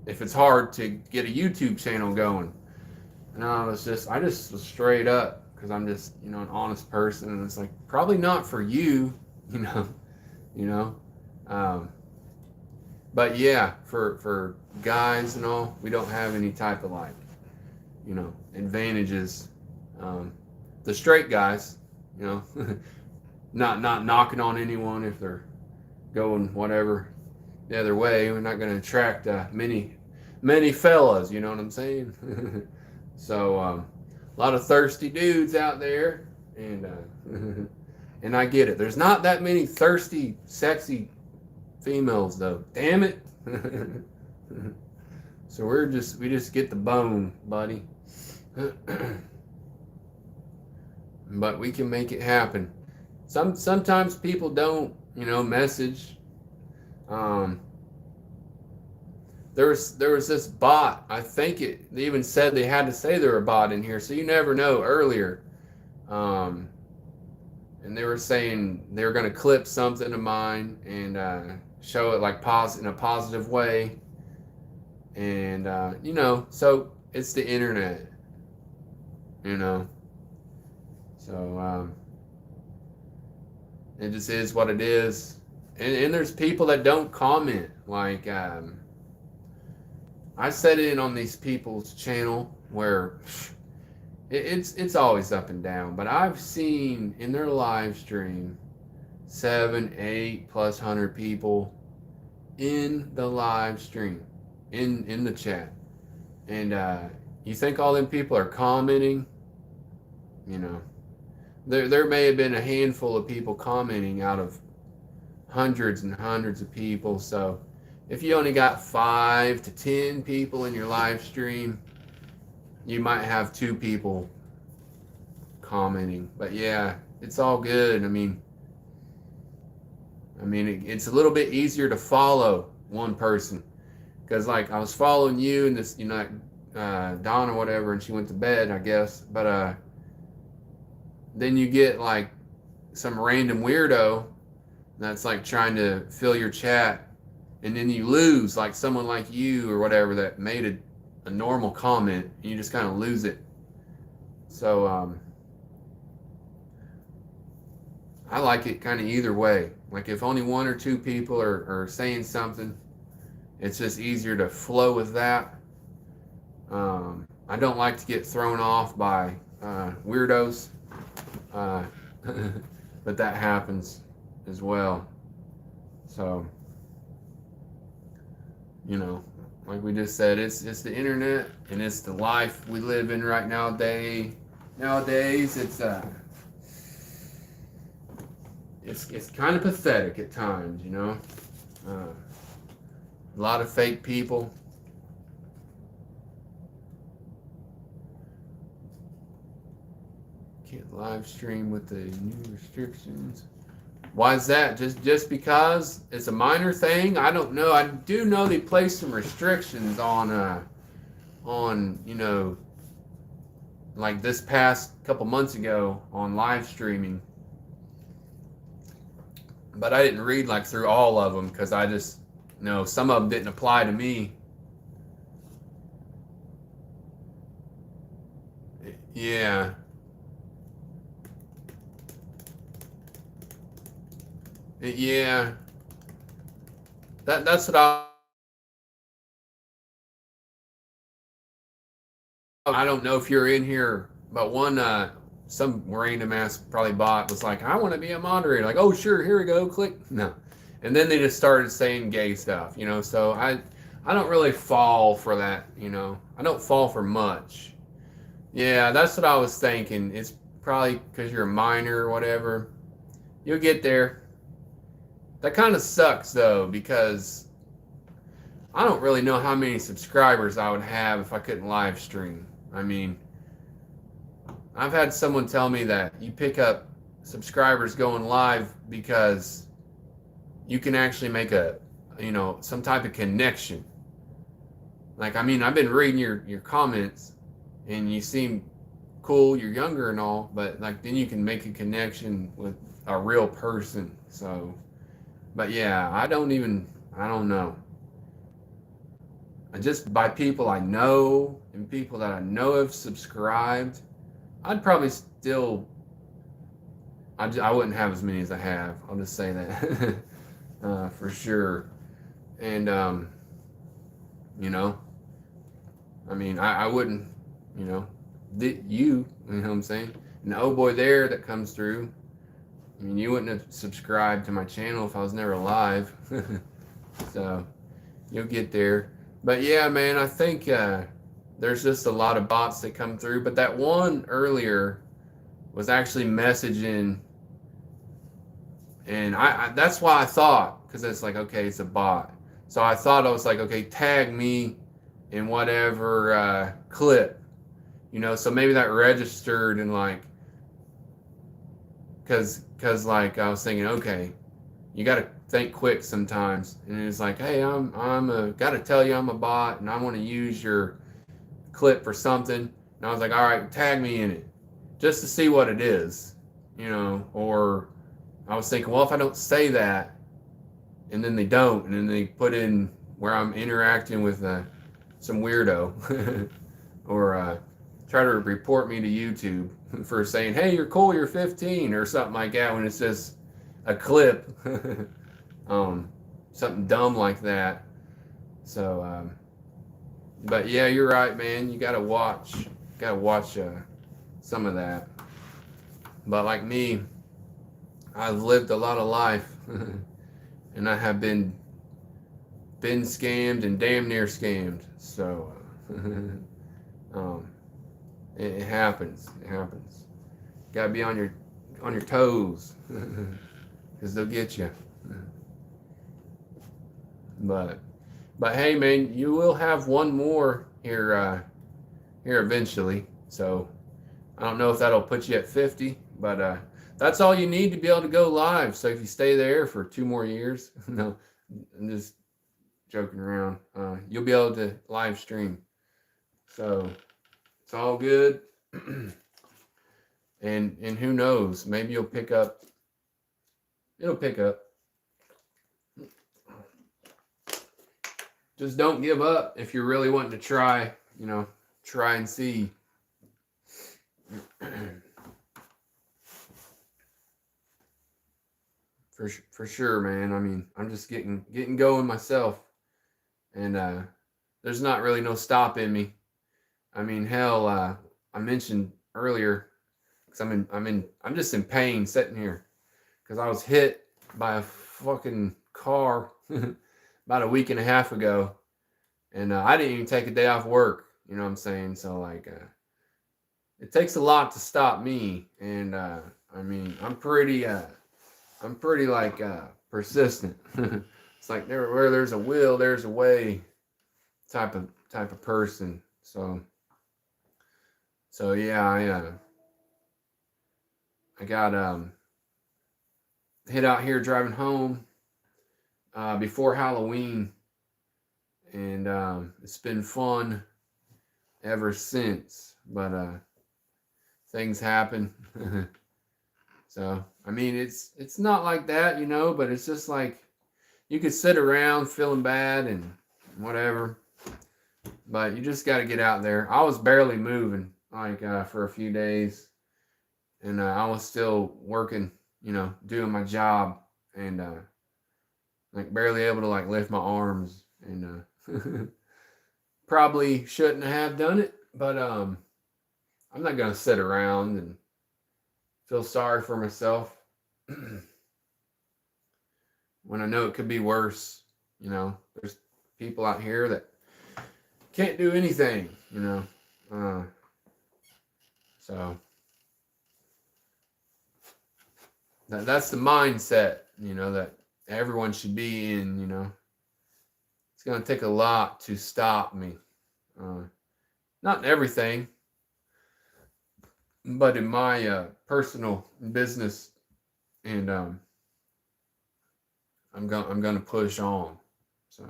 If it's hard to get a YouTube channel going, and I just was straight up because I'm just an honest person, and it's like probably not for you, you know. But yeah, for guys and all, we don't have any type of advantages. The straight guys, not knocking on anyone if they're going whatever the other way. We're not going to attract many fellas, you know what I'm saying? So a lot of thirsty dudes out there, and and I get it. There's not that many thirsty, sexy females though. Damn it. So we just get the bone, buddy. But we can make it happen. Sometimes people don't, message. There was this bot. I think they even said they had to say they're a bot in here, so you never know earlier. And they were saying they were going to clip something of mine and show it like in a positive way. And so it's the internet. So it just is what it is. And there's people that don't comment. Like I set in on these people's channel where it's always up and down, but I've seen in their live stream 7, 8+ hundred people in the live stream, in the chat. And you think all them people are commenting? There may have been a handful of people commenting out of hundreds and hundreds of people. So if you only got 5 to 10 people in your live stream, you might have 2 people commenting. But yeah, it's all good. I mean, it's a little bit easier to follow one person, because like I was following you and this, Dawn or whatever, and she went to bed, I guess. But then you get like some random weirdo that's like trying to fill your chat, and then you lose like someone like you or whatever that made a normal comment, and you just kind of lose it. So I like it kind of either way. Like if only 1 or 2 people are saying something, it's just easier to flow with that. I don't like to get thrown off by weirdos, but that happens as well. So like we just said, it's the internet and it's the life we live in right nowadays. It's kind of pathetic at times, a lot of fake people. Can't live stream with the new restrictions. Why is that? Just because it's a minor thing? I don't know. I do know they placed some restrictions on like this past couple months ago on live streaming. But I didn't read like through all of them because I just some of them didn't apply to me. Yeah. Yeah. That's what I don't know if you're in here, but some random ass probably bot was like, I want to be a moderator. Like, oh sure, here we go, click. No. And then they just started saying gay stuff, you know. So I don't really fall for that, you know. I don't fall for much. Yeah, that's what I was thinking. It's probably because you're a minor or whatever. You'll get there. That kind of sucks though, because I don't really know how many subscribers I would have if I couldn't live stream. I mean, I've had someone tell me that you pick up subscribers going live because you can actually make a, you know, some type of connection. Like, I mean, I've been reading your comments and you seem cool, you're younger and all, but like then you can make a connection with a real person. So, but yeah, I don't know. And just by people I know and people that I know have subscribed, I'd probably still, I wouldn't have as many as I have. I'll just say that for sure. And, you know, I mean, I wouldn't, you know, you know what I'm saying? And the oh boy there that comes through, I mean, you wouldn't have subscribed to my channel if I was never live. So you'll get there. But yeah, man, I think there's just a lot of bots that come through. But that one earlier was actually messaging, and I that's why I thought, because it's like, okay, it's a bot. So I thought, I was like, okay, tag me in whatever clip, you know. So maybe that registered, and like, cause like I was thinking, okay, you got to think quick sometimes. And it's like, hey, got to tell you I'm a bot and I want to use your clip for something. And I was like, all right, tag me in it just to see what it is, you know. Or I was thinking, well, if I don't say that and then they don't, and then they put in where I'm interacting with some weirdo or try to report me to YouTube for saying, hey, you're cool, you're 15 or something like that, when it's just a clip. Something dumb like that. So but yeah, you're right, man. You gotta watch some of that. But like me, I've lived a lot of life and I have been scammed and damn near scammed. So it happens. It happens. Gotta be on your toes, because they'll get you. But hey, man, you will have one more here eventually. So I don't know if that'll put you at 50, but that's all you need to be able to go live. So if you stay there for 2 more years, no, I'm just joking around. You'll be able to live stream. So it's all good. And who knows, maybe you'll pick up. It'll pick up. Just don't give up if you're really wanting to try, you know, try and see. For sure, man. I mean, I'm just getting going myself, and there's not really no stopping me. I mean, hell, I mentioned earlier, because I'm just in pain sitting here, because I was hit by a fucking car about a week and a half ago, and I didn't even take a day off work. You know what I'm saying? So like, it takes a lot to stop me, and I mean, I'm pretty like persistent. It's like where there's a will, there's a way, type of person. So yeah, I got hit out here driving home before Halloween, and it's been fun ever since. But things happen. So I mean, it's not like that, you know, but it's just like you could sit around feeling bad and whatever, but you just got to get out there. I was barely moving, like for a few days, and I was still working, you know, doing my job, and like barely able to like lift my arms, and probably shouldn't have done it, but I'm not gonna sit around and feel sorry for myself when I know it could be worse. You know, there's people out here that can't do anything, you know. So that's the mindset, you know, that everyone should be in, you know. It's going to take a lot to stop me. Not in everything, but in my personal business, and I'm going to push on. So,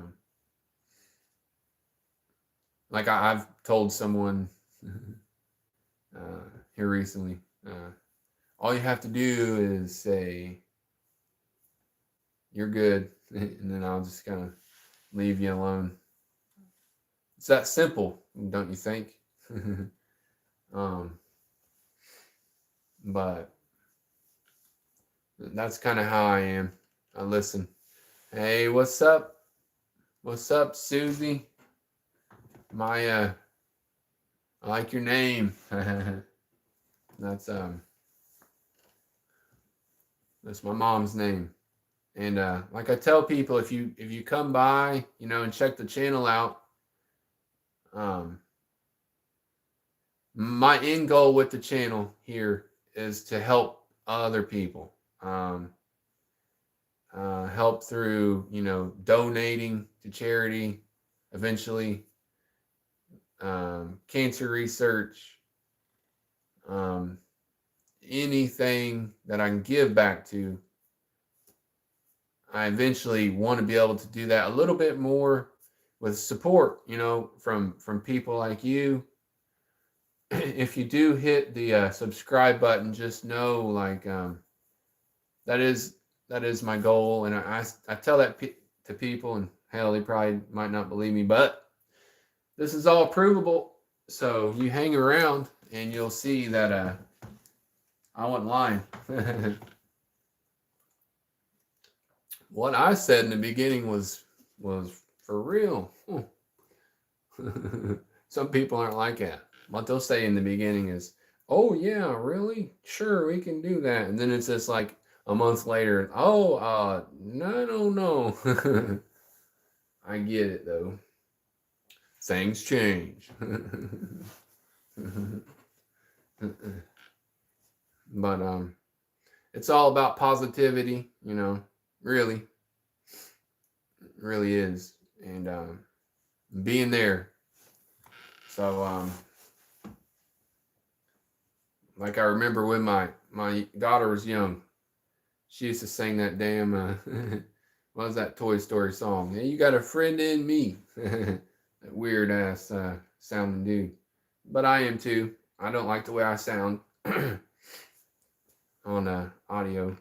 like I've told someone here recently, all you have to do is say you're good, and then I'll just kind of leave you alone. It's that simple, don't you think? But that's kind of how I am. I listen. Hey, what's up? What's up, Susie? I like your name. That's my mom's name. And like I tell people, if you come by, you know, and check the channel out, my end goal with the channel here is to help other people. Help through, you know, donating to charity, eventually, cancer research, anything that I can give back to. I eventually want to be able to do that a little bit more with support, you know, from people like you. If you do hit the subscribe button, just know, like, that is my goal, and I tell that to people, and hell, they probably might not believe me, but this is all provable. So you hang around, and you'll see that I wasn't lying. What I said in the beginning was for real. Some people aren't like that. What they'll say in the beginning is, "Oh yeah, really? Sure, we can do that." And then it's just like a month later, "Oh, no. I get it though. Things change." But it's all about positivity, you know. Really, it really is, and being there. So like I remember when my daughter was young, she used to sing that damn what was that Toy Story song? Yeah, you got a friend in me. That weird ass sounding dude. But I am too. I don't like the way I sound on audio.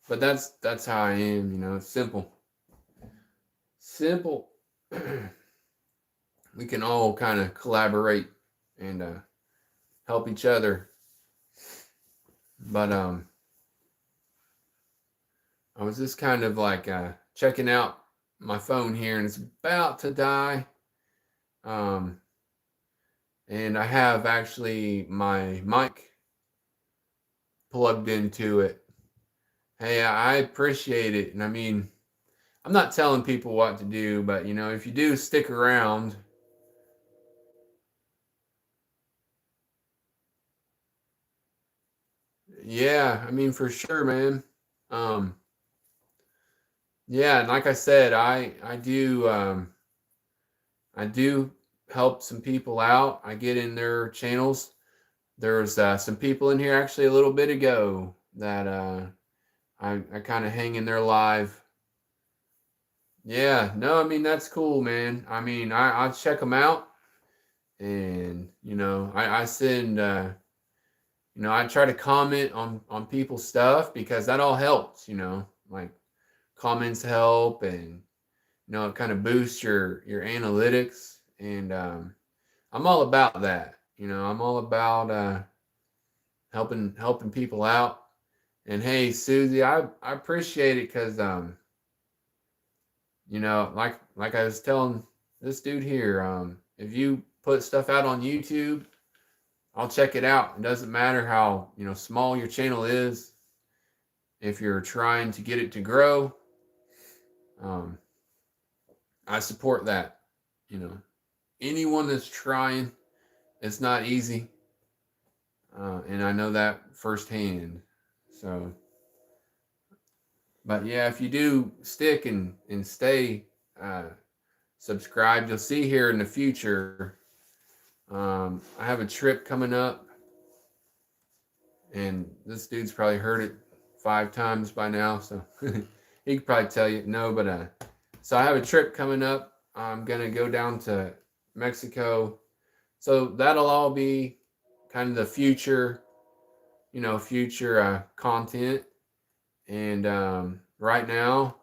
But that's how I am, you know. It's simple. Simple. We can all kind of collaborate and help each other. But I was just kind of like checking out my phone here, and it's about to die. And I have actually my mic plugged into it. Hey, I appreciate it. And I mean, I'm not telling people what to do, but you know, if you do stick around, yeah, I mean, for sure, man. Um, yeah, and like I said, I do help some people out. I get in their channels. There's some people in here actually a little bit ago that I kind of hang in their live. Yeah, no, I mean that's cool, man. I mean, I check them out, and you know, I send you know, I try to comment on people's stuff because that all helps, you know, like comments help, and you know, it kind of boosts your analytics, and I'm all about that. You know, I'm all about helping people out. And hey, Susie, I appreciate it because you know, like I was telling this dude here, if you put stuff out on YouTube, I'll check it out. It doesn't matter how, small your channel is. If you're trying to get it to grow, I support that. Anyone that's trying, it's not easy. And I know that firsthand. So, but yeah, if you do stick and stay subscribed, you'll see here in the future, I have a trip coming up, and this dude's probably heard it 5 times by now, so he could probably tell you no, but so I have a trip coming up. I'm gonna go down to Mexico, so that'll all be kind of the future, future content. And right now,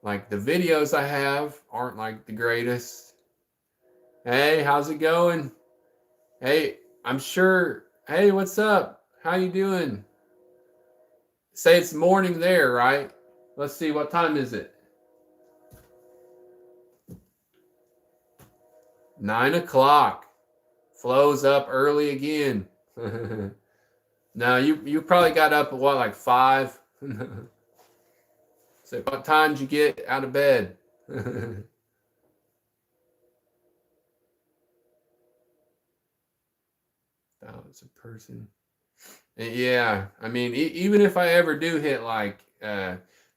like, the videos I have aren't like the greatest. Hey, how's it going? Hey, I'm sure. Hey, what's up? How you doing? Say it's morning there, right? Let's see, what time is it? 9 o'clock. Flo's up early again. Now you probably got up at what, like 5? So what time did you get out of bed? That was a person. Yeah, I mean, even if I ever do hit like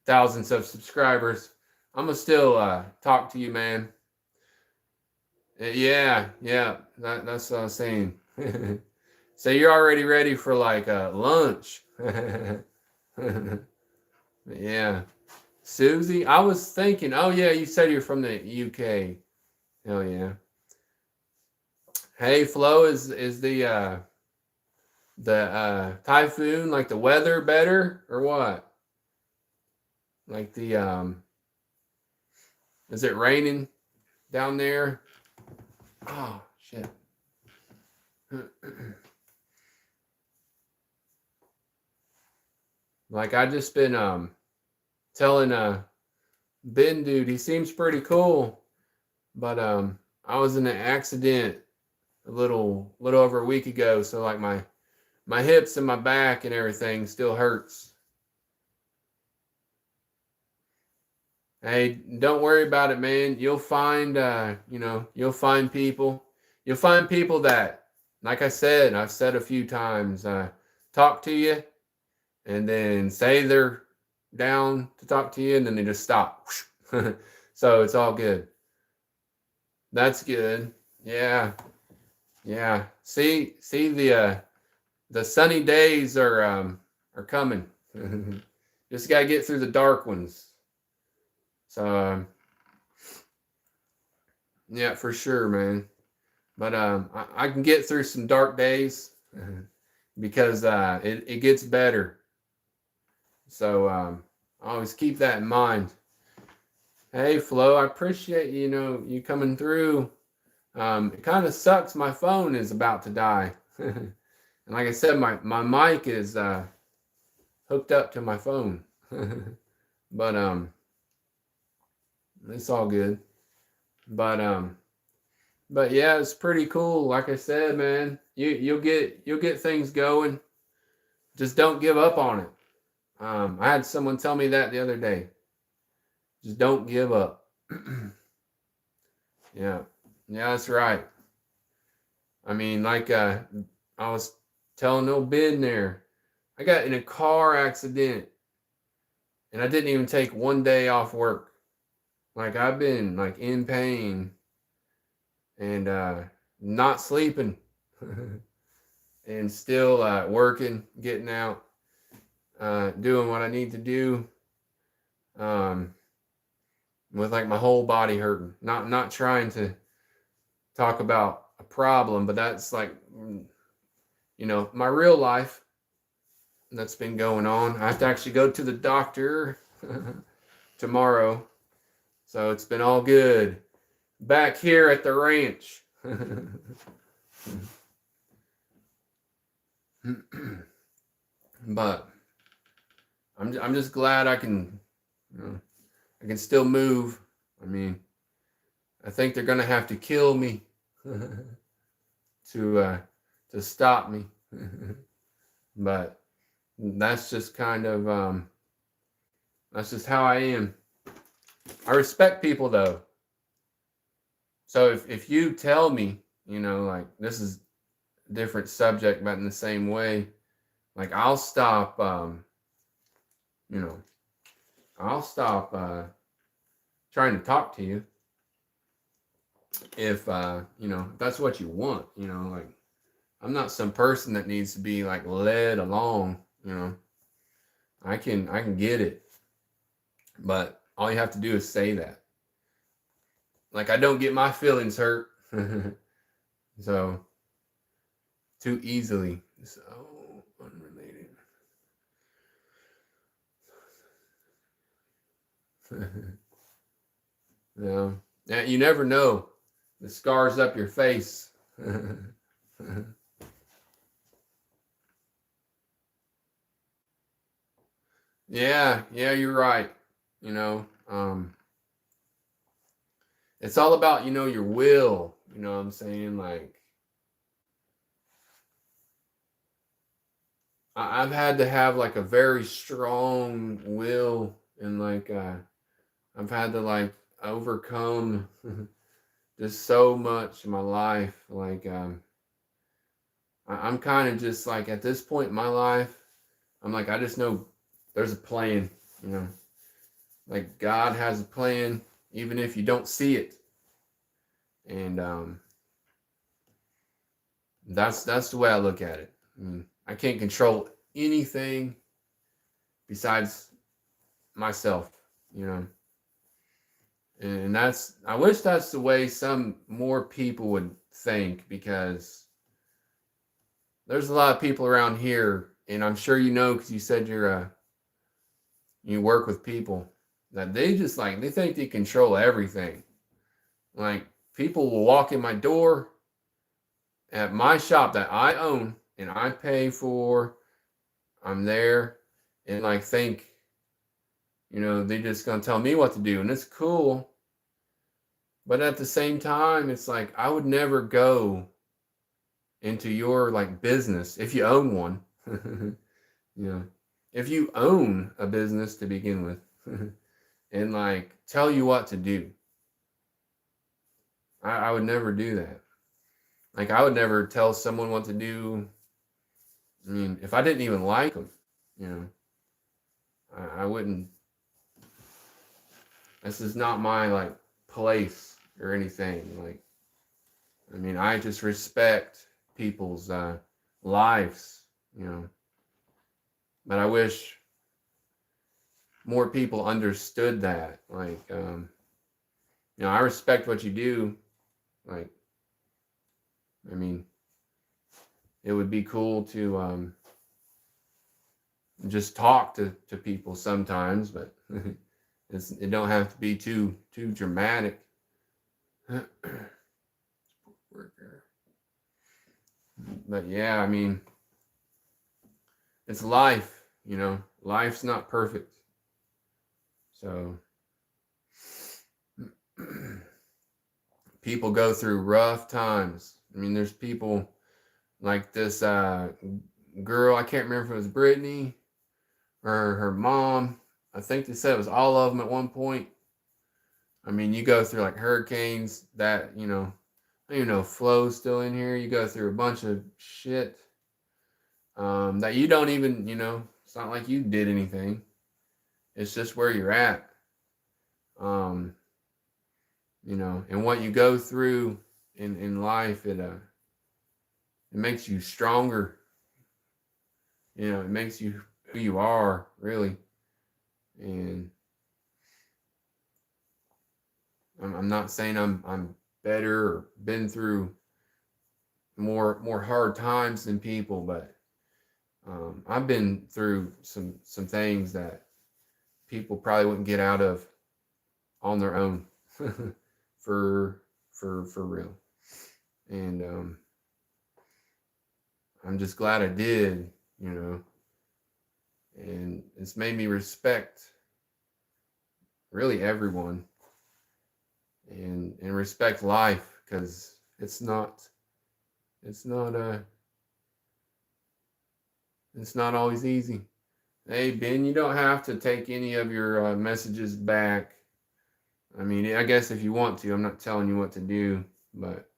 thousands of subscribers, I'm gonna still talk to you, man. Yeah, that's what I was saying. So you're already ready for like lunch. Yeah. Susie, I was thinking, oh yeah, you said you're from the UK. Hell yeah. Hey, Flo, is the typhoon, like, the weather better or what? Like is it raining down there? Oh shit. Like, I just been telling Ben dude, he seems pretty cool, but I was in an accident a little over a week ago, so like my hips and my back and everything still hurts. Hey, don't worry about it, man. You'll find you'll find people. You'll find people that, like I said, I've said a few times, talk to you and then say they're down to talk to you, and then they just stop. So it's all good. That's good. Yeah. Yeah. See the sunny days are coming. Just got to get through the dark ones. So yeah, for sure, man. But I can get through some dark days because it gets better. So I always keep that in mind. Hey, Flo, I appreciate you coming through. It kind of sucks. My phone is about to die, and like I said, my mic is hooked up to my phone. But it's all good. But yeah, it's pretty cool. Like I said, man, you'll get things going. Just don't give up on it. I had someone tell me that the other day. Just don't give up. Yeah, that's right. I mean, like I was telling old Ben there, I got in a car accident, and I didn't even take one day off work. Like, I've been like in pain and not sleeping and still working, getting out, doing what I need to do, with like my whole body hurting. Not trying to talk about a problem, but that's like, my real life that's been going on. I have to actually go to the doctor tomorrow, so it's been all good back here at the ranch. But I'm just glad I can still move. I mean, I think they're gonna have to kill me to to stop me. But that's just kind of that's just how I am. I respect people though. So if you tell me, like this is a different subject, but in the same way, like I'll stop you know, I'll stop trying to talk to you if if that's what you want, like I'm not some person that needs to be like led along, I can get it. But all you have to do is say that. Like I don't get my feelings hurt. So too easily. So unrelated. Yeah. Yeah, you never know. The scars up your face. Yeah, you're right. You know, it's all about, your will. You know what I'm saying? Like I've had to have like a very strong will, and like I've had to like overcome just so much in my life. Like I'm kind of just like at this point in my life, I'm like I just know there's a plan, you know. Like God has a plan, even if you don't see it. And that's the way I look at it. I mean, I can't control anything besides myself, you know. And that's I wish that's the way some more people would think, because there's a lot of people around here, and I'm sure you know because you said you work with people, that they just like they think they control everything. Like people will walk in my door at my shop that I own and I pay for. I'm there and like think, they just gonna tell me what to do, and it's cool. But at the same time, it's like I would never go into your like business if you own one. Yeah. If you own a business to begin with, and like tell you what to do. I would never do that. Like I would never tell someone what to do. I mean, if I didn't even like them, you know, I wouldn't. This is not my like place or anything. Like, I mean, I just respect people's lives, you know. But I wish more people understood that. Like, I respect what you do. Like, I mean, it would be cool to just talk to people sometimes, but it don't have to be too dramatic. But yeah, I mean, it's life, life's not perfect. So people go through rough times. I mean, there's people like this girl, I can't remember if it was Brittany or her mom. I think they said it was all of them at one point. I mean, you go through like hurricanes that, I don't even know if Flo's still in here. You go through a bunch of shit that you don't even, it's not like you did anything. It's just where you're at. And what you go through in life, it makes you stronger. It makes you who you are, really. And I'm not saying I'm better or been through more hard times than people, but I've been through some things that people probably wouldn't get out of on their own. for real. And I'm just glad I did, and it's made me respect really everyone, and respect life, because it's not It's not always easy. Hey, Ben, you don't have to take any of your messages back. I mean, I guess if you want to, I'm not telling you what to do, but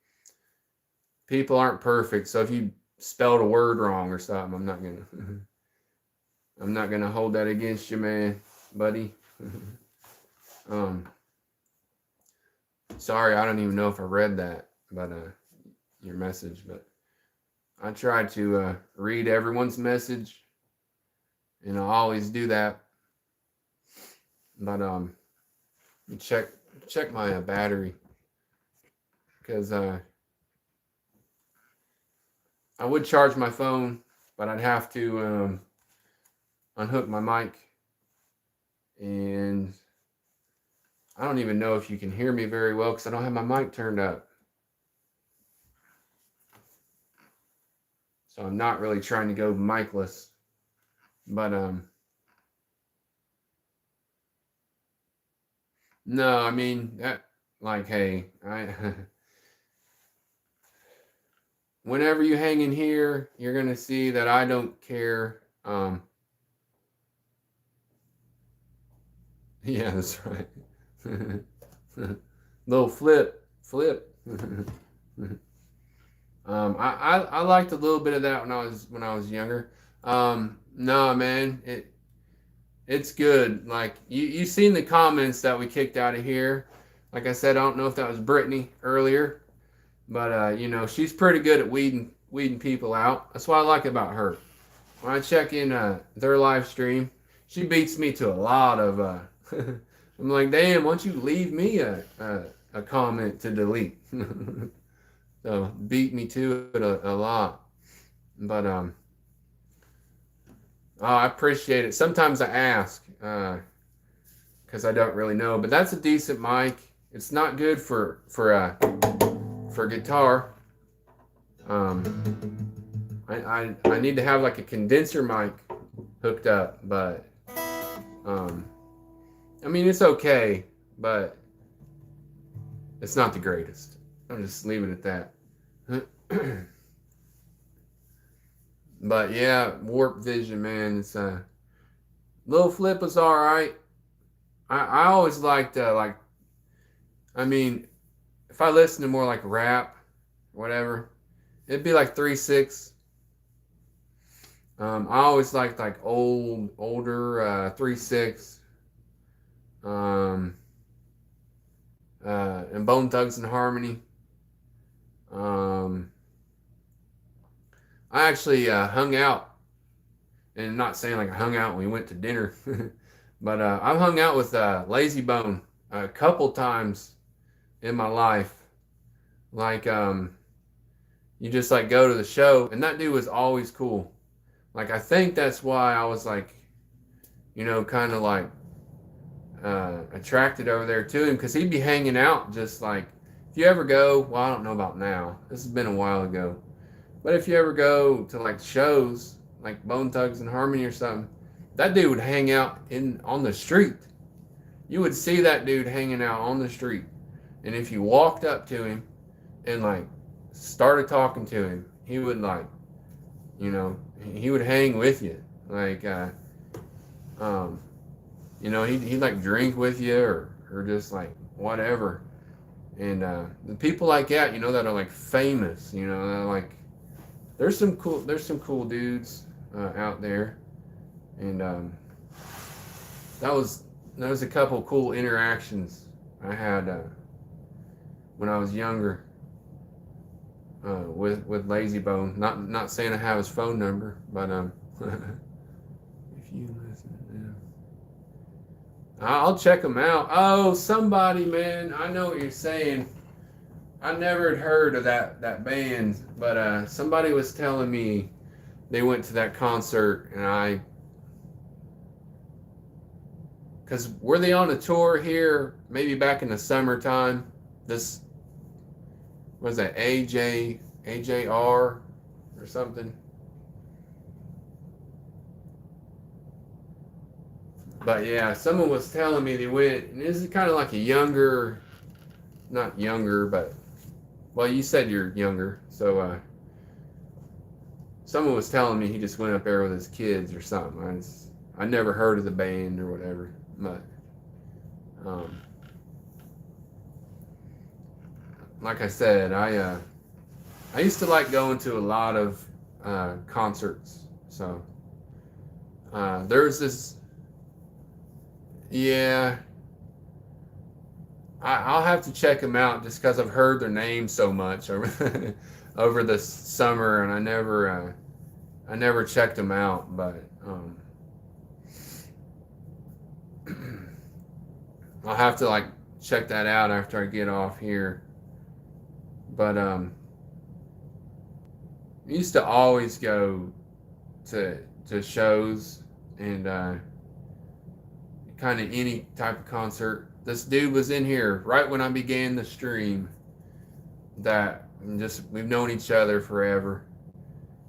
people aren't perfect. So if you spelled a word wrong or something, I'm not gonna hold that against you, man, buddy. Sorry, I don't even know if I read that, but your message, but I try to read everyone's message, and I always do that. But check my battery, because I would charge my phone, but I'd have to unhook my mic, and I don't even know if you can hear me very well because I don't have my mic turned up. So I'm not really trying to go micless, but no, I mean that, like, hey, whenever you hang in here, you're gonna see that I don't care. Yeah, that's right. Little flip. I liked a little bit of that when I was younger. No, man, it's good. Like you seen the comments that we kicked out of here. Like I said, I don't know if that was Brittany earlier, but you know, she's pretty good at weeding people out. That's what I like about her. When I check in their live stream, she beats me to a lot of. I'm like, damn, why don't you leave me a comment to delete? So beat me to it a lot, but I appreciate it. Sometimes I ask because I don't really know, but that's a decent mic. It's not good for guitar. I need to have like a condenser mic hooked up, but I mean it's okay, but it's not the greatest. I'll just leave it at that. But yeah, Warp Vision, man. It's Little Flip was all right. I always liked like, I mean, if I listen to more like rap, whatever, it'd be like 3-6. I always liked like older 3-6. And Bone Thugs and Harmony. I actually hung out, and not saying like I hung out when we went to dinner, but I've hung out with Lazy Bone a couple times in my life. Like you just like go to the show, and that dude was always cool. Like I think that's why I was like, you know, kind of like attracted over there to him, because he'd be hanging out just like, if you ever go, well, I don't know about now, this has been a while ago, but if you ever go to like shows like Bone Thugs and Harmony or something, that dude would hang out on the street. You would see that dude hanging out on the street, and if you walked up to him and like started talking to him, he would like, you know, he would hang with you, like you know, he'd like drink with you, or just like whatever. And the people like that, you know, that are like famous, you know, that are like, there's some cool dudes out there. And that was a couple cool interactions I had when I was younger with Lazy Bone. Not saying I have his phone number, but if you listen, yeah. I'll check them out. Oh, somebody, man, I know what you're saying. I never had heard of that band, but somebody was telling me they went to that concert, and because were they on a tour here maybe back in the summertime? This was that AJR or something. But yeah, someone was telling me they went, and this is kind of like a younger, not younger, but, well, you said you're younger, so someone was telling me he just went up there with his kids or something. I never heard of the band or whatever, but like I said, I used to like going to a lot of concerts. So there's this, yeah. I'll have to check them out just because I've heard their name so much over over the summer, and I never checked them out. But I'll have to like check that out after I get off here. But I used to always go to shows and kind of any type of concert. This dude was in here right when I began the stream. That just we've known each other forever,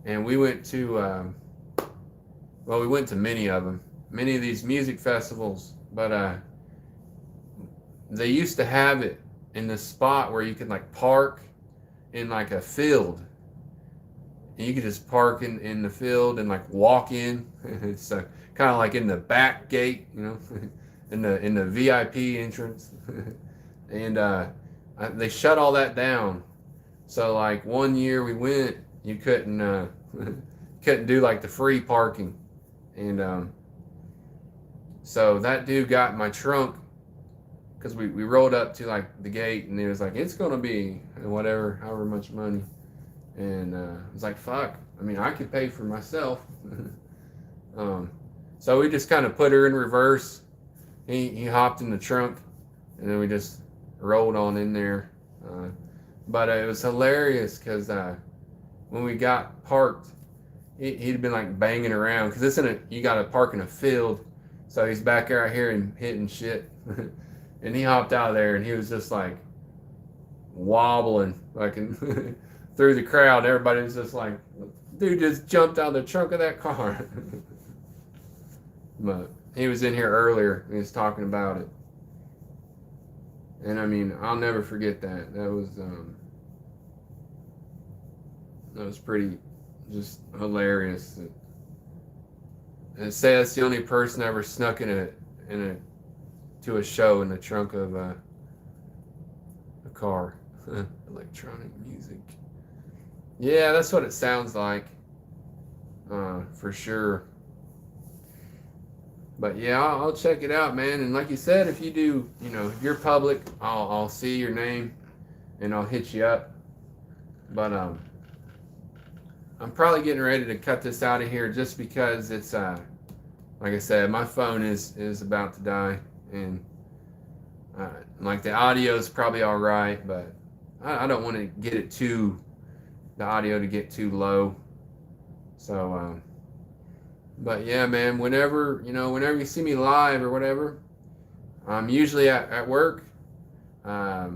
and we went to well, we went to many of them, many of these music festivals. But they used to have it in this spot where you could like park in like a field, and you could just park in the field and like walk in. So kind of like in the back gate, you know. in the VIP entrance, and they shut all that down. So like one year we went, you couldn't couldn't do like the free parking, and so that dude got my trunk because we rolled up to like the gate, and he was like, it's gonna be whatever, however much money, and I was like, fuck, I mean I could pay for myself. So we just kind of put her in reverse. He hopped in the trunk, and then we just rolled on in there. But it was hilarious because when we got parked, he'd been like banging around because you got to park in a field, so he's back there out here and hitting shit. And he hopped out of there, and he was just like wobbling like through the crowd. Everybody was just like, dude just jumped out of the trunk of that car. But he was in here earlier and he was talking about it. And I mean, I'll never forget that. That was pretty just hilarious. And say that's the only person ever snuck to a show in the trunk of a car. Electronic music. Yeah, that's what it sounds like. For sure. But yeah, I'll check it out, man. And like you said, if you do, if you're public, I'll see your name and I'll hit you up. But I'm probably getting ready to cut this out of here just because it's like I said, my phone is about to die, and like the audio is probably all right, but I don't want to get the audio to get too low. So but yeah, man, whenever you see me live or whatever, I'm usually at work. I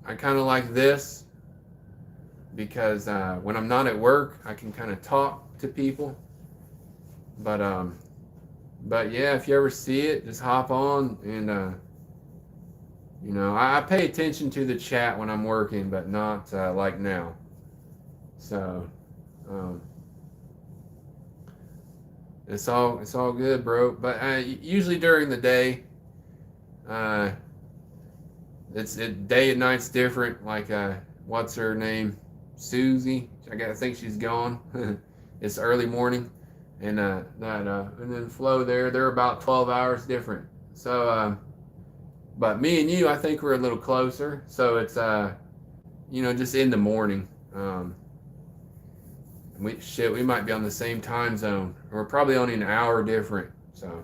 kind of like this because when I'm not at work, I can kind of talk to people. But yeah, if you ever see it, just hop on, and I pay attention to the chat when I'm working, but not like now. So it's all good, bro. But usually during the day, day and night's different. Like what's her name, Susie? I think she's gone. It's early morning, and and then Flo they're about 12 hours different. So but me and you, I think we're a little closer. So it's just in the morning. We might be on the same time zone. We're probably only an hour different. So,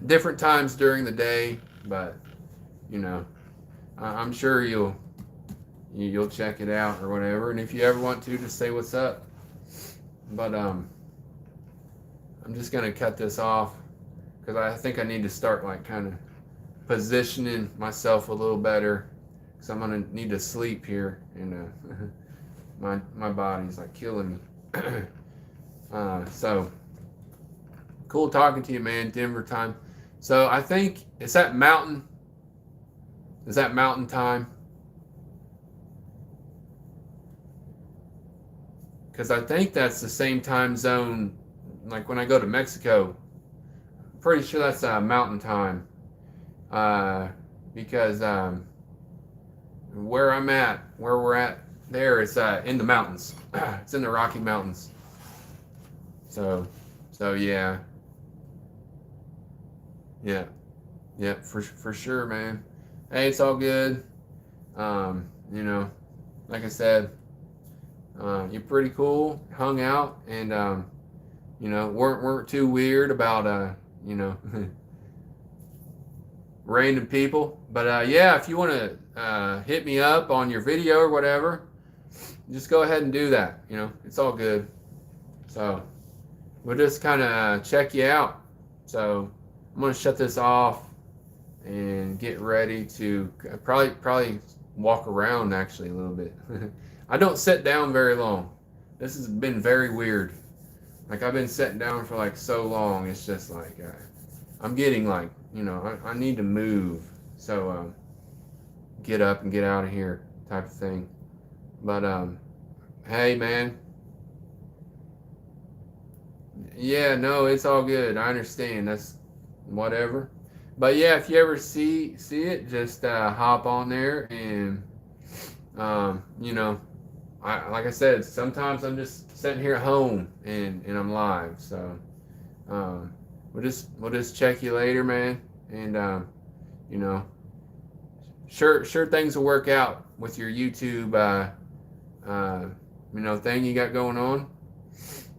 different times during the day, but I'm sure you'll check it out or whatever. And if you ever want to, just say what's up. But I'm just gonna cut this off because I think I need to start like kind of positioning myself a little better. So I'm gonna need to sleep here, and my body's like killing me. So cool talking to you, man. Denver time. So I think is that mountain time? because I think that's the same time zone. Like when I go to Mexico, I'm pretty sure that's mountain time. Because where we're at there, it's in the mountains. It's in the Rocky Mountains. So, yeah, yeah, yeah, for sure, man. Hey, it's all good. You know, like I said, you're pretty cool. Hung out and you know, weren't too weird about you know, random people. But yeah, if you want to hit me up on your video or whatever, just go ahead and do that. You know, it's all good. So we'll just kind of check you out. So I'm gonna shut this off and get ready to probably walk around actually a little bit. I don't sit down very long. This has been very weird. Like I've been sitting down for like so long. It's just like I'm getting like, you know, I need to move. So get up and get out of here type of thing. But hey man, yeah, no, it's all good. I understand. That's whatever. But yeah, if you ever see it, just hop on there and you know, I like I said, sometimes I'm just sitting here at home and I'm live. So we'll just check you later, man. And you know, sure things will work out with your YouTube you know, thing you got going on.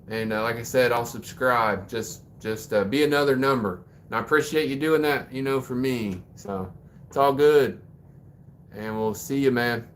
And like I said, I'll subscribe. Just be another number. And I appreciate you doing that, you know, for me. So it's all good. And we'll see you, man.